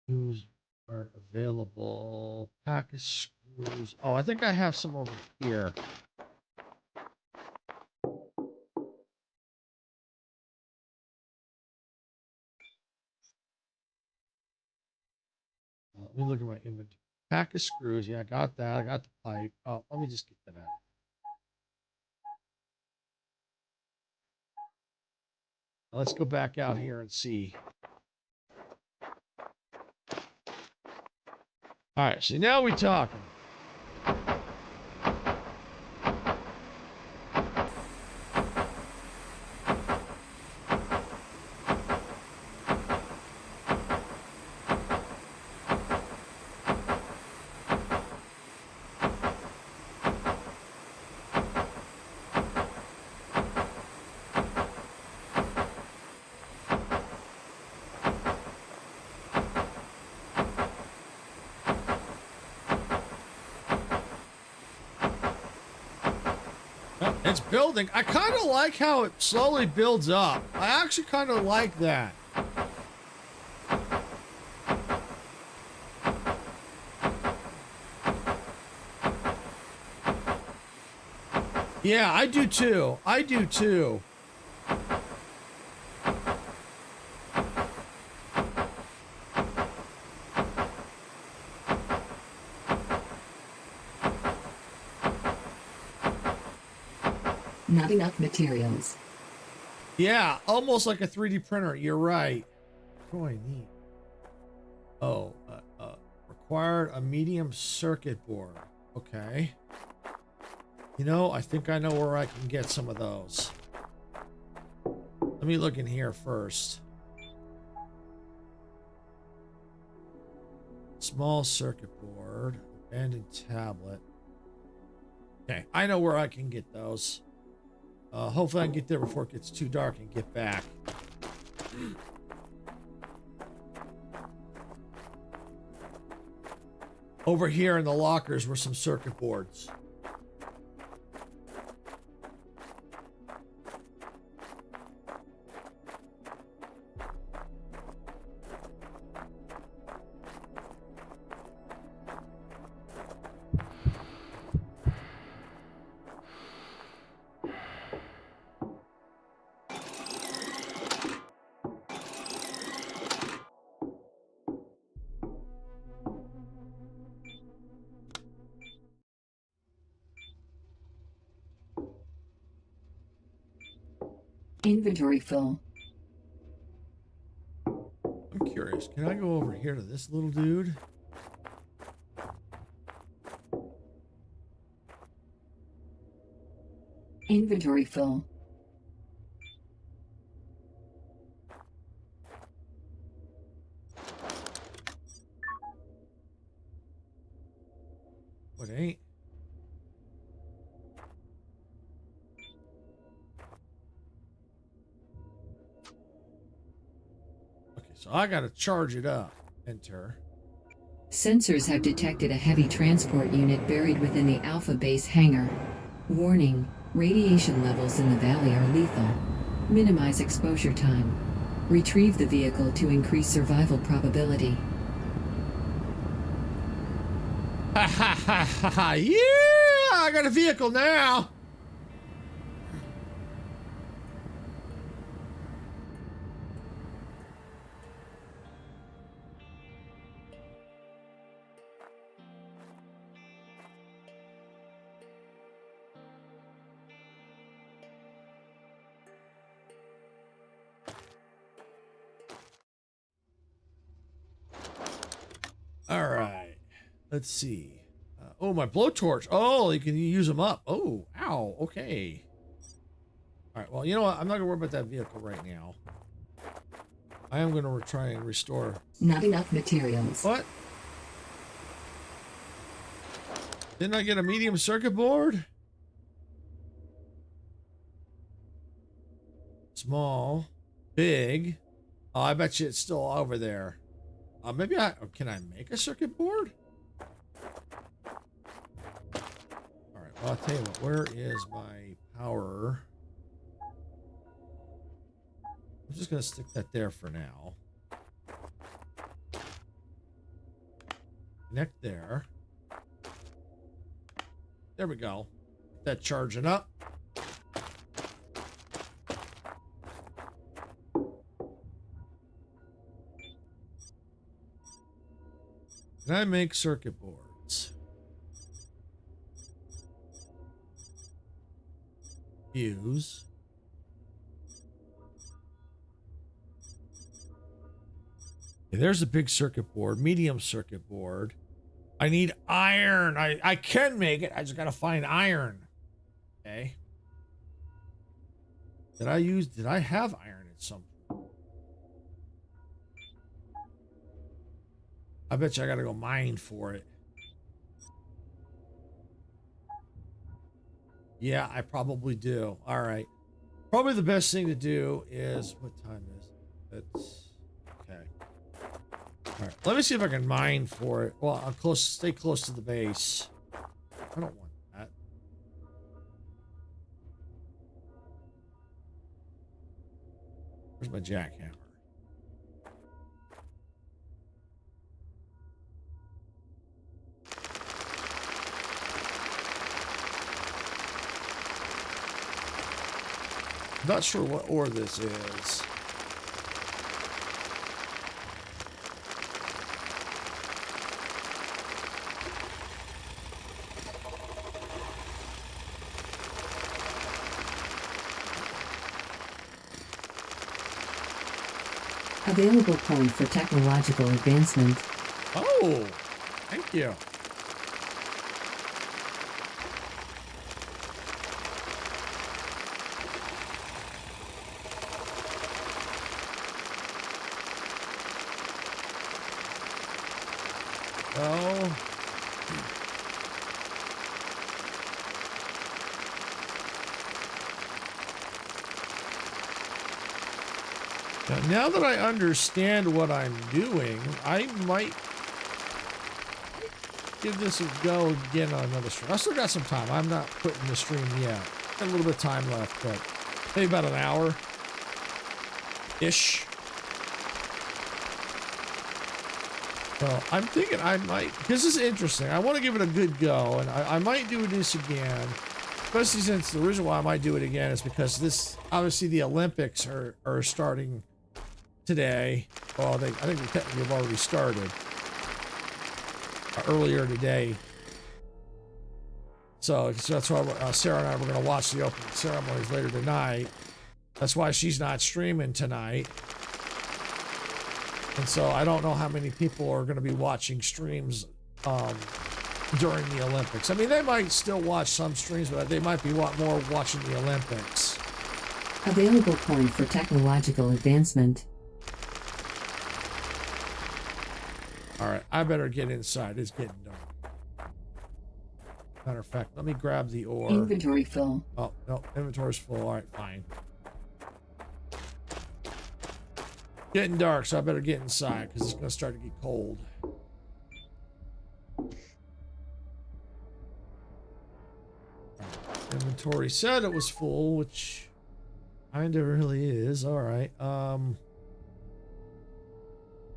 screws are available. Pack of screws. Oh, I think I have some over here. Let me look at my inventory. Pack of screws. Yeah, I got that. I got the pipe. Oh, let me just get that out. Let's go back out here and see. All right, so now we're talking. It's building. I kind of like how it slowly builds up. I actually kind of like that. Yeah, I do too. I do too. Not enough materials. Yeah, almost like a 3D printer. You're right. What do I need? Oh, required a medium circuit board. Okay. You know, I think I know where I can get some of those. Let me look in here first. Small circuit board, abandoned tablet. Okay, I know where I can get those. Hopefully I can get there before it gets too dark and get back. Over here in the lockers were some circuit boards. Inventory full. I'm curious. Can I go over here to this little dude? Inventory full. What ain't? Okay, so I gotta charge it up. Enter. Sensors have detected a heavy transport unit buried within the Alpha Base hangar. Warning, radiation levels in the valley are lethal. Minimize exposure time. Retrieve the vehicle to increase survival probability. Ha ha ha ha ha! Yeah! I got a vehicle now! All right, let's see. Oh, my blowtorch. Oh, you can use them up. Oh, ow. Okay. All right. Well, you know what? I'm not gonna worry about that vehicle right now. I am gonna try and restore. Not enough materials. What? Didn't I get a medium circuit board? Small, big. Oh, I bet you it's still over there. Maybe can I make a circuit board? All right, well, I'll tell you what, where is my power? I'm just gonna stick that there for now. Connect there. There we go. Get that charging up. Can I make circuit boards? Fuse. Okay, there's a big circuit board, medium circuit board. I need iron. I can make it. I just gotta find iron. Okay. Did I have iron at some point? I bet you I gotta go mine for it. Yeah, I probably do. All right. Probably the best thing to do is, what time is it? It's okay. All right. Let me see if I can mine for it. Well, I'll stay close to the base. I don't want that. Where's my jackhammer? Not sure what ore this is. Available point for technological advancement. Oh, thank you. Well, now that I understand what I'm doing, I might give this a go again on another stream. I still got some time. I'm not quitting the stream yet. Got a little bit of time left, but maybe about an hour-ish. So I'm thinking I might, this is interesting. I want to give it a good go, and I might do this again, especially since the reason why I might do it again is because this, obviously the Olympics are starting today. Well, I think they technically have already started earlier today. So that's why Sarah and I were going to watch the opening ceremonies later tonight. That's why she's not streaming tonight. And so I don't know how many people are going to be watching streams during the Olympics. I mean, they might still watch some streams, but they might be more watching the Olympics. Available point for technological advancement. All right, I better get inside. It's getting dark. Matter of fact, let me grab the ore. Inventory full. Oh, no, inventory's full. All right, fine. Getting dark, so I better get inside because it's going to start to get cold. Inventory said it was full, which kind of really is. All right.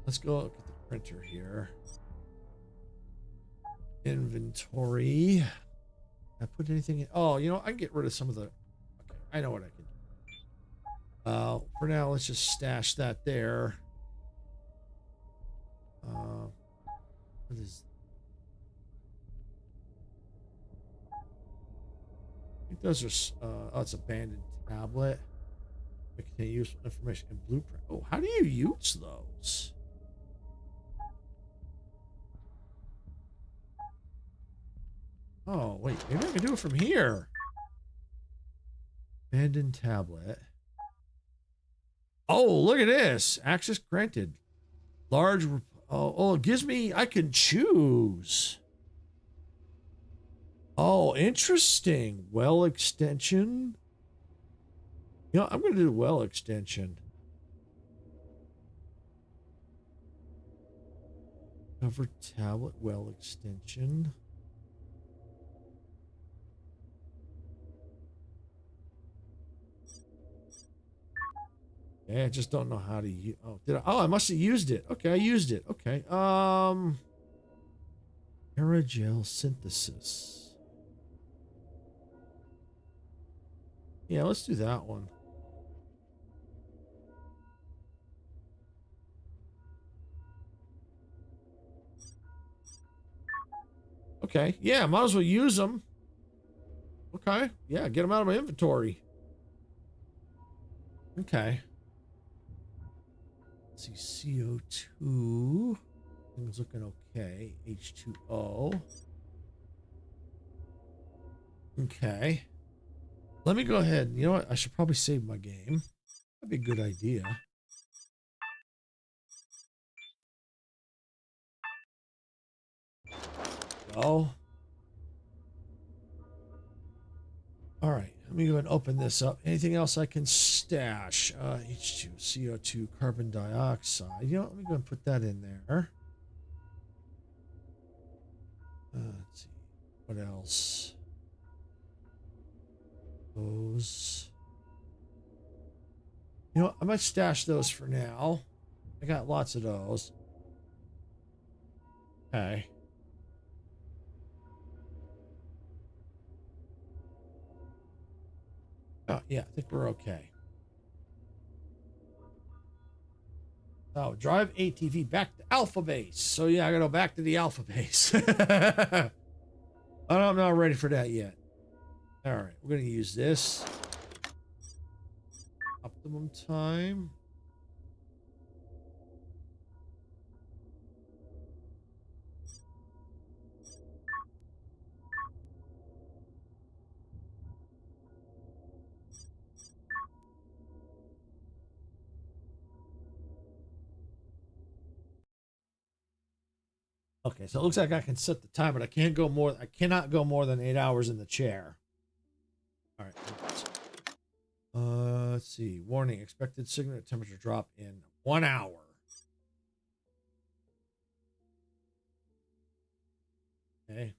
Let's go look at the printer here. Inventory. I put anything in? Oh, you know, I can get rid of some of the. Okay, I know what I can do. For now, let's just stash that there. What is? I think those are. Oh, it's abandoned tablet. It contains useful information and blueprint. Oh, how do you use those? Oh, wait, maybe I can do it from here. Abandoned tablet. Oh, look at this. Access granted. Large. Oh, it gives me, I can choose. Oh, interesting. Well extension. You know, I'm going to do well extension. Cover tablet, well extension. Okay, I just don't know how to use. Oh, did I? Oh, I must have used it. Okay, I used it. Okay. Aerogel synthesis. Yeah, let's do that one. Okay. Yeah, might as well use them. Okay. Yeah, get them out of my inventory. Okay. Let's see, CO2. Things looking okay. H2O. Okay. Let me go ahead. You know what? I should probably save my game. That'd be a good idea. Go. All right. Let me go ahead and open this up. Anything else I can stash? H2, CO2, carbon dioxide. You know, let me go and put that in there. Let's see. What else? Those. You know, I might stash those for now. I got lots of those. Okay. Oh, yeah, I think we're okay. Oh, drive ATV back to Alpha Base. So yeah, I gotta go back to the Alpha Base. I'm not ready for that yet. All right, we're gonna use this. Optimum time. Okay, so it looks like I can set the time, but I cannot go more than 8 hours in the chair. All right. Let's see. Warning: expected cigarette temperature drop in 1 hour. Okay.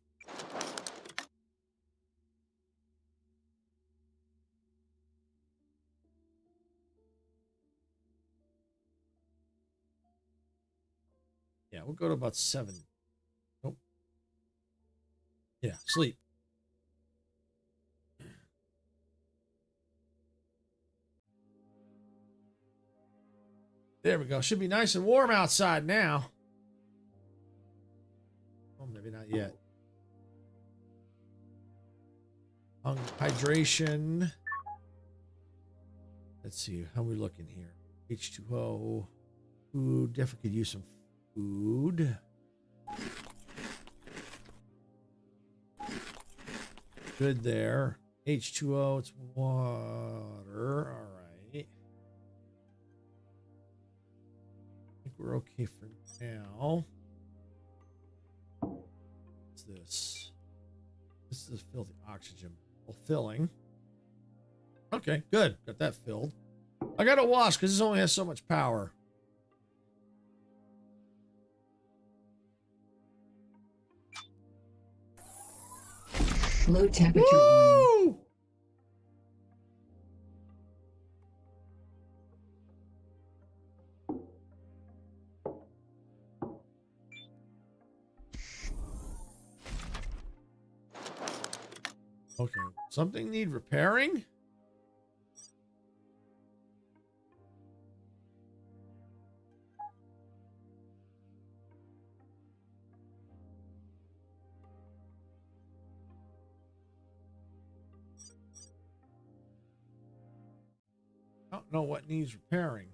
Yeah, we'll go to about 7. Nope. Yeah, sleep. There we go. Should be nice and warm outside now. Oh, maybe not yet. Hydration. Let's see. How are we looking here? H2O. Food. Definitely could use some food. Good there. H2O. It's water. All right. I think we're okay for now. What's this? This is filthy oxygen. Filling. Okay, good. Got that filled. I gotta wash because this only has so much power. Low temperature warning. Woo! Okay, something need repairing? I don't know what needs repairing.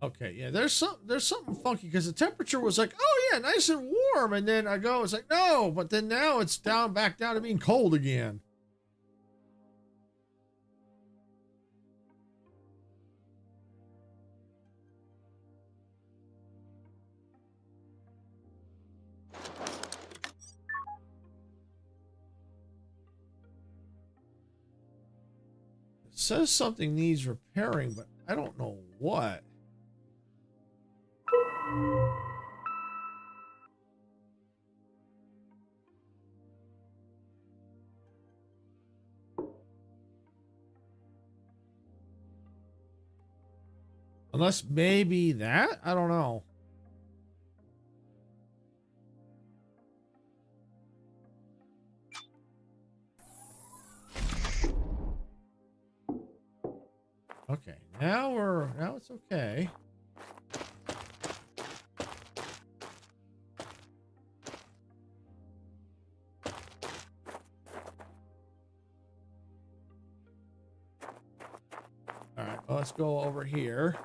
Okay, yeah, there's something funky because the temperature was like, oh yeah, nice and warm, and then I go, it's like, no, but then now it's back down to being cold again. It says something needs repairing, but I don't know what. Unless maybe that? I don't know. Okay, now it's okay. All right, well, let's go over here.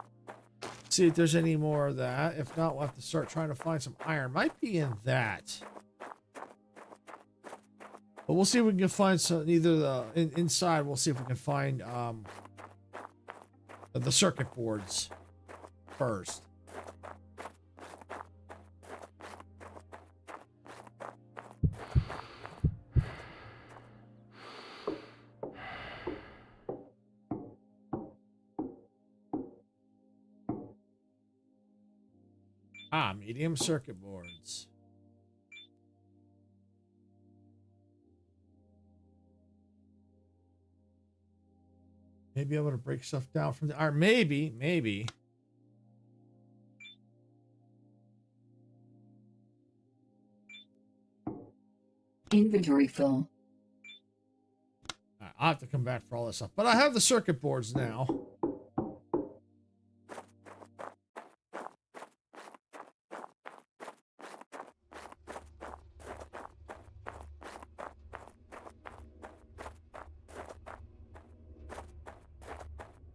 See if there's any more of that. If not, we'll have to start trying to find some iron. Might be in that. But we'll see if we can find some, either the inside, we'll see if we can find the circuit boards first. Ah, medium circuit boards. Maybe able to break stuff down from the iron. Maybe. Inventory full. I'll have to come back for all this stuff. But I have the circuit boards now.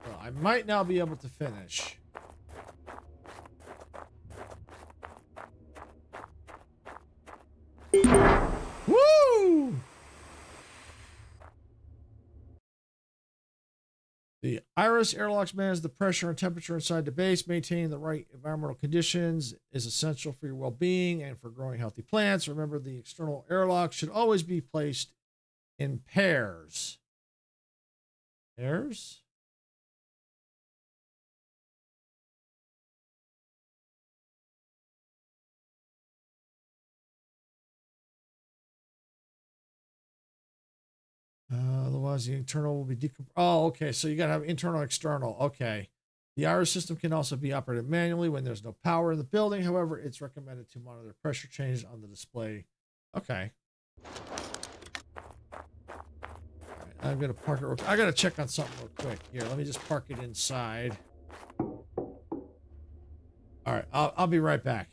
Well, I might now be able to finish. Woo! The Iris airlocks manage the pressure and temperature inside the base. Maintaining the right environmental conditions is essential for your well-being and for growing healthy plants. Remember, the external airlock should always be placed in pairs. Pairs? Otherwise, the internal will be decompressed. Oh, okay. So you got to have internal, external. Okay. The Iris system can also be operated manually when there's no power in the building. However, it's recommended to monitor pressure changes on the display. Okay. All right, I'm going to park it. I got to check on something real quick. Here, let me just park it inside. All right. I'll be right back.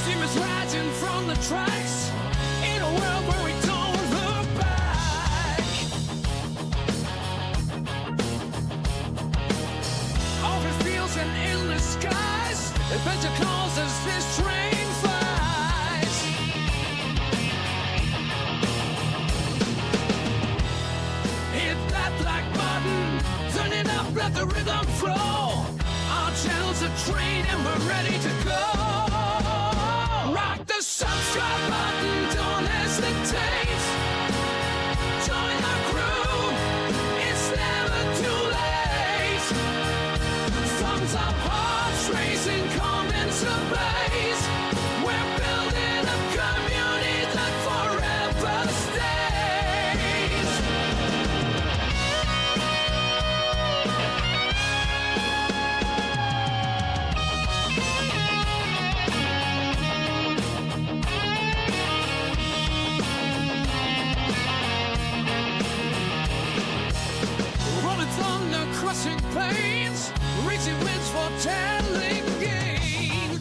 Steam is rising from the tracks in a world where we don't look back. Open fields and endless skies. Adventure calls as this train flies. Hit that black button, turn it up, let the rhythm flow. Our channel's a train and we're ready to go. Rock the subscribe button, don't hesitate. Join the crew, it's never too late. Thumbs up, hearts racing, come into blaze. We're building a community that forever stays. Rolling thunder, crushing plains, reaching winds for telling gains.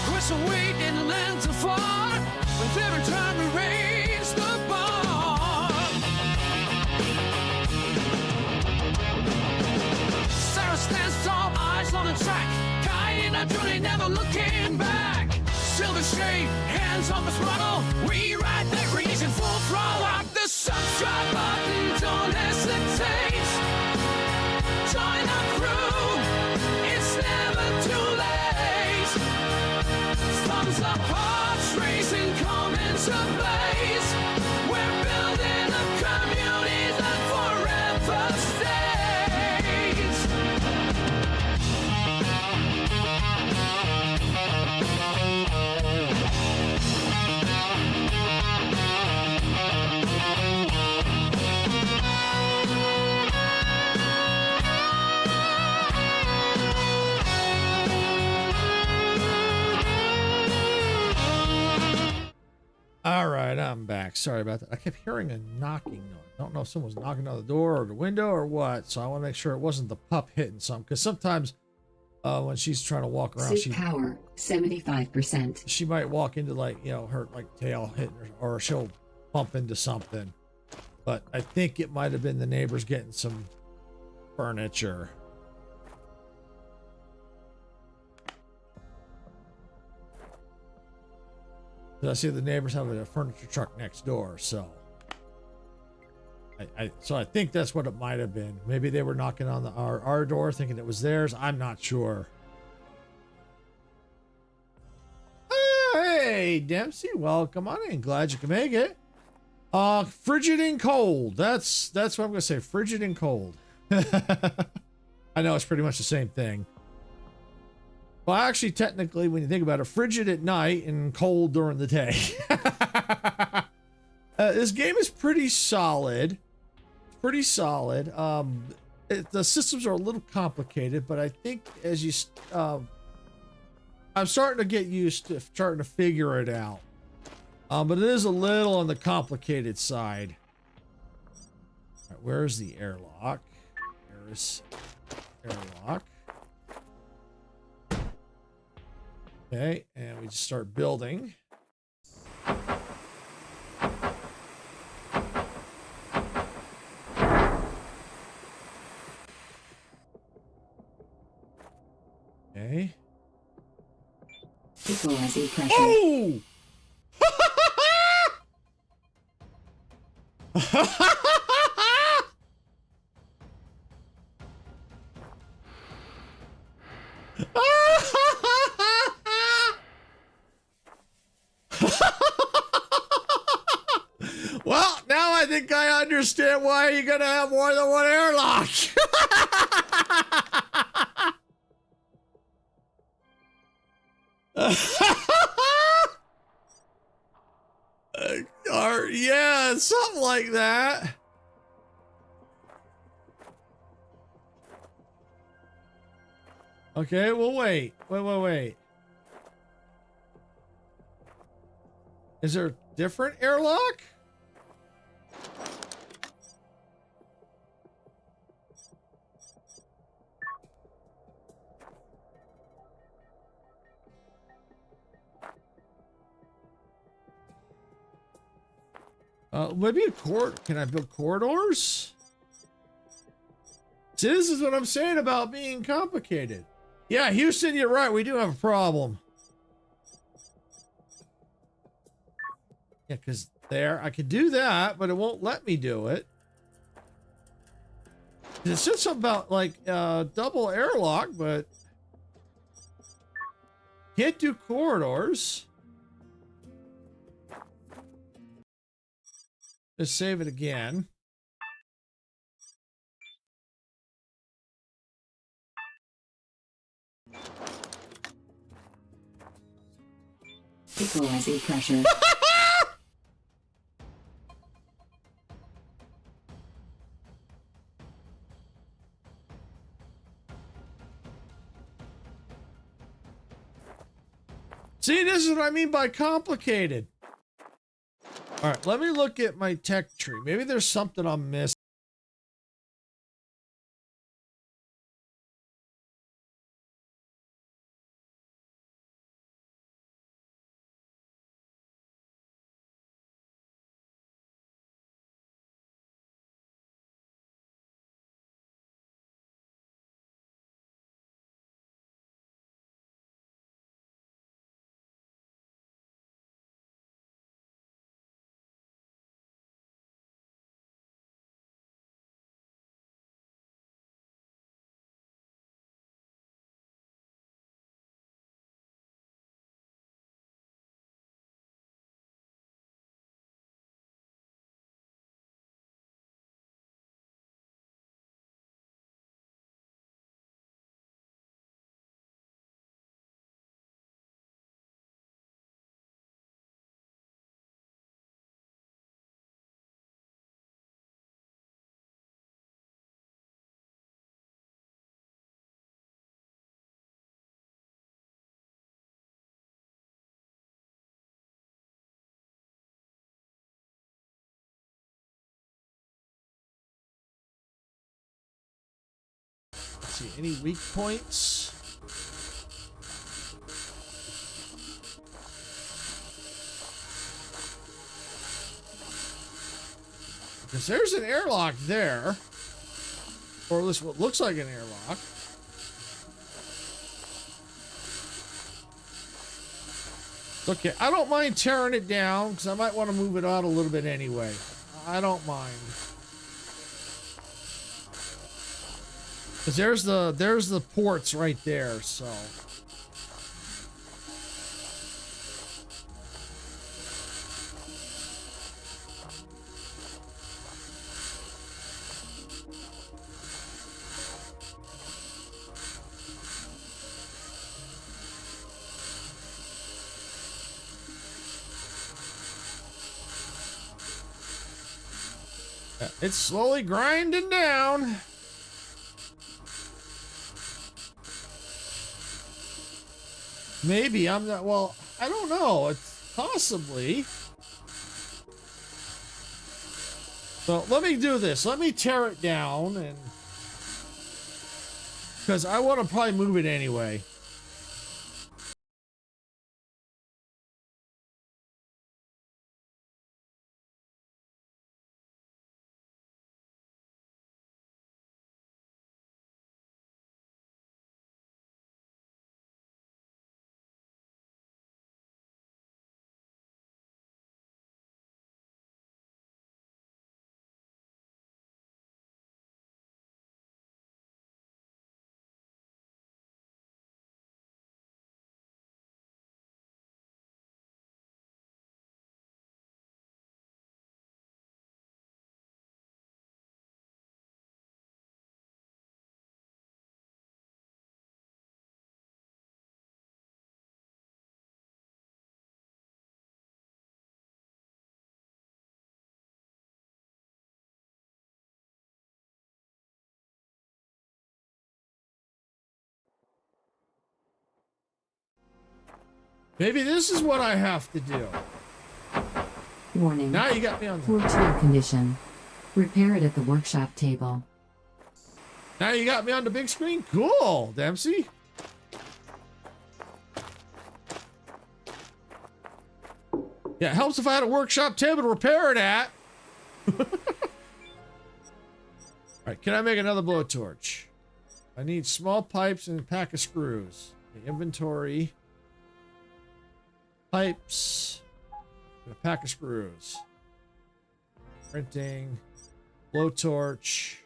Crushing weight in the lands afar, with every time we raise the bar. Sarah stands tall, eyes on the track, guiding our journey, never looking back. Silver shade, hands on the throttle, we ride that creation full throttle. Rock the subscribe button, don't hesitate. Join our crew, it's never too late. Thumbs up, hearts racing, come into blaze. We're building a community that forever stays. All right, I'm back. Sorry about that. I kept hearing a knocking noise. I don't know if someone was knocking on the door or the window or what. So I want to make sure it wasn't the pup hitting something. Because sometimes when she's trying to walk around, Suit power 75%. she might walk into like, her like tail hitting her, or she'll bump into something. But I think it might have been the neighbors getting some furniture. I see the neighbors have a furniture truck next door, so I think that's what it might have been. Maybe they were knocking on our door thinking it was theirs. I'm not sure. Hey, Dempsey, welcome on in. Glad you can make it. Frigid and cold. That's what I'm gonna say. Frigid and cold. I know it's pretty much the same thing. Well, actually, technically, when you think about it, frigid at night and cold during the day. This game is pretty solid. Pretty solid. The systems are a little complicated, but I think as you, I'm starting to get used to starting to figure it out. But it is a little on the complicated side. All right, where's the airlock? There's airlock. Okay, and we just start building. Okay. Equalizing pressure. Oh! Well, now I think I understand why you're gonna have more than one airlock. Or yeah, something like that. Okay, well, wait. Is there a different airlock? Maybe a can I build corridors? See, this is what I'm saying about being complicated. Yeah, Houston, you're right. We do have a problem. Yeah, because there, I could do that, but it won't let me do it. It said something about, like, double airlock, but can't do corridors. Let's save it again. Equalizing pressure. See, this is what I mean by complicated. All right, let me look at my tech tree. Maybe there's something I'm missing. Let's see, any weak points? Because there's an airlock there. Or at least what looks like an airlock. Okay, I don't mind tearing it down because I might want to move it out a little bit anyway. I don't mind. Because there's the ports right there, so. It's slowly grinding down. Maybe I'm not, well, I don't know. It's possibly. So let me do this. Let me tear it down and because I want to probably move it anyway. Maybe this is what I have to do. Warning. Now you got me on Poor tool condition. Repair it at the workshop table. Now you got me on the big screen? Cool, Dempsey. Yeah, it helps if I had a workshop table to repair it at. All right, can I make another blowtorch? I need small pipes and a pack of screws. Okay, inventory. Pipes. And a pack of screws. Printing. Blowtorch.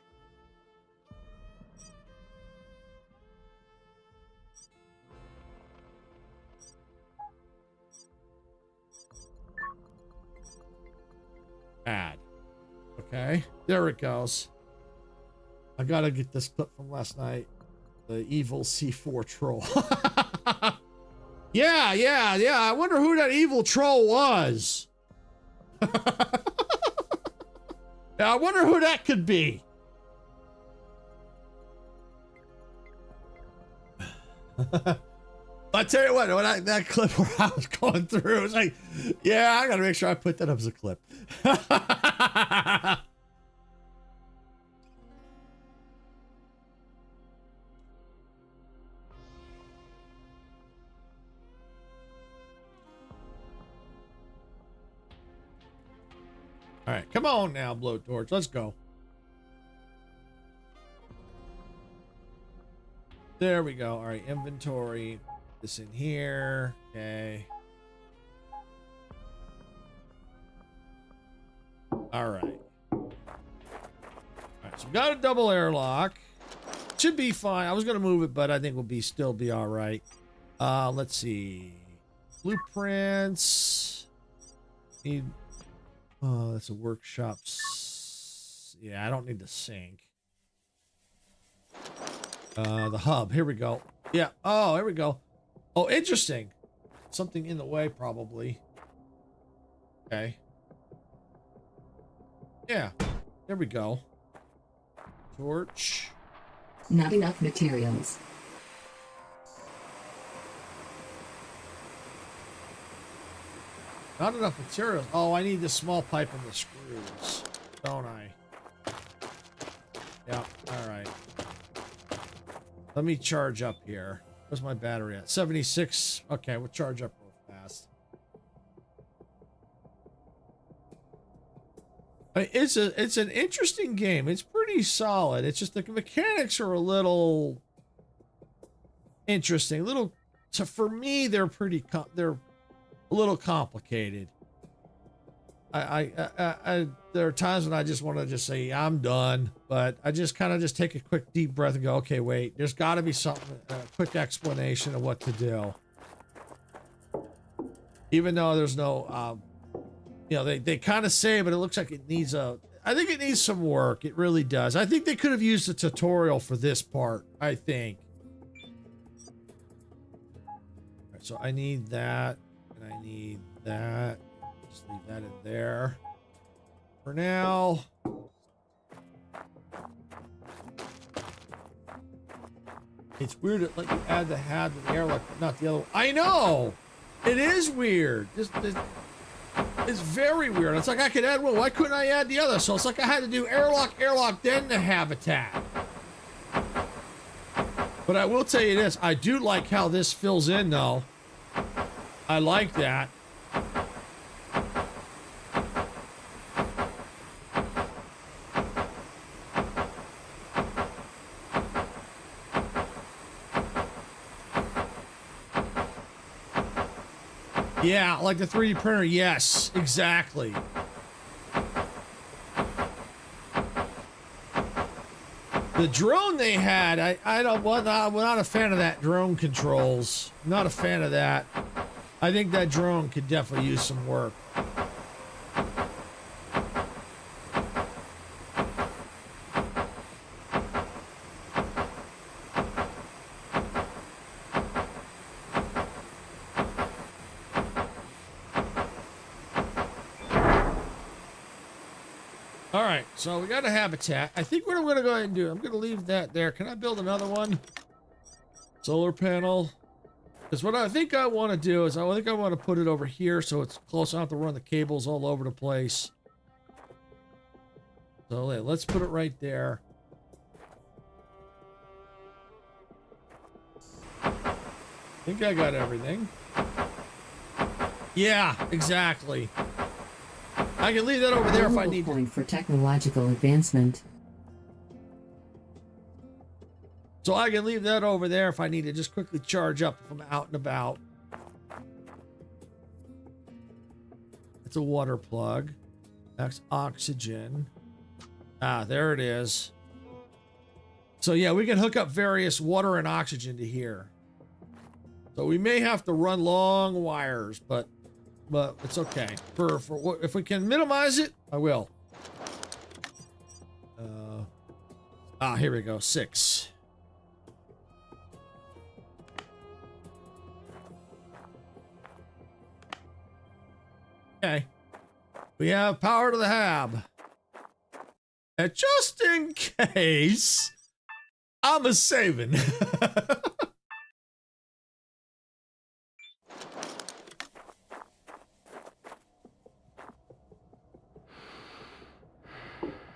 Add. Okay, there it goes. I gotta get this clip from last night. The evil C4 troll. Yeah. I wonder who that evil troll was. Yeah, I wonder who that could be. I tell you what, when that clip where I was going through, it was like, yeah, I gotta make sure I put that up as a clip. All right, come on now, blowtorch. Let's go. There we go. All right, inventory. This in here. Okay. All right. All right, so we got a double airlock. Should be fine. I was gonna move it, but I think we'll still be all right. Let's see. Blueprints. Need. Oh, that's a workshop. Yeah, I don't need the sink. The hub. Here we go. Yeah. Oh, here we go. Oh, interesting. Something in the way, probably. Okay. Yeah. There we go. Torch. Not enough materials. Not enough materials. Oh, I need the small pipe and the screws, don't I? Yeah, all right. Let me charge up here. Where's my battery at? 76. Okay, we'll charge up real fast. It's an interesting game. It's pretty solid. It's just the mechanics are a little interesting. For me, they're pretty a little complicated. There are times when I just want to just say I'm done, but I just kind of just take a quick deep breath and go, okay, wait, there's got to be something, a quick explanation of what to do. Even though there's no, you know, they kind of say, but it looks like it needs I think it needs some work. It really does. I think they could have used a tutorial for this part, I think. All right, so I need that, and I need that. Just leave that in there for now. It's weird to let you add the hat to the airlock, but not the other one. I know! It is weird. It's very weird. It's like I could add one. Why couldn't I add the other? So it's like I had to do airlock, then the habitat. But I will tell you this. I do like how this fills in, though. I like that. Yeah, like the 3D printer. Yes, exactly. The drone they had, I'm not a fan of that drone controls. Not a fan of that. I think that drone could definitely use some work. All right, so we got a habitat. I think what I'm going to go ahead and do, I'm going to leave that there. Can I build another one? Solar panel. Because what I think I want to do is I think I want to put it over here so it's close enough to run the cables all over the place. So let's put it right there. I think I got everything. Yeah, exactly. I can leave that over there if I need to. Point for technological advancement. So I can leave that over there if I need to just quickly charge up if I'm out and about. It's a water plug. That's oxygen. Ah, there it is. So yeah, we can hook up various water and oxygen to here. So we may have to run long wires, but it's okay. For if we can minimize it, I will. Here we go. 6. Okay. We have power to the hab. And just in case, I'm a saving.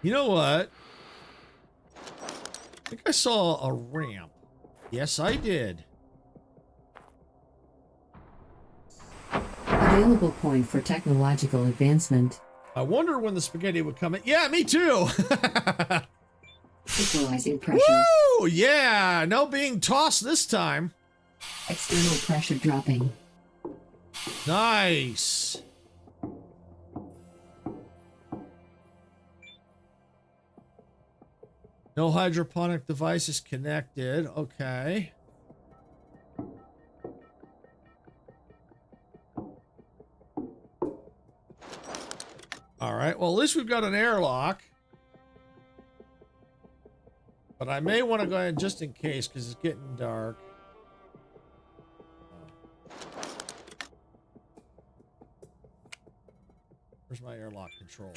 You know what? I think I saw a ramp. Yes, I did. Available point for technological advancement. I wonder when the spaghetti would come in. Yeah, me too. Equalizing pressure. Woo! Yeah, no being tossed this time. External pressure dropping. Nice. No hydroponic devices connected. Okay. All right. Well, at least we've got an airlock. But I may want to go ahead just in case because it's getting dark. Where's my airlock control?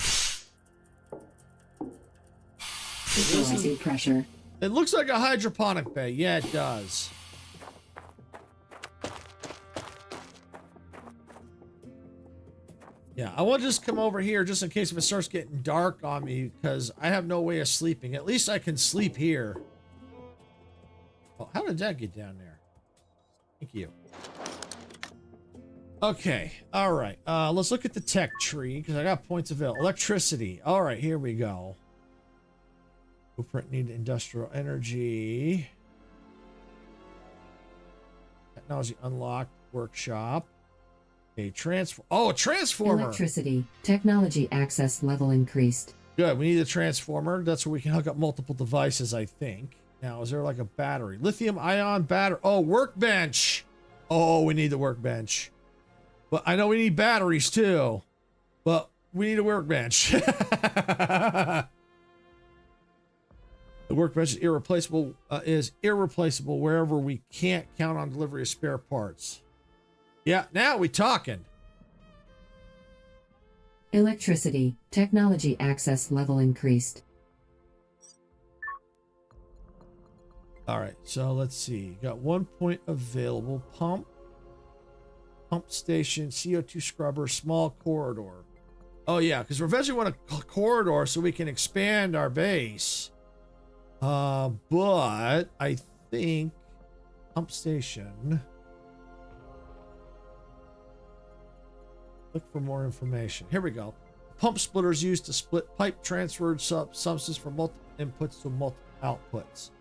Equalizing pressure. It looks like a hydroponic bay. Yeah, it does. Yeah, I want to just come over here just in case if it starts getting dark on me because I have no way of sleeping. At least I can sleep here. Oh, how did that get down there? Thank you. Okay, all right. Let's look at the tech tree because I got points available. Electricity. All right, here we go. Blueprint need industrial energy. Technology unlocked. Workshop. A transformer. Electricity. Technology access level increased. Good. We need a transformer. That's where we can hook up multiple devices, I think. Now, is there like a battery? Lithium ion battery. Oh, workbench. Oh, we need the workbench. But I know we need batteries too. But we need a workbench. The workbench is irreplaceable wherever we can't count on delivery of spare parts. Yeah, now we talking. Electricity. Technology access level increased. All right, so let's see. Got 1 point available. Pump station, CO2 scrubber, small corridor. Oh yeah, because we eventually want a corridor so we can expand our base. But I think pump station. Look for more information. Here we go. Pump splitters used to split pipe transferred substances from multiple inputs to multiple outputs.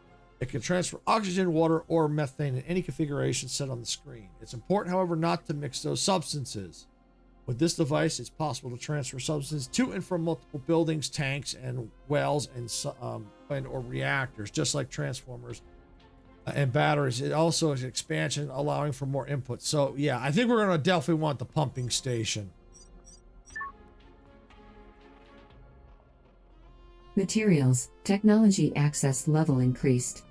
It can transfer oxygen, water, or methane in any configuration set on the screen. It's important, however, not to mix those substances. With this device, it's possible to transfer substances to and from multiple buildings, tanks, and wells, and or reactors, just like transformers and batteries. It also is expansion, allowing for more input. So yeah, I think we're going to definitely want the pumping station. Materials. Technology access level increased.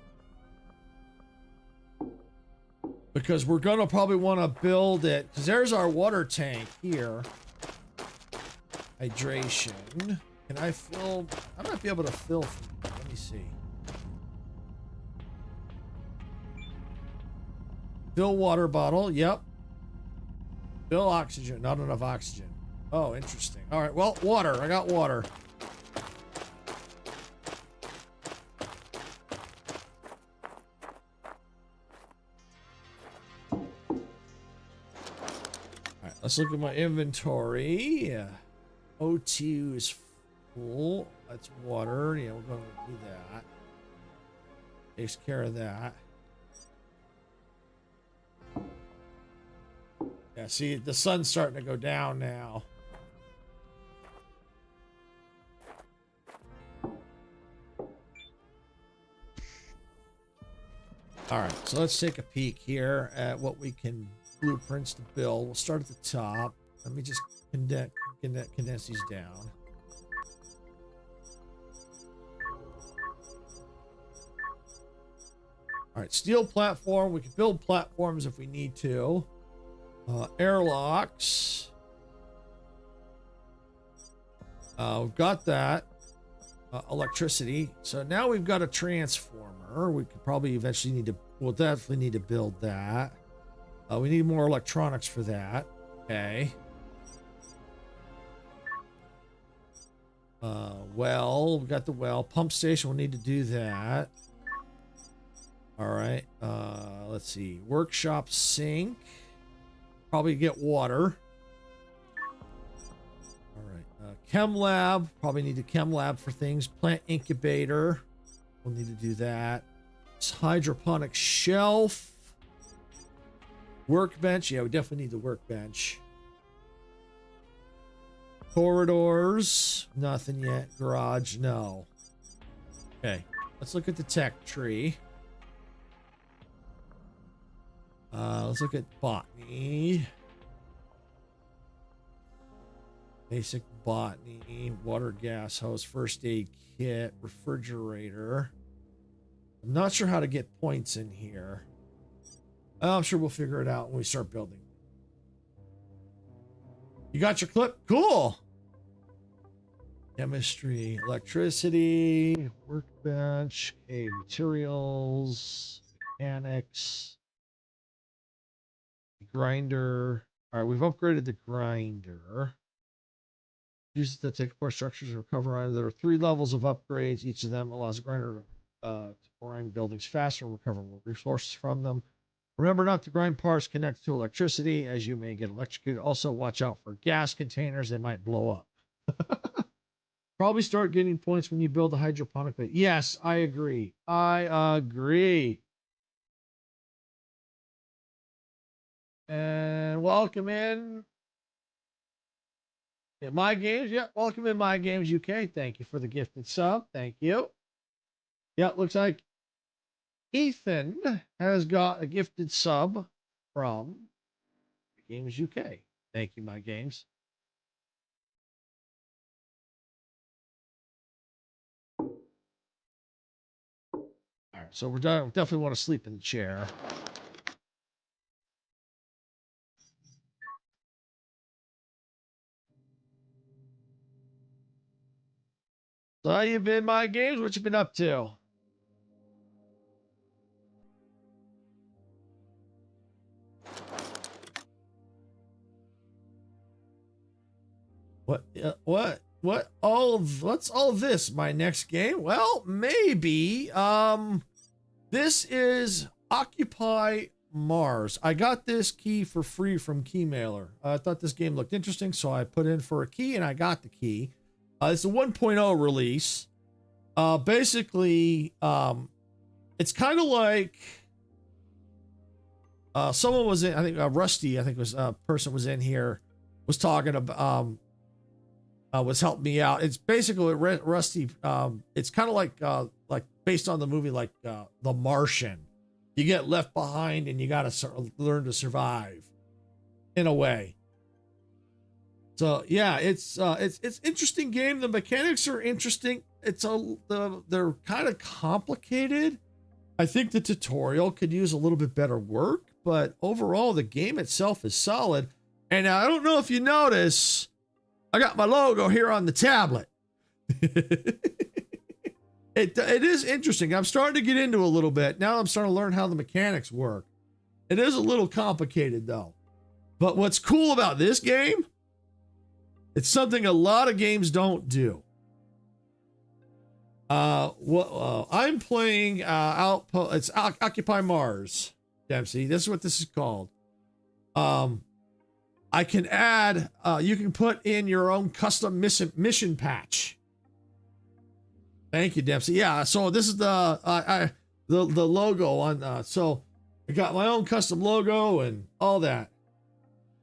Because we're going to probably want to build it, because there's our water tank here. Hydration. Can I fill? I might be able to fill. Let me see. Fill water bottle. Yep. Fill oxygen. Not enough oxygen. Oh, interesting. All right. Well, water. I got water. All right. Let's look at my inventory. O2 is full. That's water. Yeah, we're going to do that. Takes care of that. Yeah, see, the sun's starting to go down now. All right, so let's take a peek here at what we can blueprints to build. We'll start at the top. Let me just condense these down. All right, steel platform. We can build platforms if we need to. Airlocks. We've got that. Electricity. So now we've got a transformer. We could probably eventually need to, we'll definitely need to build that. We need more electronics for that. Okay. Well, we got the well. Pump station, we'll need to do that. All right. Let's see. Workshop sink. Probably get water. All right. Chem lab. Probably need a chem lab for things. Plant incubator. We'll need to do that. Hydroponic shelf. Workbench. Yeah, we definitely need the workbench. Corridors. Nothing yet. Garage. No. Okay. Let's look at the tech tree. Let's look at botany. Basic botany, water gas hose, first aid kit, refrigerator. I'm not sure how to get points in here. I'm sure we'll figure it out when we start building. You got your clip? Cool. Chemistry, electricity, workbench, okay, materials, mechanics. Grinder. All right, we've upgraded the grinder. Uses to take apart structures and recover items. There are 3 levels of upgrades. Each of them allows the grinder to grind buildings faster and recover more resources from them. Remember not to grind parts connected to electricity, as you may get electrocuted. Also, watch out for gas containers. They might blow up. Probably start getting points when you build a hydroponic bed. Yes, I agree. I agree. And welcome in In My Games, yeah, welcome in My Games UK. Thank you for the gifted sub. Thank you. Yeah, it looks like Ethan has got a gifted sub from Games UK. Thank you, My Games. All right, so we're done. Definitely want to sleep in the chair. So how you been, My Games? What you been up to? What what's all this? My next game? Well, maybe. This is Occupy Mars. I got this key for free from Keymailer. I thought this game looked interesting, so I put in for a key and I got the key. It's a 1.0 release. Basically, it's kind of like someone was in, I think Rusty, I think was a person was in here, was talking about was helping me out. It's basically Rusty. It's kind of like based on the movie, like The Martian. You get left behind and you got to learn to survive in a way. So yeah, it's interesting game. The mechanics are interesting. They're kind of complicated. I think the tutorial could use a little bit better work, but overall the game itself is solid. And I don't know if you notice, I got my logo here on the tablet. It is interesting. I'm starting to get into a little bit. Now I'm starting to learn how the mechanics work. It is a little complicated though. But what's cool about this game, it's something a lot of games don't do. I'm playing Outpost. It's Occupy Mars, Dempsey. This is what this is called. I can add, you can put in your own custom mission patch. Thank you, Dempsey. Yeah, so this is the logo on, so I got my own custom logo and all that.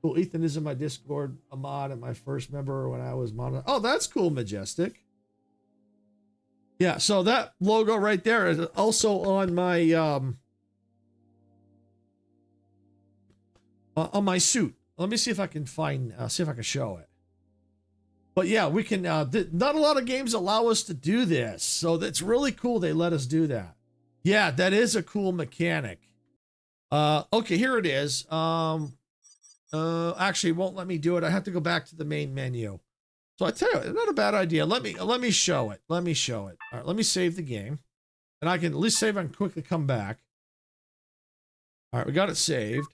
Cool. Ethan is in my Discord, a mod and my first member when I was mod. Oh, that's cool, Majestic. Yeah, so that logo right there is also on my on my suit. Let me see if I can find, see if I can show it. But yeah, we can, not a lot of games allow us to do this. So that's really cool. They let us do that. Yeah, that is a cool mechanic. Okay, here it is. Actually, it won't let me do it. I have to go back to the main menu. So I tell you, it's not a bad idea. Let me show it. Let me show it. All right, let me save the game. And I can at least save and quickly come back. All right, we got it saved.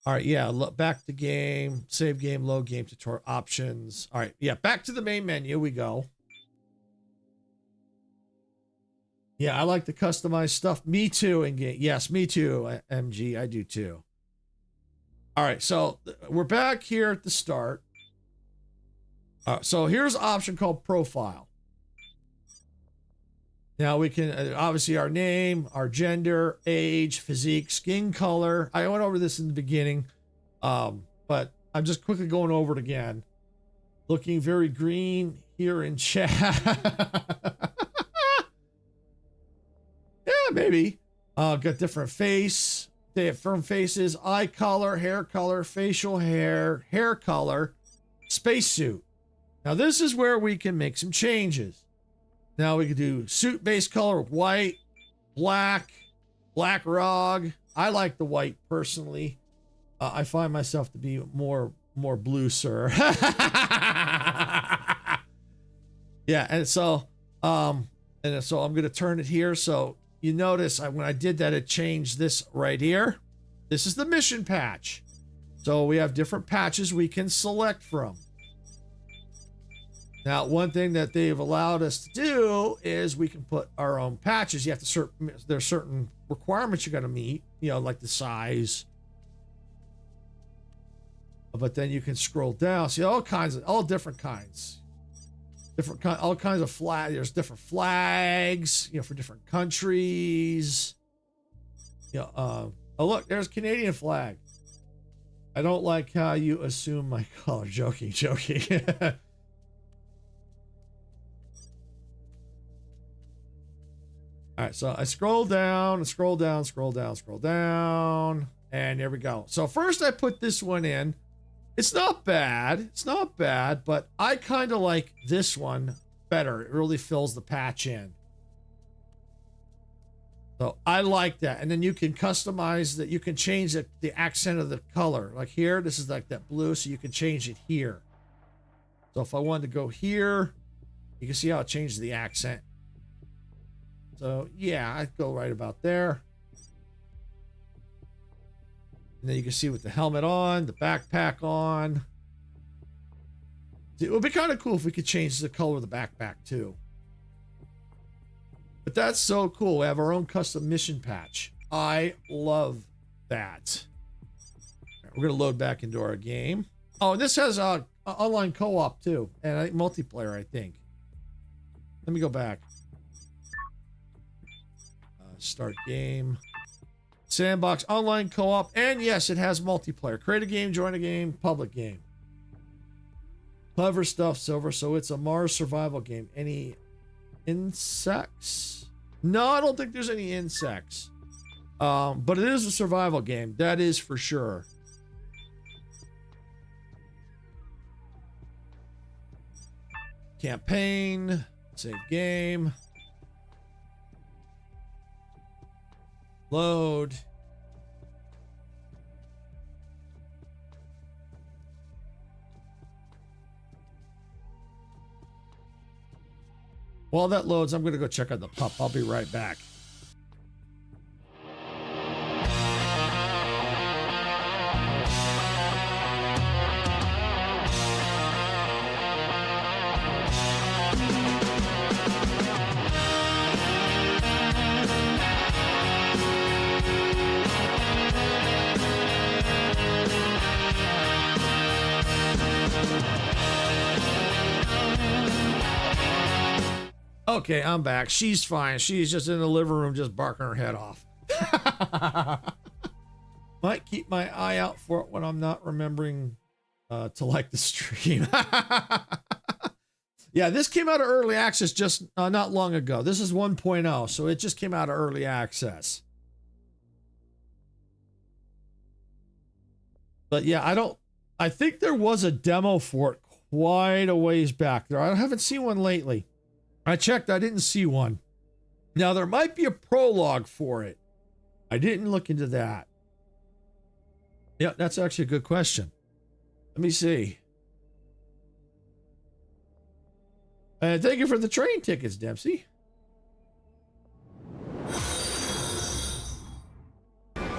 All right, yeah, look, back to game, save game, load game, tutorial options. All right, yeah, back to the main menu we go. Yeah, I like to customize stuff. Me too in game. Yes, me too, MG, I do too. All right, so we're back here at the start. So here's an option called profile. Now we can, obviously our name, our gender, age, physique, skin color. I went over this in the beginning, but I'm just quickly going over it again. Looking very green here in chat. Yeah, maybe. Got different face. They have firm faces, eye color, facial hair, hair color, spacesuit. Now this is where we can make some changes. Now we can do suit base color, white, black rog. I like the white personally. I find myself to be more blue, sir. Yeah, and so I'm gonna turn it here. So you notice when I did that, it changed this right here. This is the mission patch. So we have different patches we can select from. Now, one thing that they've allowed us to do is we can put our own patches. You have to there's certain requirements you got to meet, you know, like the size. But then you can scroll down, see all different kinds, all kinds of flags. There's different flags, you know, for different countries. You know, oh look, there's Canadian flag. I don't like how you assume my color. Joking. All right, so I scroll down, scroll down, scroll down, scroll down, and there we go. So first I put this one in. It's not bad. It's not bad, but I kind of like this one better. It really fills the patch in. So I like that. And then you can customize that. You can change the accent of the color. Like here, this is like that blue, so you can change it here. So if I wanted to go here, you can see how it changes the accent. So yeah, I'd go right about there. And then you can see with the helmet on, the backpack on. It would be kind of cool if we could change the color of the backpack too. But that's so cool. We have our own custom mission patch. I love that. We're going to load back into our game. Oh, and this has online co-op too. And I think multiplayer, I think. Let me go back. Start game. Sandbox, online co-op, and yes, it has multiplayer. Create a game, join a game, public game. Clever stuff, Silver. So it's a Mars survival game. Any insects? No, I don't think there's any insects. But it is a survival game. That is for sure. Campaign, save game. Load. While that loads, I'm going to go check on the pup. I'll be right back. Okay, I'm back. She's fine. She's just in the living room just barking her head off. Might keep my eye out for it when I'm not remembering to like the stream. Yeah, this came out of early access just not long ago. This is 1.0, so it just came out of early access. But yeah, I think there was a demo for it quite a ways back there. I haven't seen one lately. I checked, I didn't see one. Now, there might be a prologue for it. I didn't look into that. Yeah, that's actually a good question. Let me see. And thank you for the train tickets, Dempsey.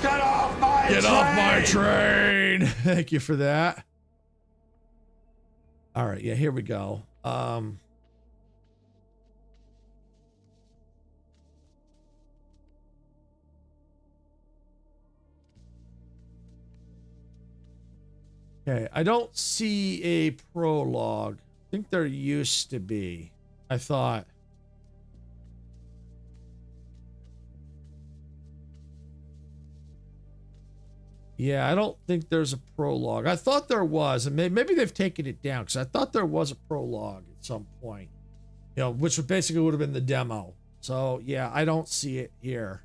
Get off my Get off my train! Thank you for that. All right, yeah, here we go. Okay, I don't see a prologue. I think there used to be. I thought. Yeah, I don't think there's a prologue. I thought there was, and maybe they've taken it down because I thought there was a prologue at some point. You know, which basically would have been the demo. So yeah, I don't see it here.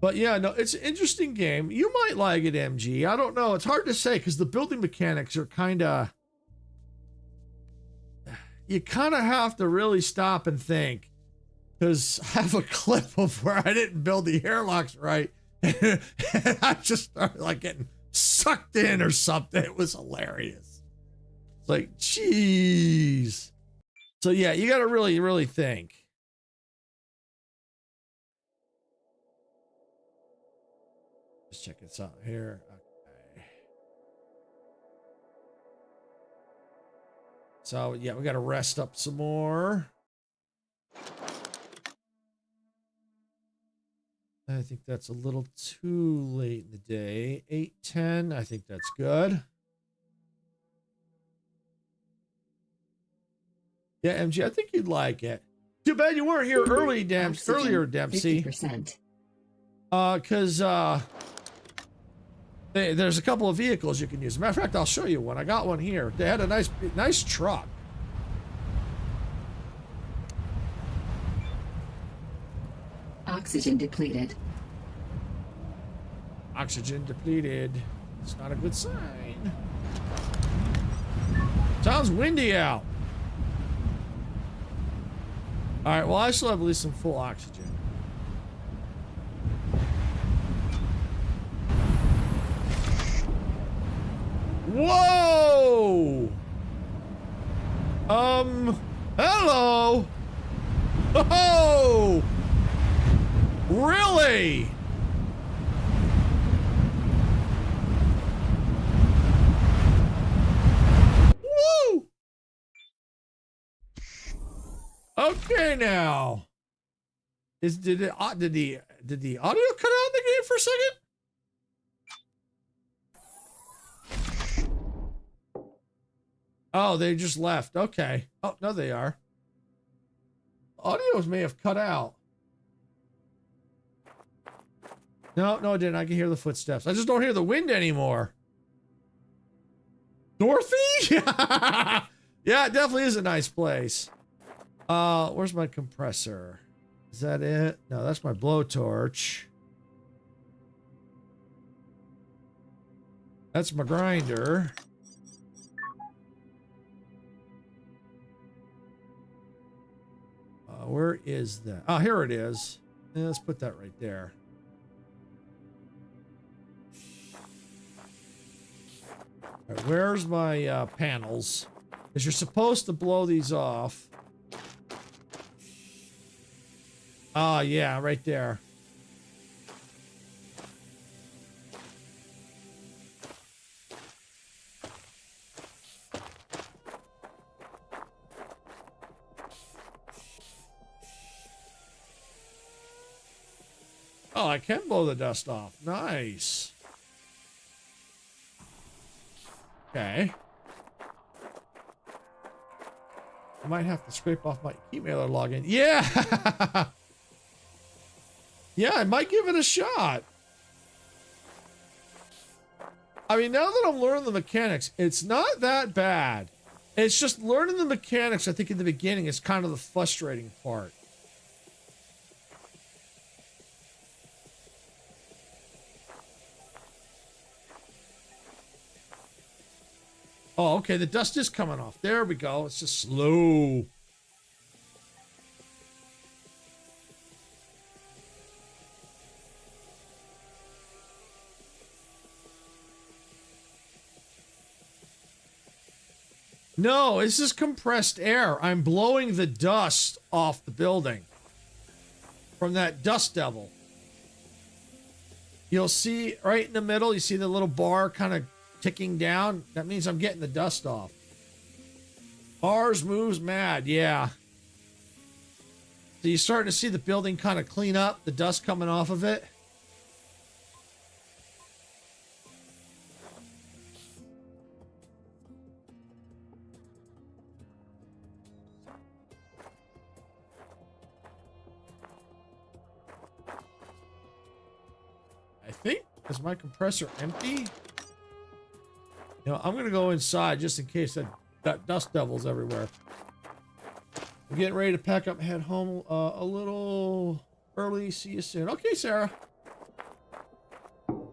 But yeah, no, it's an interesting game. You might like it, MG. I don't know. It's hard to say because the building mechanics are kind of... You kind of have to really stop and think. Because I have a clip of where I didn't build the airlocks right. And I just started like getting sucked in or something. It was hilarious. It's like, jeez. So yeah, you got to really, really think. Let's check this out here. Okay. So yeah, we got to rest up some more. I think that's a little too late in the day. 8:10. I think that's good. Yeah, MG, I think you'd like it. Too bad you weren't here earlier, Dempsey. 50%. Because there's a couple of vehicles you can use. As a matter of fact, I'll show you one. I got one here. They had a nice truck. Oxygen depleted. Oxygen depleted. It's not a good sign. Sounds windy out. All right, well, I still have at least some full oxygen. Whoa! Hello! Oh! Really? Woo! Okay, now. Did the audio cut out in the game for a second? Oh, they just left. Okay. Oh, no, they are. Audios may have cut out. No, it didn't. I can hear the footsteps. I just don't hear the wind anymore. Dorothy? Yeah, it definitely is a nice place. Where's my compressor? Is that it? No, that's my blowtorch. That's my grinder. Where is that? Oh, here it is. Yeah, let's put that right there. All right, where's my panels? Because you're supposed to blow these off. Ah, yeah, right there. Oh, I can blow the dust off. Nice. Okay. I might have to scrape off my emailer login. Yeah! Yeah, I might give it a shot. I mean, now that I'm learning the mechanics, it's not that bad. It's just learning the mechanics, I think, in the beginning is kind of the frustrating part. Oh, okay, the dust is coming off. There we go. It's just slow. No, it's just compressed air. I'm blowing the dust off the building from that dust devil. You'll see right in the middle, you see the little bar kind of ticking down. That means I'm getting the dust off. Mars moves mad, yeah. So you're starting to see the building kind of clean up, the dust coming off of it. I think, is my compressor empty? You know, I'm going to go inside just in case that dust devil's everywhere. I'm getting ready to pack up and head home a little early. See you soon. Okay, Sarah. All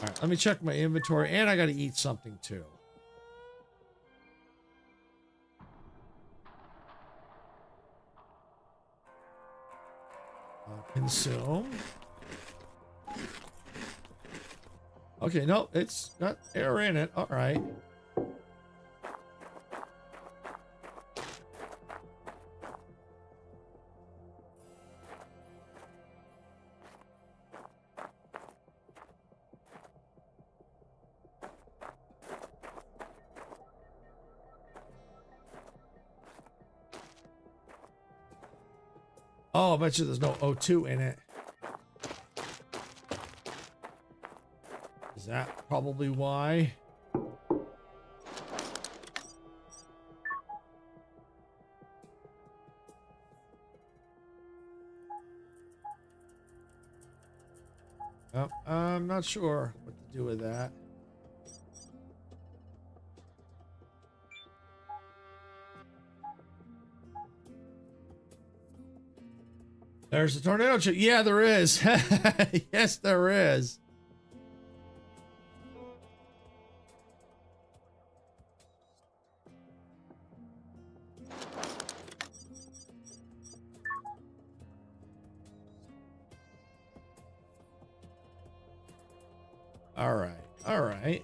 right, let me check my inventory, and I got to eat something too. Consume. Okay, no, it's got air in it. All right. Oh, I bet you there's no O2 in it. Is that probably why? Oh, I'm not sure what to do with that. There's a tornado chip. Yeah, there is. Yes, there is. All right. All right.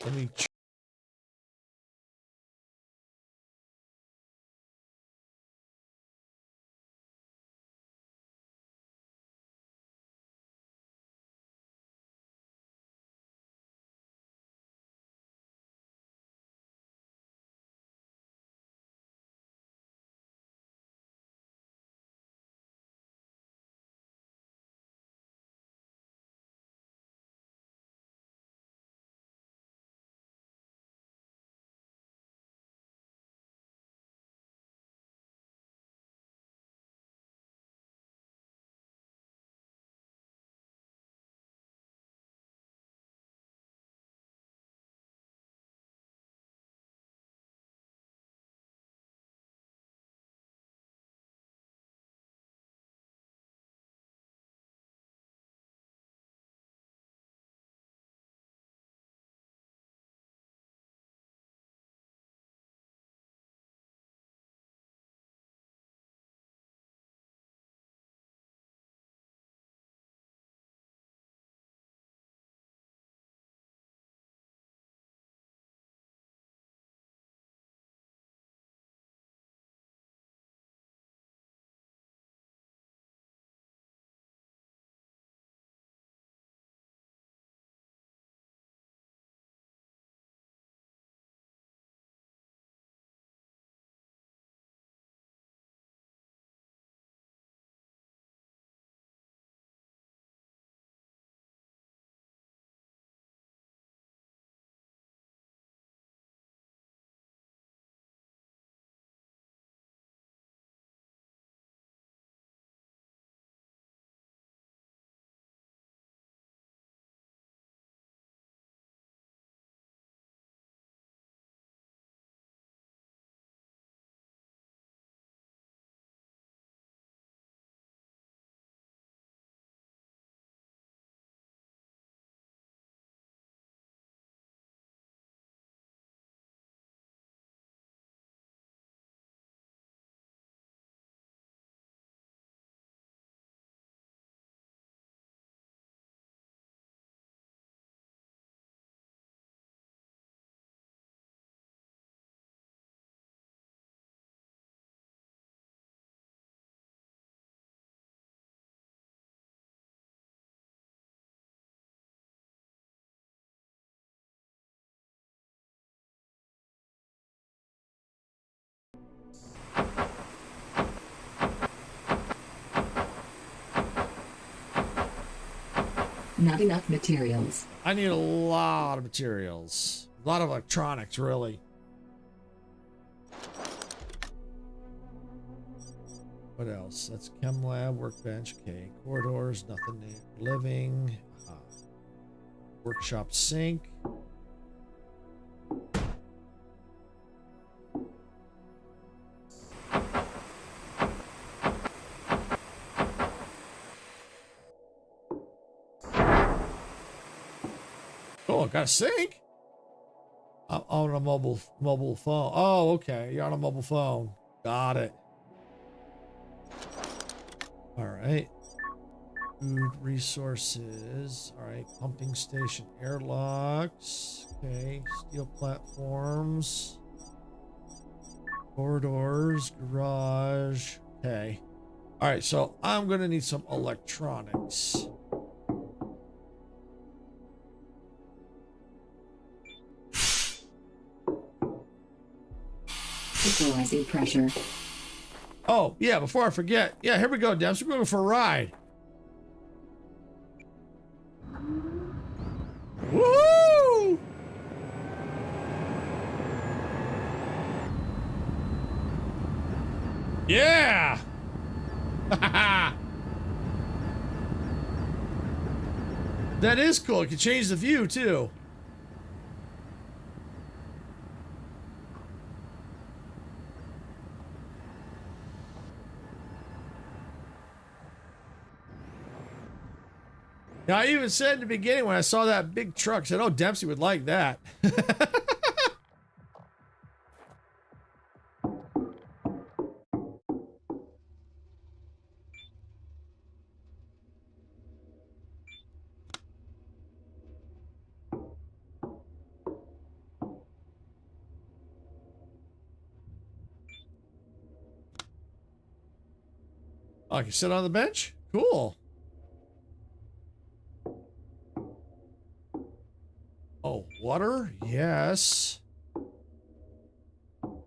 Let me. Not enough materials. I need a lot of materials. A lot of electronics, really. What else? That's chem lab, workbench, okay. Corridors, nothing there. Living. Workshop sink. Oh, got a sink? I'm on a mobile phone. Oh, okay. You're on a mobile phone. Got it. All right. Food resources. All right. Pumping station. Airlocks. Okay. Steel platforms. Corridors. Garage. Okay. All right. So I'm going to need some electronics. Equalizing pressure. Oh, yeah, before I forget. Yeah, here we go, Debs. We're going for a ride. Woo! Yeah! That is cool. It can change the view, too. Now, I even said in the beginning when I saw that big truck, I said, oh, Dempsey would like that. Oh, I can sit on the bench? Cool. Oh, water? Yes. All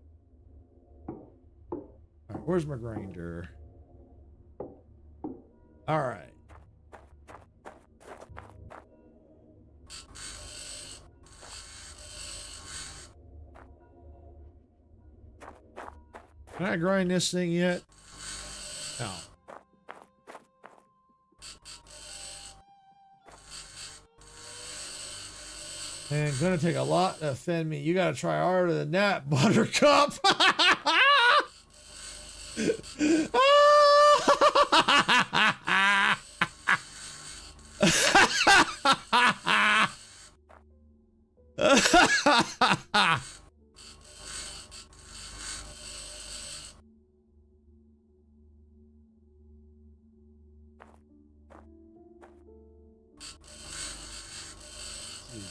right, where's my grinder? All right. Can I grind this thing yet? No. Man, gonna take a lot to offend me. You gotta try harder than that, Buttercup.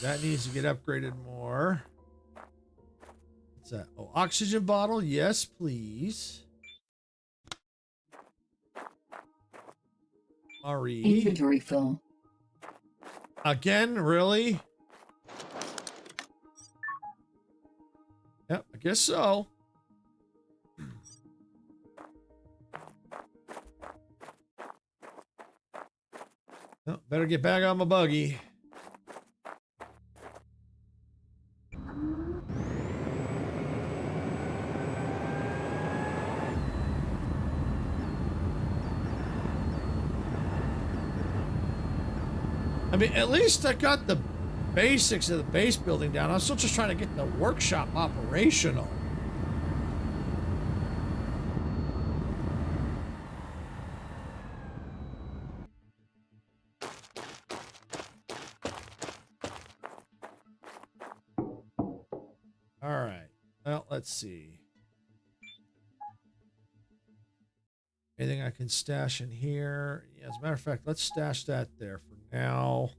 That needs to get upgraded more. What's that? Oh, oxygen bottle. Yes, please. Ari. Inventory full. Again, really? Yep, I guess so. Oh, better get back on my buggy. I mean, at least I got the basics of the base building down. I'm still just trying to get the workshop operational. All right. Well, let's see. Anything I can stash in here? Yeah, as a matter of fact, let's stash that there for now.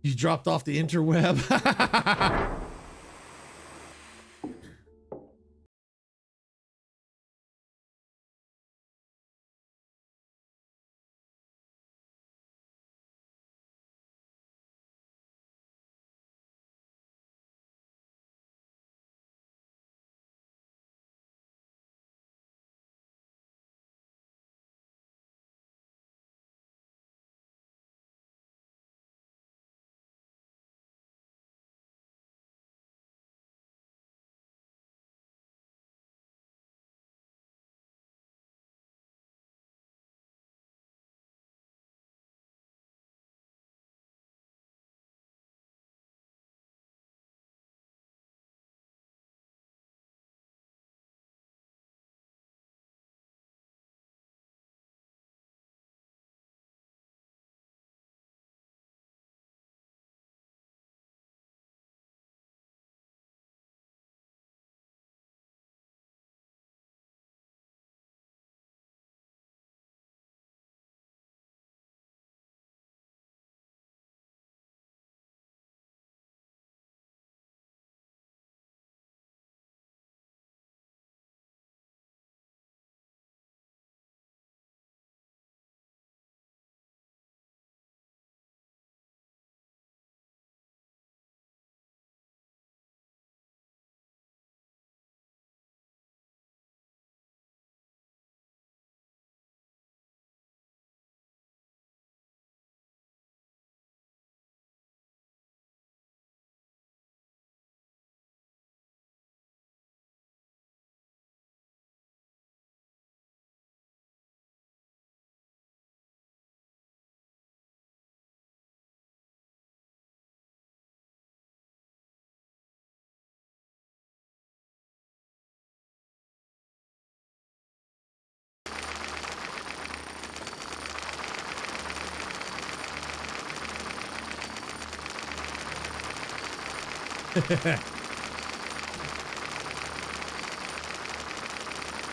You dropped off the interweb.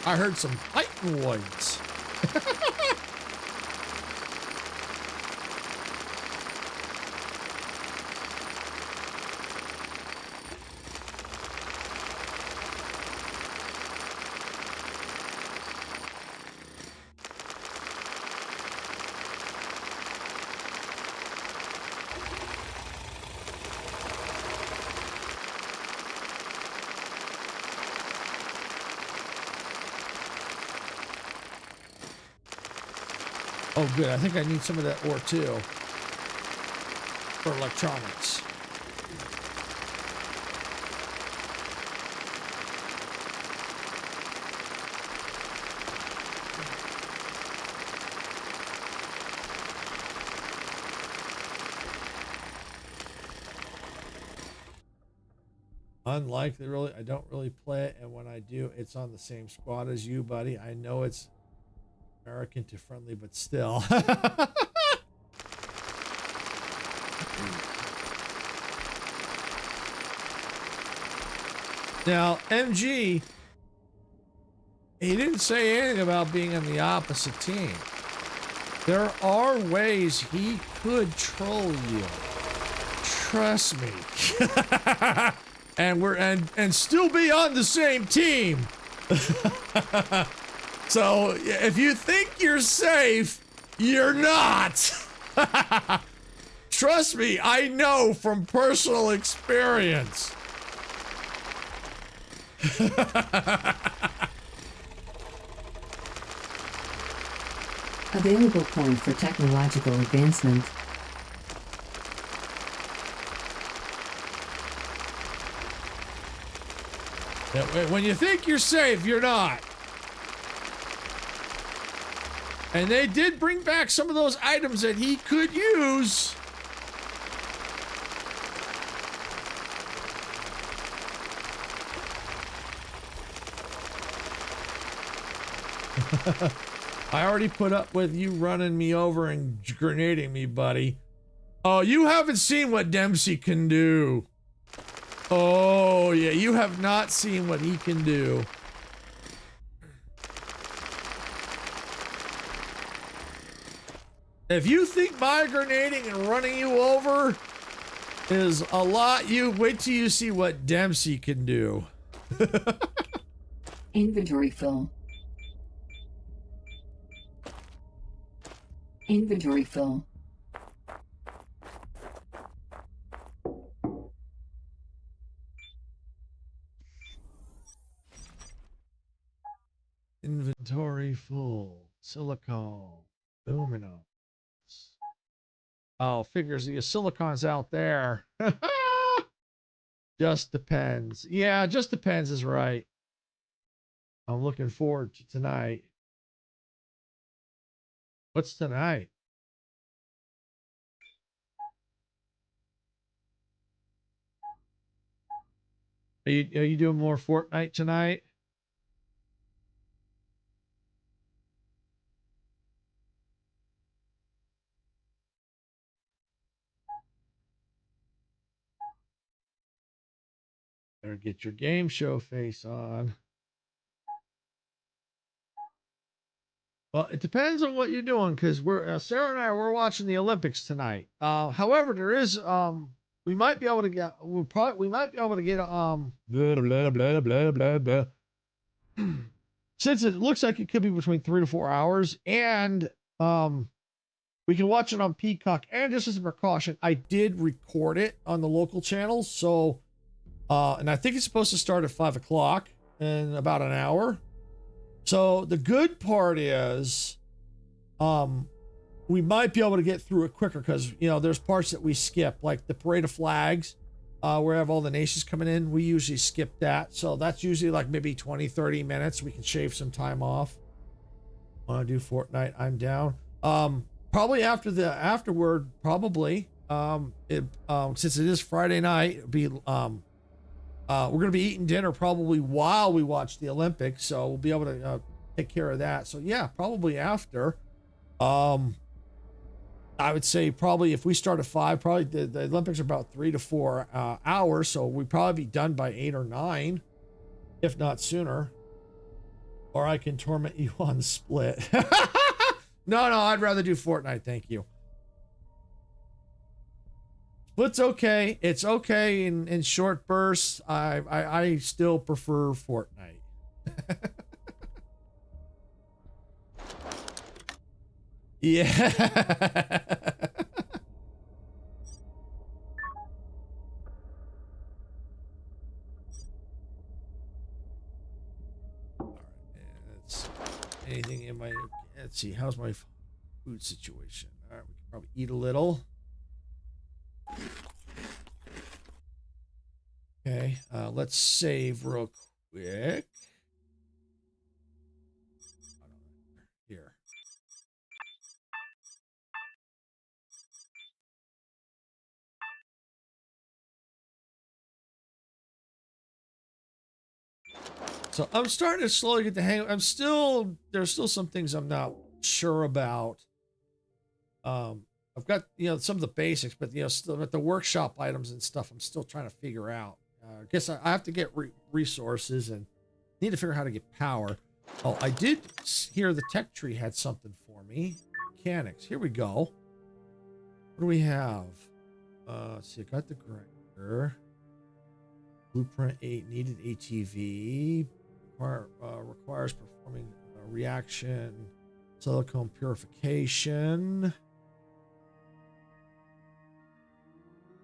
I heard some fighting noise. Oh, good. I think I need some of that ore too for electronics. Unlikely, really. I don't really play it, and when I do, it's on the same squad as you, buddy. I know it's American to friendly, but still. Now, MG, he didn't say anything about being on the opposite team. There are ways he could troll you. Trust me. and still be on the same team. So if you think you're safe, you're not. Trust me, I know from personal experience. Available point for technological advancement. When you think you're safe, you're not. And they did bring back some of those items that he could use. I already put up with you running me over and grenading me, buddy. Oh, you haven't seen what Dempsey can do. Oh, yeah, you have not seen what he can do. If you think my grenading and running you over is a lot. You wait till you see what Dempsey can do. Inventory full. Inventory full. Inventory full. Silicone. Aluminum. Oh, figures the silicon's out there. Just depends. Yeah, just depends is right. I'm looking forward to tonight. What's tonight? Are you doing more Fortnite tonight? Better get your game show face on. Well, it depends on what you're doing because we're Sarah and we're watching the Olympics tonight. However, there is we might be able to get we might be able to get blah blah blah blah blah blah. Since it looks like it could be between 3 to 4 hours, and we can watch it on Peacock. And just as a precaution, I did record it on the local channels, so and I think it's supposed to start at 5 o'clock in about an hour. So the good part is, we might be able to get through it quicker because, you know, there's parts that we skip, like the parade of flags, where we have all the nations coming in. We usually skip that. So that's usually like maybe 20, 30 minutes. We can shave some time off. Want to do Fortnite? I'm down. Probably afterward, probably, since it is Friday night, it'll be, we're going to be eating dinner probably while we watch the Olympics, so we'll be able to take care of that. So yeah, probably after. I would say probably if we start at 5, probably the Olympics are about 3 to 4 hours, so we'd probably be done by 8 or 9, if not sooner. Or I can torment you on Split. No, I'd rather do Fortnite, thank you. Split's okay. It's okay in short bursts. I still prefer Fortnite. Yeah. All right. Anything in my... Let's see. How's my food situation? All right. We can probably eat a little. Okay, let's save real quick. Here. So I'm starting to slowly get the hang of there's still some things I'm not sure about. I've got, you know, some of the basics, but, you know, still at the workshop items and stuff, I'm still trying to figure out. I guess I have to get resources and need to figure out how to get power. Oh, I did hear the tech tree had something for me. Mechanics. Here we go. What do we have? Let's see. I got the grinder. Blueprint 8 needed ATV. Requires performing a reaction. Silicone purification.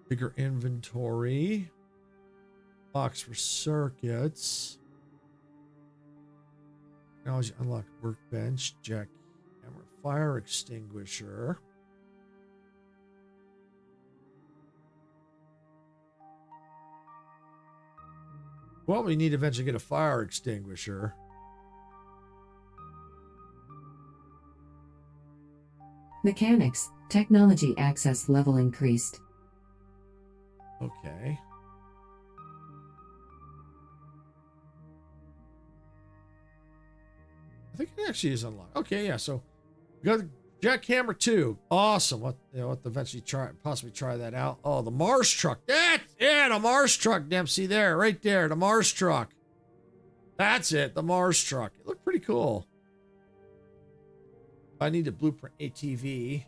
Bigger inventory. Box for circuits. Technology unlock workbench. Jack hammer. Fire extinguisher. Well, we need to eventually get a fire extinguisher. Mechanics. Technology access level increased. Okay. I think it actually is unlocked. Okay, yeah. So we got the jackhammer 2. Awesome. What to eventually possibly try that out. Oh, the Mars truck. The Mars truck, Dempsey. There, right there, the Mars truck. That's it, the Mars truck. It looked pretty cool. I need a blueprint ATV.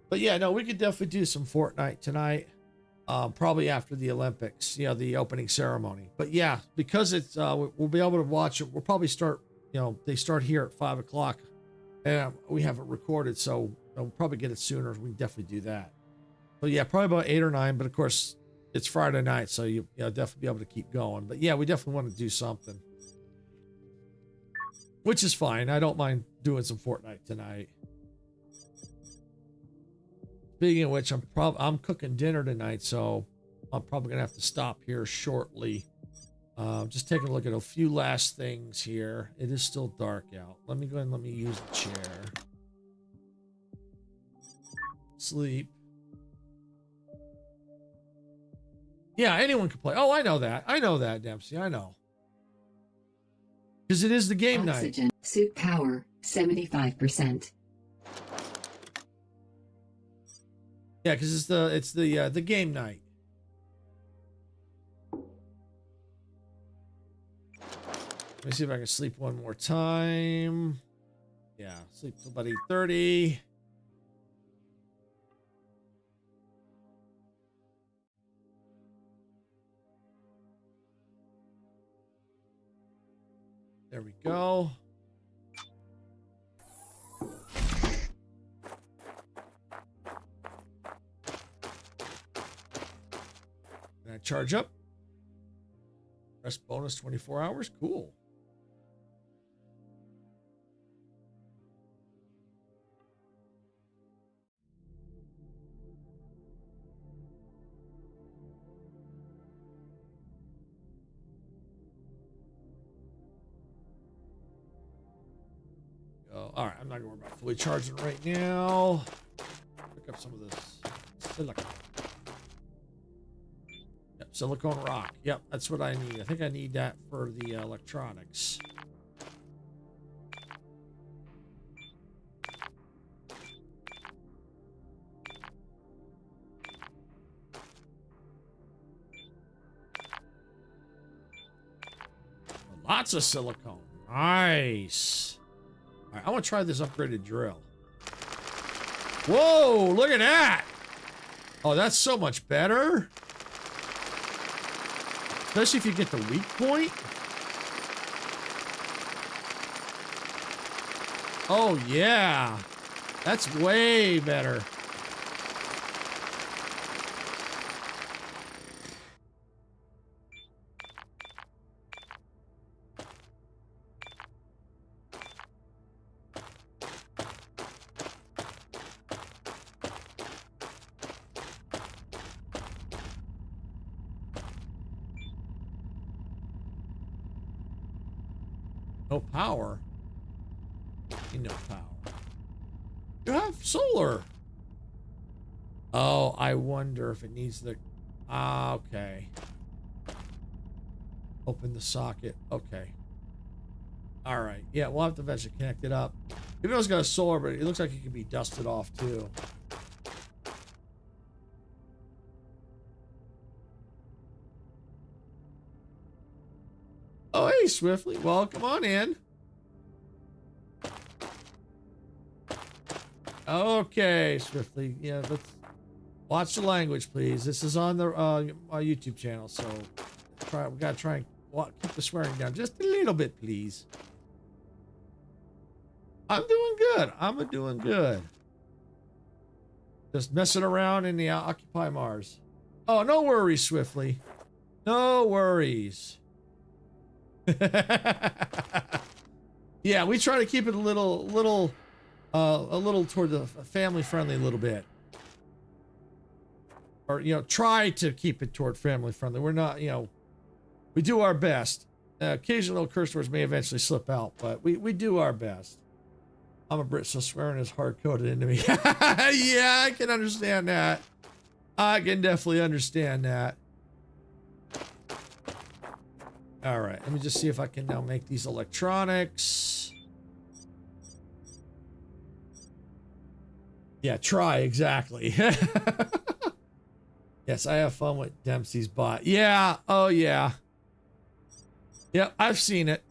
But yeah, no, we could definitely do some Fortnite tonight. Probably after the Olympics, you know, the opening ceremony. But yeah, because it's we'll be able to watch it. We'll probably start, you know, they start here at 5 o'clock, and we have it recorded, so we'll probably get it sooner. We can definitely do that. But yeah, probably about 8 or 9. But of course, it's Friday night, so you know, definitely be able to keep going. But yeah, we definitely want to do something, which is fine. I don't mind doing some Fortnite tonight. Speaking of which, I'm cooking dinner tonight, so I'm probably gonna have to stop here shortly. Just taking a look at a few last things here. It is still dark out. Let me go and let me use the chair. Sleep. Yeah, anyone can play. Oh, I know that. I know that, Dempsey. I know. Because it is the game night. Oxygen. Suit power, 75%. Yeah, because it's the game night. Let me see if I can sleep one more time. Yeah, sleep till about 8:30. There we go. Can I charge up? Rest bonus 24 hours? Cool. All right, I'm not gonna worry about fully charging right now. Pick up some of this silicone. Yep, silicone rock. Yep, that's what I need. I think I need that for the electronics. Lots of silicone. Nice. All right, I want to try this upgraded drill. Whoa, look at that. Oh, that's so much better. Especially if you get the weak point. Oh, yeah. That's way better. No power. No power. You have solar. Oh, I wonder if it needs the... Ah, okay. Open the socket. Okay. All right. Yeah, we'll have to eventually connect it up. Even though it's got a solar, but it looks like it can be dusted off too. Oh, hey, Swiftly. Welcome on in. Okay, Swiftly. Yeah, let's watch the language, please. This is on the my YouTube channel, so we gotta try and keep the swearing down just a little bit, please. I'm doing good. I'm doing good. Just messing around in the Occupy Mars. Oh, no worries, Swiftly. No worries. Yeah, we try to keep it a little toward the family friendly a little bit, or try to keep it toward family friendly. We're not, we do our best. Occasional curse words may eventually slip out, but we do our best. I'm a Brit, so swearing is hard coded into me. Yeah, I can understand that. I can definitely understand that. All right, let me just see if I can now make these electronics. Yeah, try, exactly. Yes, I have fun with Dempsey's bot. Yeah, oh yeah. Yep, I've seen it.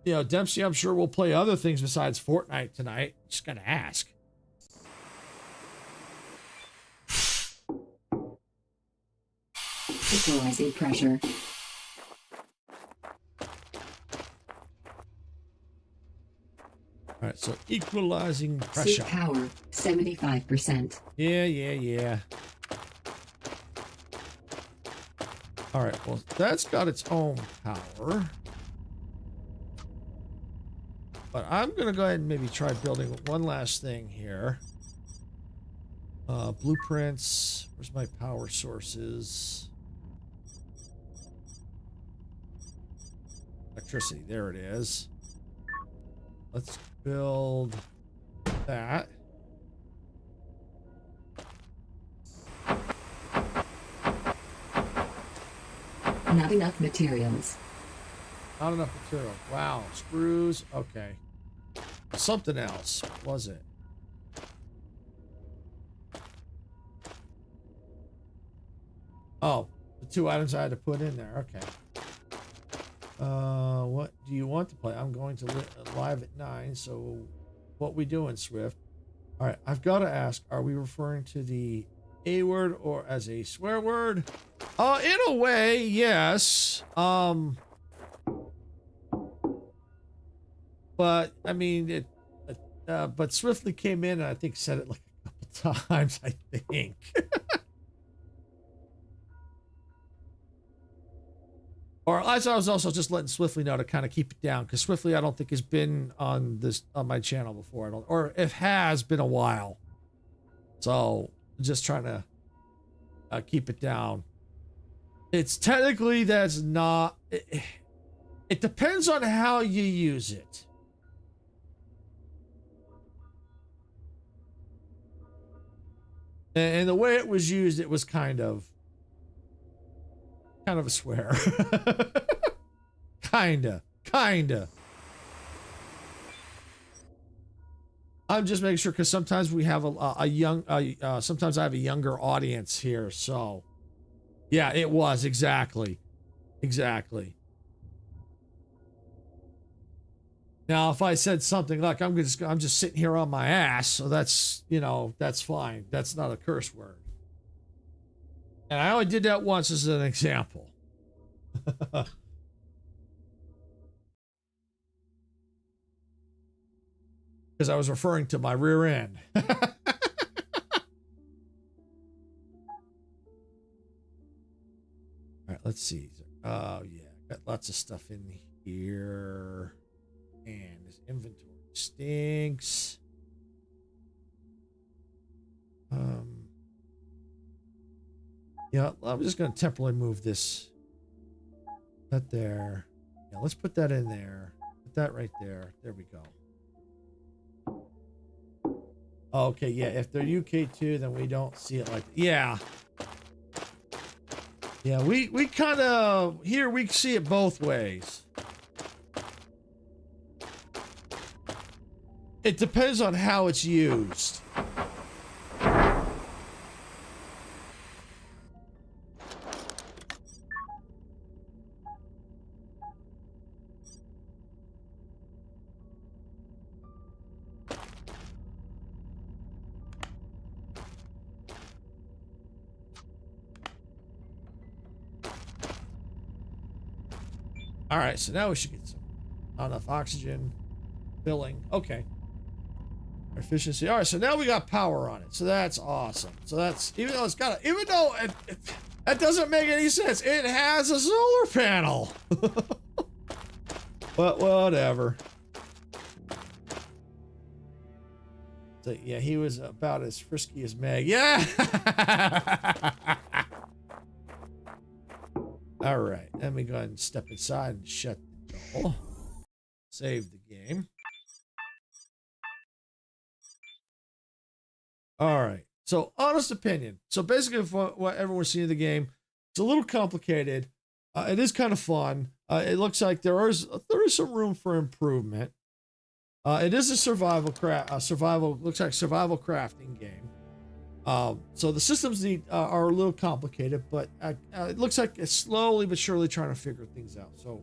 you know, Dempsey, I'm sure we'll play other things besides Fortnite tonight. Just gotta ask. Equalizing pressure. All right, so equalizing Suit pressure. power 75%. Yeah. All right, well, that's got its own power. But I'm going to go ahead and maybe try building one last thing here. Blueprints. Where's my power sources? Electricity. There it is. Let's build that. Not enough materials. Not enough material. Wow. Screws. Okay. Something else. What was it? Oh, the 2 items I had to put in there. Okay. What do you want to play? I'm going to live at 9. So what we doing, Swift? All right. I've got to ask, are we referring to the A word or as a swear word? In a way, yes. But I mean, but Swiftly came in and I think said it like a couple times, I think. Or as I was also just letting Swiftly know to kind of keep it down, because Swiftly I don't think has been on my channel before. I don't, or if has been a while. So just trying to keep it down. It's technically that's not. It depends on how you use it. And the way it was used, it was kind of a swear. kinda. I'm just making sure because sometimes we have sometimes I have a younger audience here, so yeah, it was exactly. Now, if I said something like I'm just sitting here on my ass, so that's, you know, that's fine. That's not a curse word. And I only did that once as an example. Because I was referring to my rear end. All right, let's see. Oh, yeah. Got lots of stuff in here. And this inventory stinks. Yeah, I'm just going to temporarily move this. That there. Yeah, let's put that in there. Put that right there. There we go. Okay, yeah, if they're UK2, then we don't see it like that. Yeah. Yeah, we kind of, here we see it both ways. It depends on how it's used. All right, so now we should get some enough oxygen filling. Okay. Efficiency. All right, so now we got power on it. So that's awesome. So that's, even though that doesn't make any sense. It has a solar panel. But whatever. So yeah, he was about as frisky as Meg. Yeah. All right, let me go ahead and step inside and shut the door. Save the game. All right, so honest opinion. So basically, what everyone's seeing in the game, it's a little complicated. It is kind of fun. It looks like there is some room for improvement. It is a survival looks like survival crafting game. So the systems are a little complicated, but it looks like it's slowly but surely trying to figure things out. So,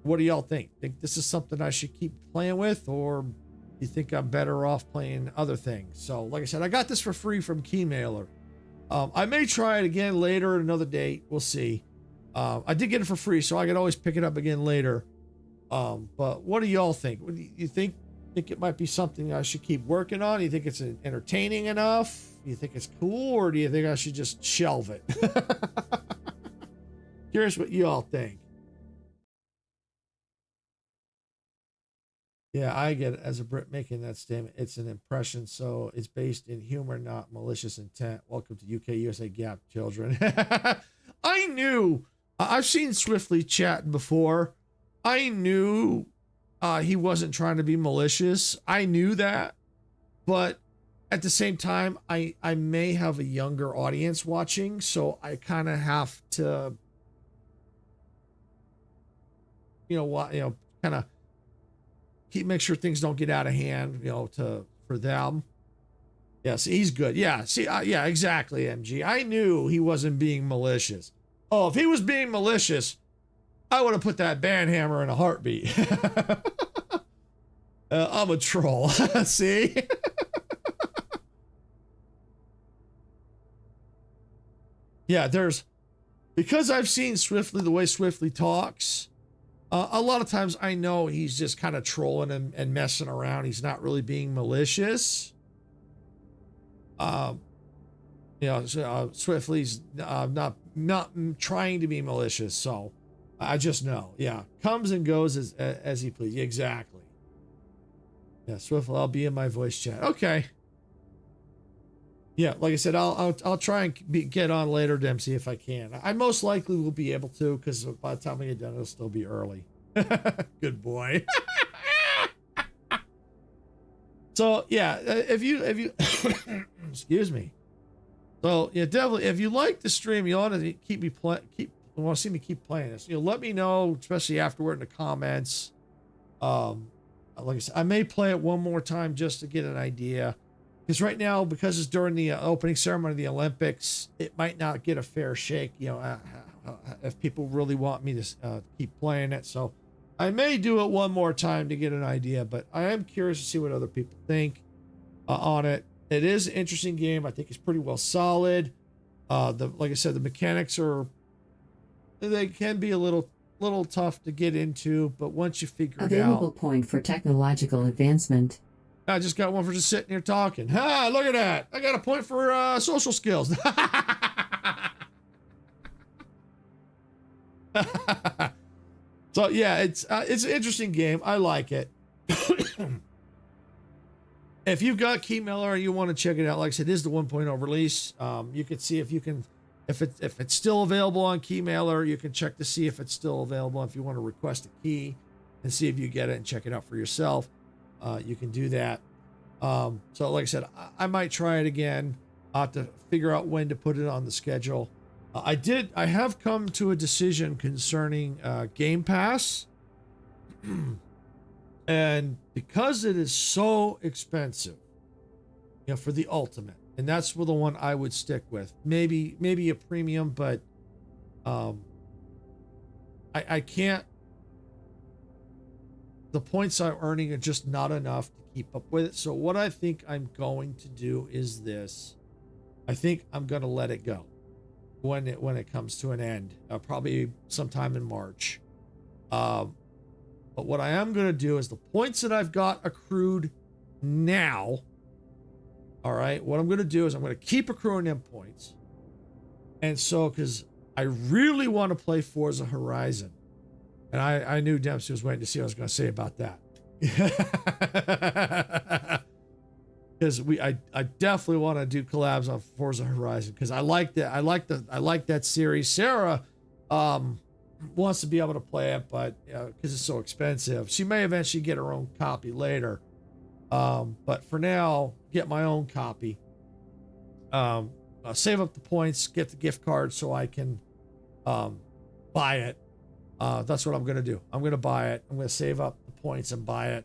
What do y'all think? Think this is something I should keep playing with, or you think I'm better off playing other things? So, like I said, I got this for free from Keymailer. I may try it again later at another date. We'll see. I did get it for free, so I could always pick it up again later. But what do y'all think? What do you think it might be something I should keep working on? Do you think it's entertaining enough? Do you think it's cool, or do you think I should just shelve it? Curious what you all think. Yeah, I get it. As a Brit making that statement, it's an impression, so it's based in humor, not malicious intent. Welcome to UK USA Gap, children. I knew. I've seen Swiftly chatting before. I knew he wasn't trying to be malicious. I knew that, but at the same time, I may have a younger audience watching, so I kind of have to, kind of make sure things don't get out of hand, for them. Yes, he's good. Yeah, see, yeah, exactly, MG. I knew he wasn't being malicious. Oh, if he was being malicious, I would have put that band hammer in a heartbeat. I'm a troll. See? Yeah, because I've seen Swiftly, the way Swiftly talks, a lot of times I know he's just kind of trolling and messing around. He's not really being malicious. Swiftly's not trying to be malicious, so I just know. Yeah, comes and goes as he please. Exactly. Yeah, Swiftly, I'll be in my voice chat. Okay. Yeah, like I said, I'll try and get on later, Dempsey, if I can. I most likely will be able to, because by the time I get done, it'll still be early. Good boy. So yeah, if you excuse me. So yeah, definitely, if you like the stream, you want to want to see me keep playing this. Let me know, especially afterward in the comments. Like I said, I may play it one more time just to get an idea. Because right now, because it's during the opening ceremony of the Olympics, it might not get a fair shake, if people really want me to keep playing it. So I may do it one more time to get an idea, but I am curious to see what other people think on it. It is an interesting game. I think it's pretty well solid. Like I said, the mechanics they can be a little tough to get into, but once you figure it out. Available point for technological advancement. I just got one for just sitting here talking. Ha! Look at that. I got a point for social skills. So yeah, it's an interesting game. I like it. If you've got Keymailer and you want to check it out, like I said, it is the 1.0 release. You can see if it's still available on Keymailer. You can check to see if it's still available. If you want to request a key and see if you get it and check it out for yourself. You can do that. So like I said, I might try it again. I have to figure out when to put it on the schedule. I have come to a decision concerning Game Pass. And because it is so expensive, for the Ultimate, and that's for the one I would stick with. Maybe a premium, but I can't. The points I'm earning are just not enough to keep up with it. So what I think I'm going to do is this. I think I'm going to let it go when it comes to an end, probably sometime in March. But what I am going to do is the points that I've got accrued now. All right. What I'm going to do is I'm going to keep accruing them points. And so, because I really want to play Forza Horizon. And I knew Dempsey was waiting to see what I was going to say about that. Because I definitely want to do collabs on Forza Horizon, because I like that. I like that series. Sarah wants to be able to play it, but because it's so expensive, she may eventually get her own copy later. But for now, get my own copy. Save up the points, get the gift card so I can buy it. That's what I'm going to do. I'm going to buy it. I'm going to save up the points and buy it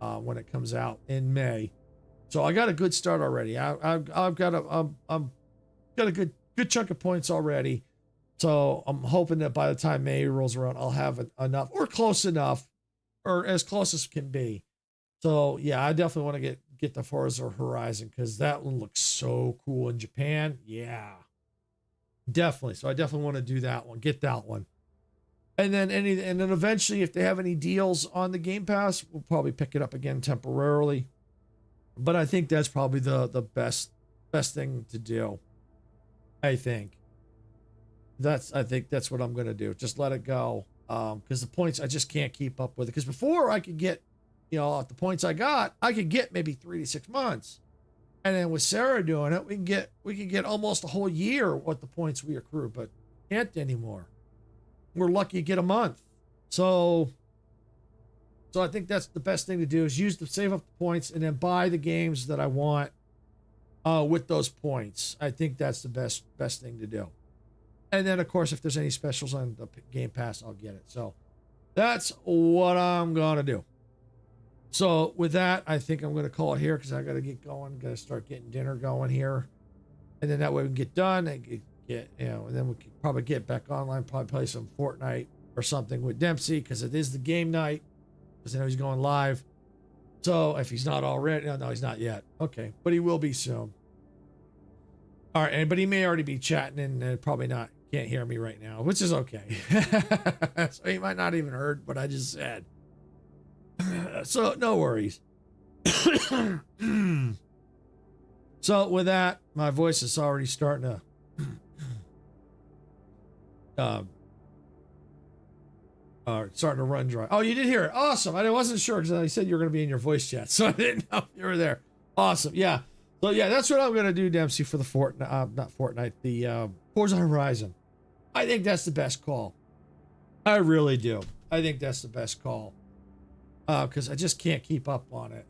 when it comes out in May. So I got a good start already. I've got a good chunk of points already. So I'm hoping that by the time May rolls around, I'll have enough or close enough, or as close as can be. So yeah, I definitely want to get the Forza Horizon because that one looks so cool in Japan. Yeah, definitely. So I definitely want to do that one, get that one. And then eventually, if they have any deals on the Game Pass, we'll probably pick it up again temporarily. But I think that's probably the best thing to do. I think that's what I'm gonna do. Just let it go. Because the points I just can't keep up with it. Because before I could get, at the points I got, I could get maybe 3 to 6 months. And then with Sarah doing it, we can get almost a whole year what the points we accrue, but can't anymore. We're lucky to get a month. So I think that's the best thing to do is save up the points and then buy the games that I want with those points. I think that's the best thing to do. And then of course, if there's any specials on the Game Pass, I'll get it. So that's what I'm going to do. So with that, I think I'm going to call it here because I got to get going. Got to start getting dinner going here. And then that way we can get done and and then we can probably get back online, probably play some Fortnite or something with Dempsey because it is the game night. Because I know he's going live. So if he's not already, no, he's not yet. Okay, but he will be soon. All right, but he may already be chatting and probably can't hear me right now, which is okay. So he might not even heard what I just said. So no worries. So with that, my voice is already starting to starting to run dry. Oh, you did hear it. Awesome. I wasn't sure because I said you were going to be in your voice chat, so I didn't know if you were there. Awesome. Yeah. So yeah, that's what I'm going to do, Dempsey, for the the Forza Horizon. I think that's the best call. I really do. I think that's the best call. Because I just can't keep up on it.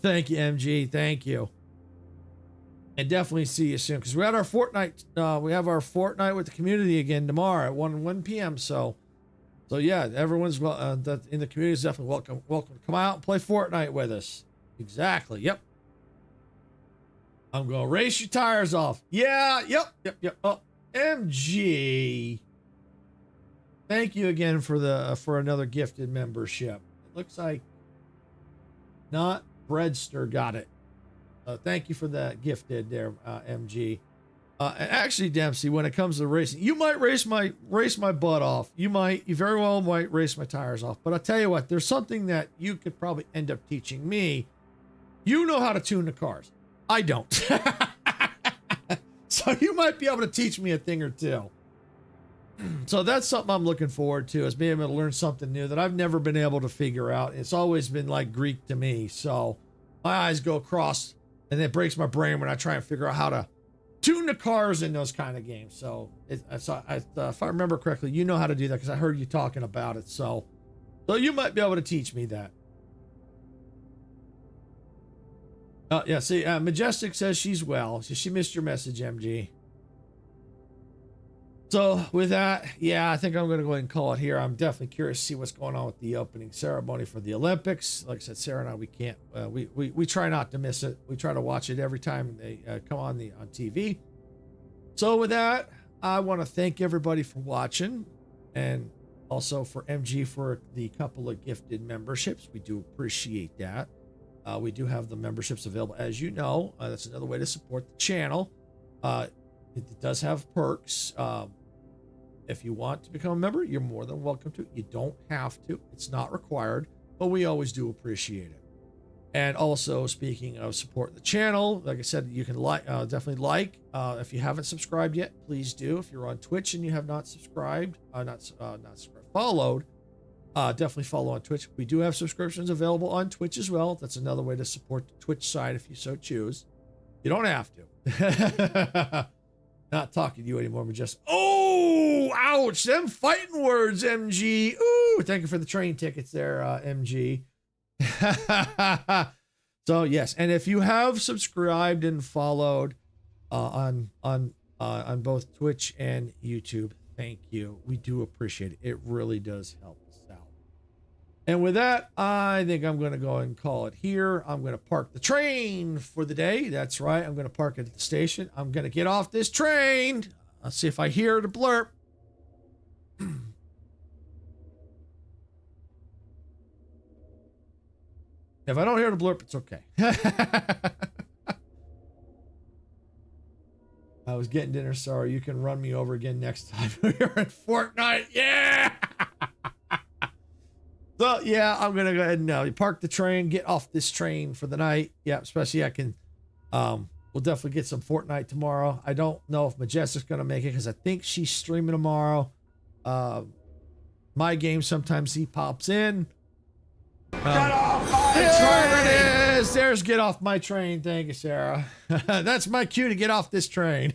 Thank you, MG. Thank you. And definitely see you soon because we had our Fortnite. We have our Fortnite with the community again tomorrow at 1 p.m. So yeah, everyone's that in the community is definitely welcome. Welcome to come out and play Fortnite with us. Exactly. Yep. I'm gonna race your tires off. Yeah. Yep. Oh, MG. Thank you again for another gifted membership. It looks like not Breadster got it. Thank you for that gifted there, MG. And actually, Dempsey, when it comes to racing, you might race my butt off. You very well might race my tires off. But I'll tell you what, there's something that you could probably end up teaching me. You know how to tune the cars. I don't. So you might be able to teach me a thing or two. So that's something I'm looking forward to, is being able to learn something new that I've never been able to figure out. It's always been like Greek to me. So my eyes go across and it breaks my brain when I try and figure out how to tune the cars in those kind of games. So if I remember correctly, you know how to do that because I heard you talking about it. So you might be able to teach me that. Yeah, see, Majestic says she's well. She missed your message, MG. So with that, yeah, I think I'm going to go ahead and call it here. I'm definitely curious to see what's going on with the opening ceremony for the Olympics. Like I said, Sarah and I, we can't, we try not to miss it. We try to watch it every time they come on TV. So with that, I want to thank everybody for watching, and also for MG for the couple of gifted memberships. We do appreciate that. We do have the memberships available, as you know. That's another way to support the channel. It does have perks. If you want to become a member, you're more than welcome to. You don't have to. It's not required, but we always do appreciate it. And also, speaking of supporting the channel, like I said, you can definitely like. If you haven't subscribed yet, please do. If you're on Twitch and you have not subscribed, followed, definitely follow on Twitch. We do have subscriptions available on Twitch as well. That's another way to support the Twitch side if you so choose. You don't have to. Not talking to you anymore, but just, oh, ouch, them fighting words, MG. Ooh, thank you for the train tickets there, MG. So yes, and if you have subscribed and followed on both Twitch and YouTube, thank you. We do appreciate it. It really does help us out. And with that, I think I'm going to go and call it here. I'm going to park the train for the day. That's right. I'm going to park it at the station. I'm going to get off this train. Let's see if I hear the blurb. If I don't hear the blurb, it's okay. I was getting dinner. Sorry, you can run me over again next time we're in Fortnite. Yeah. So yeah, I'm gonna go ahead and park the train, get off this train for the night. Yeah, especially I can. We'll definitely get some Fortnite tomorrow. I don't know if Majestic's gonna make it because I think she's streaming tomorrow. My game, sometimes he pops in. Get off my train! There it is. There's get off my train. Thank you, Sarah. That's my cue to get off this train.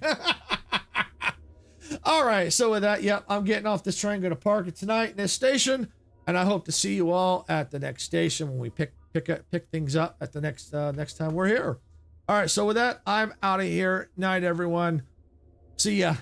All right. So with that, yep, I'm getting off this train. Going to park it tonight in this station, and I hope to see you all at the next station when we pick things up at the next time we're here. All right. So with that, I'm out of here. Night, everyone. See ya.